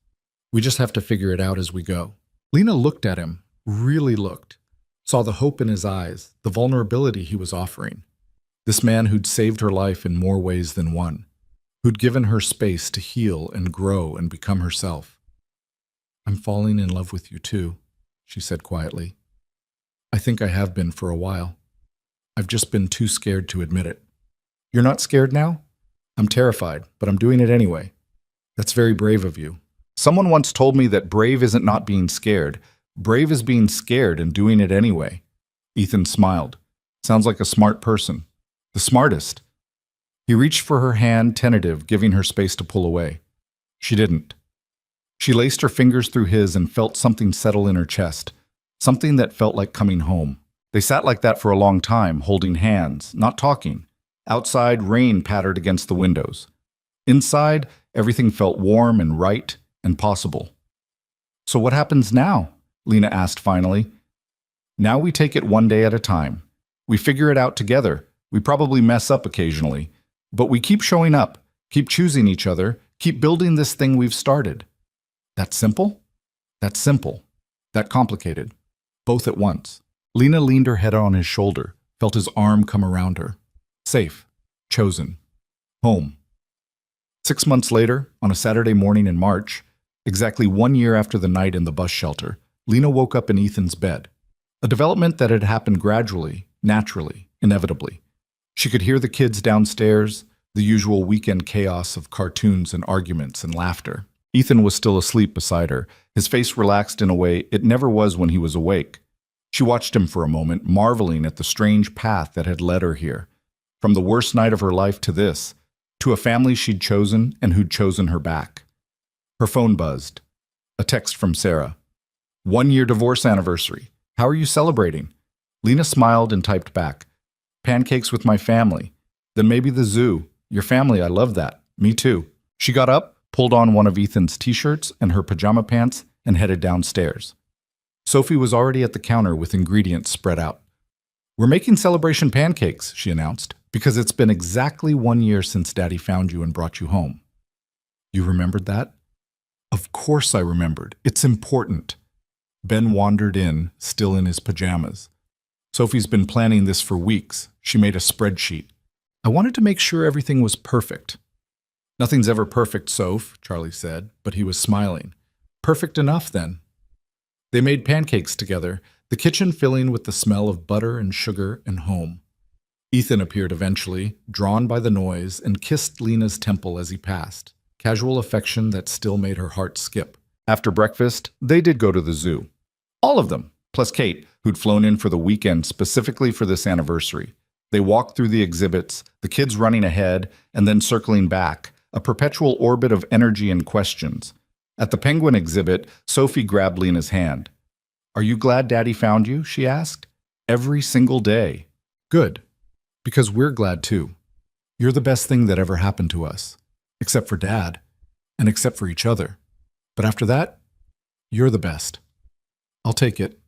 Speaker 1: We just have to figure it out as we go." Lena looked at him, really looked, saw the hope in his eyes, the vulnerability he was offering. This man who'd saved her life in more ways than one. who'd given her space to heal and grow and become herself. "I'm falling in love with you too," she said quietly. "I think I have been for a while. I've just been too scared to admit it." "You're not scared now?" "I'm terrified, but I'm doing it anyway." "That's very brave of you." "Someone once told me that brave isn't not being scared. Brave is being scared and doing it anyway." Ethan smiled. "Sounds like a smart person. The smartest." He reached for her hand, tentative, giving her space to pull away. She didn't. She laced her fingers through his and felt something settle in her chest, something that felt like coming home. They sat like that for a long time, holding hands, not talking. Outside, rain pattered against the windows. Inside, everything felt warm and right and possible. "So what happens now?" Lena asked finally. "Now we take it one day at a time. We figure it out together. We probably mess up occasionally. But we keep showing up, keep choosing each other, keep building this thing we've started." "That simple?" "That simple. That complicated. Both at once." Lena leaned her head on his shoulder, felt his arm come around her. Safe. Chosen. Home. 6 months later, on a Saturday morning in March, exactly 1 year after the night in the bus shelter, Lena woke up in Ethan's bed. A development that had happened gradually, naturally, inevitably. She could hear the kids downstairs, the usual weekend chaos of cartoons and arguments and laughter. Ethan was still asleep beside her, his face relaxed in a way it never was when he was awake. She watched him for a moment, marveling at the strange path that had led her here. From the worst night of her life to this, to a family she'd chosen and who'd chosen her back. Her phone buzzed. A text from Sarah. "1 year divorce anniversary. How are you celebrating?" Lena smiled and typed back. "Pancakes with my family. Then maybe the zoo. Your family, I love that. Me too." She got up, pulled on one of Ethan's t-shirts and her pajama pants, and headed downstairs. Sophie was already at the counter with ingredients spread out. "We're making celebration pancakes," she announced, "because it's been exactly 1 year since Daddy found you and brought you home." "You remembered that?" "Of course I remembered. It's important." Ben wandered in, still in his pajamas. "Sophie's been planning this for weeks. She made a spreadsheet. I wanted to make sure everything was perfect." "Nothing's ever perfect, Soph," Charlie said, but he was smiling. "Perfect enough, then." They made pancakes together, the kitchen filling with the smell of butter and sugar and home. Ethan appeared eventually, drawn by the noise, and kissed Lena's temple as he passed, casual affection that still made her heart skip. After breakfast, they did go to the zoo. All of them, plus Kate, who'd flown in for the weekend specifically for this anniversary. They walked through the exhibits, the kids running ahead and then circling back, a perpetual orbit of energy and questions. At the penguin exhibit, Sophie grabbed Lena's hand. "Are you glad Daddy found you?" she asked. "Every single day." "Good. Because we're glad too. You're the best thing that ever happened to us. Except for Dad. And except for each other. But after that, you're the best." "I'll take it."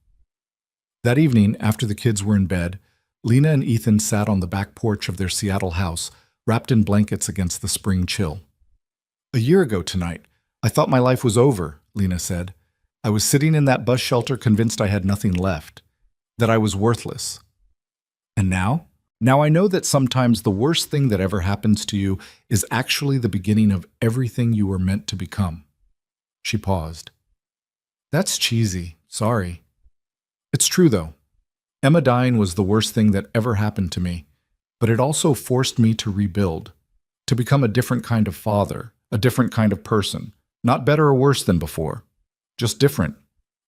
Speaker 1: That evening, after the kids were in bed, Lena and Ethan sat on the back porch of their Seattle house, wrapped in blankets against the spring chill. "A year ago tonight, I thought my life was over," Lena said. "I was sitting in that bus shelter convinced I had nothing left, that I was worthless. And now? Now I know that sometimes the worst thing that ever happens to you is actually the beginning of everything you were meant to become." She paused. "That's cheesy. Sorry." "It's true, though. Emma dying was the worst thing that ever happened to me, but it also forced me to rebuild, to become a different kind of father, a different kind of person, not better or worse than before, just different,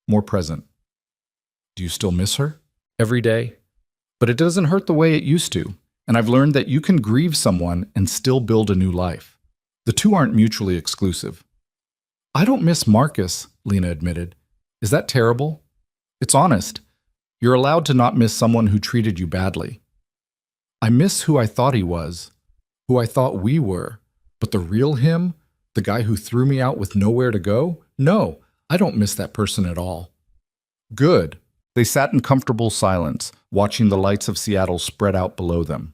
Speaker 1: more present." "Do you still miss her?" "Every day. But it doesn't hurt the way it used to, and I've learned that you can grieve someone and still build a new life. The two aren't mutually exclusive." "I don't miss Marcus," Lena admitted. "Is that terrible?" "It's honest. You're allowed to not miss someone who treated you badly." "I miss who I thought he was, who I thought we were, but the real him, the guy who threw me out with nowhere to go? No, I don't miss that person at all." "Good." They sat in comfortable silence, watching the lights of Seattle spread out below them.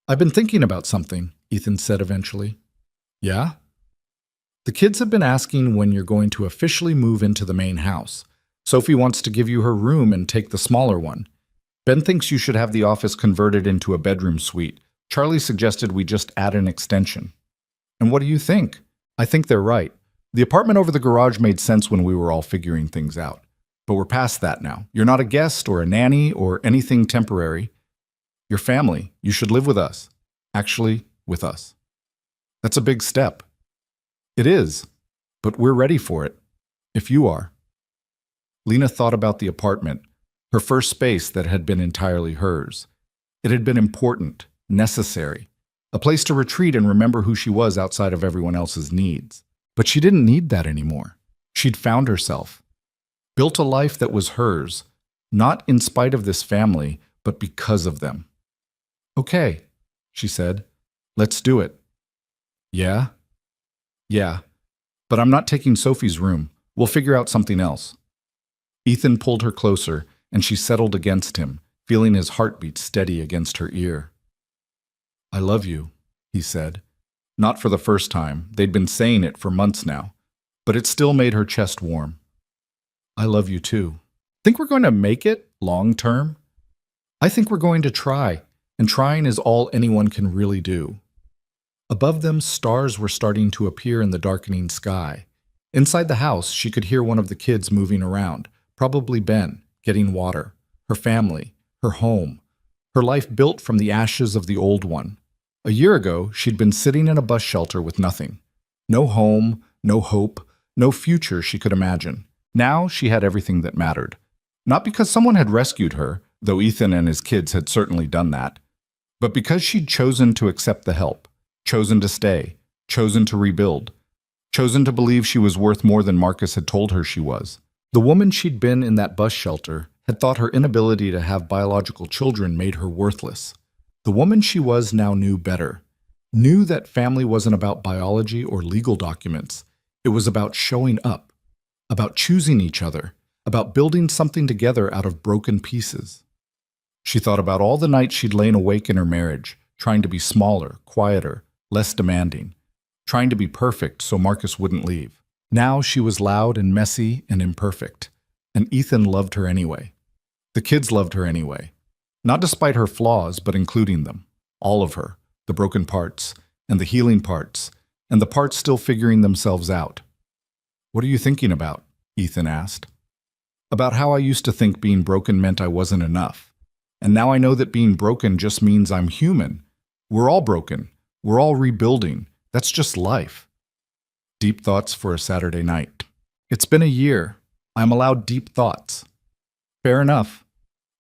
Speaker 1: "I've been thinking about something," Ethan said eventually. "Yeah?" "The kids have been asking when you're going to officially move into the main house. Sophie wants to give you her room and take the smaller one. Ben thinks you should have the office converted into a bedroom suite. Charlie suggested we just add an extension." And what do you think? I think they're right. The apartment over the garage made sense when we were all figuring things out. But we're past that now. You're not a guest or a nanny or anything temporary. You're family. You should live with us. Actually, with us. That's a big step. It is, but we're ready for it. If you are. Lena thought about the apartment, her first space that had been entirely hers. It had been important, necessary, a place to retreat and remember who she was outside of everyone else's needs. But she didn't need that anymore. She'd found herself, built a life that was hers, not in spite of this family, but because of them. Okay, she said, let's do it. Yeah? Yeah, but I'm not taking Sophie's room. We'll figure out something else. Ethan pulled her closer, and she settled against him, feeling his heartbeat steady against her ear. I love you, he said. Not for the first time. They'd been saying it for months now, but it still made her chest warm. I love you too. Think we're going to make it long term? I think we're going to try, and trying is all anyone can really do. Above them, stars were starting to appear in the darkening sky. Inside the house, she could hear one of the kids moving around, probably Ben, getting water, her family, her home, her life built from the ashes of the old one. A year ago, she'd been sitting in a bus shelter with nothing. No home, no hope, no future she could imagine. Now she had everything that mattered. Not because someone had rescued her, though Ethan and his kids had certainly done that, but because she'd chosen to accept the help, chosen to stay, chosen to rebuild, chosen to believe she was worth more than Marcus had told her she was. The woman she'd been in that bus shelter had thought her inability to have biological children made her worthless. The woman she was now knew better, knew that family wasn't about biology or legal documents. It was about showing up, about choosing each other, about building something together out of broken pieces. She thought about all the nights she'd lain awake in her marriage, trying to be smaller, quieter, less demanding, trying to be perfect so Marcus wouldn't leave. Now she was loud and messy and imperfect, and Ethan loved her anyway. The kids loved her anyway. Not despite her flaws, but including them. All of her, the broken parts, and the healing parts, and the parts still figuring themselves out. What are you thinking about? Ethan asked. About how I used to think being broken meant I wasn't enough. And now I know that being broken just means I'm human. We're all broken. We're all rebuilding. That's just life. Deep thoughts for a Saturday night. It's been a year. I'm allowed deep thoughts. Fair enough.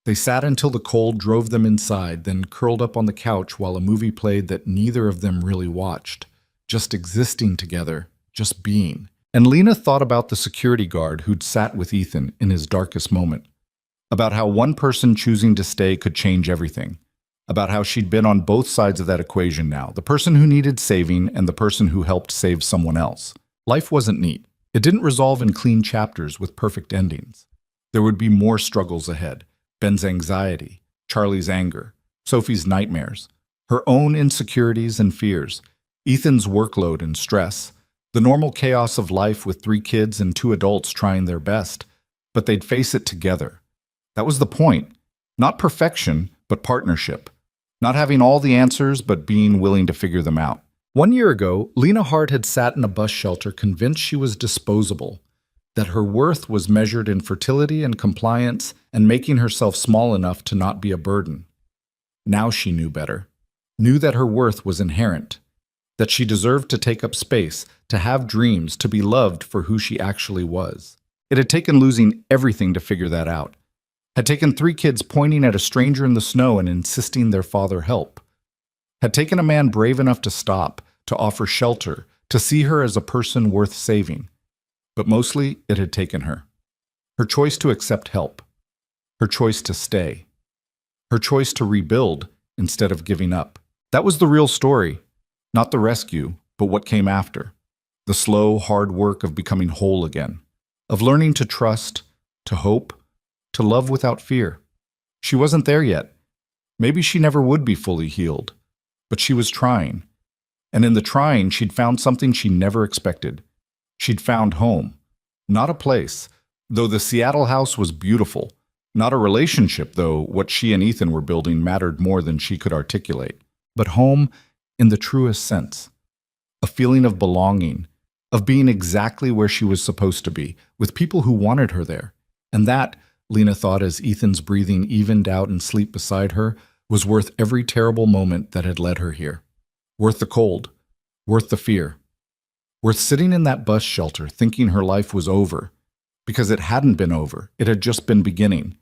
Speaker 1: They sat until the cold drove them inside, then curled up on the couch while a movie played that neither of them really watched. Just existing together, just being. And Lena thought about the security guard who'd sat with Ethan in his darkest moment. About how one person choosing to stay could change everything. About how she'd been on both sides of that equation now, the person who needed saving and the person who helped save someone else. Life wasn't neat. It didn't resolve in clean chapters with perfect endings. There would be more struggles ahead. Ben's anxiety, Charlie's anger, Sophie's nightmares, her own insecurities and fears, Ethan's workload and stress, the normal chaos of life with 3 kids and 2 adults trying their best, but they'd face it together. That was the point. Not perfection, but partnership. Not having all the answers, but being willing to figure them out. 1 year ago, Lena Hart had sat in a bus shelter convinced she was disposable, that her worth was measured in fertility and compliance and making herself small enough to not be a burden. Now she knew better, knew that her worth was inherent, that she deserved to take up space, to have dreams, to be loved for who she actually was. It had taken losing everything to figure that out. Had taken 3 kids pointing at a stranger in the snow and insisting their father help. Had taken a man brave enough to stop, to offer shelter, to see her as a person worth saving. But mostly, it had taken her. Her choice to accept help. Her choice to stay. Her choice to rebuild instead of giving up. That was the real story. Not the rescue, but what came after. The slow, hard work of becoming whole again. Of learning to trust, to hope, to love without fear. She wasn't there yet. Maybe she never would be fully healed. But she was trying. And in the trying, she'd found something she never expected. She'd found home. Not a place, though the Seattle house was beautiful. Not a relationship, though what she and Ethan were building mattered more than she could articulate. But home in the truest sense. a feeling of belonging, of being exactly where she was supposed to be, with people who wanted her there. And that, Lena thought as Ethan's breathing evened out in sleep beside her, was worth every terrible moment that had led her here. Worth the cold, worth the fear, worth sitting in that bus shelter thinking her life was over, because it hadn't been over, it had just been beginning.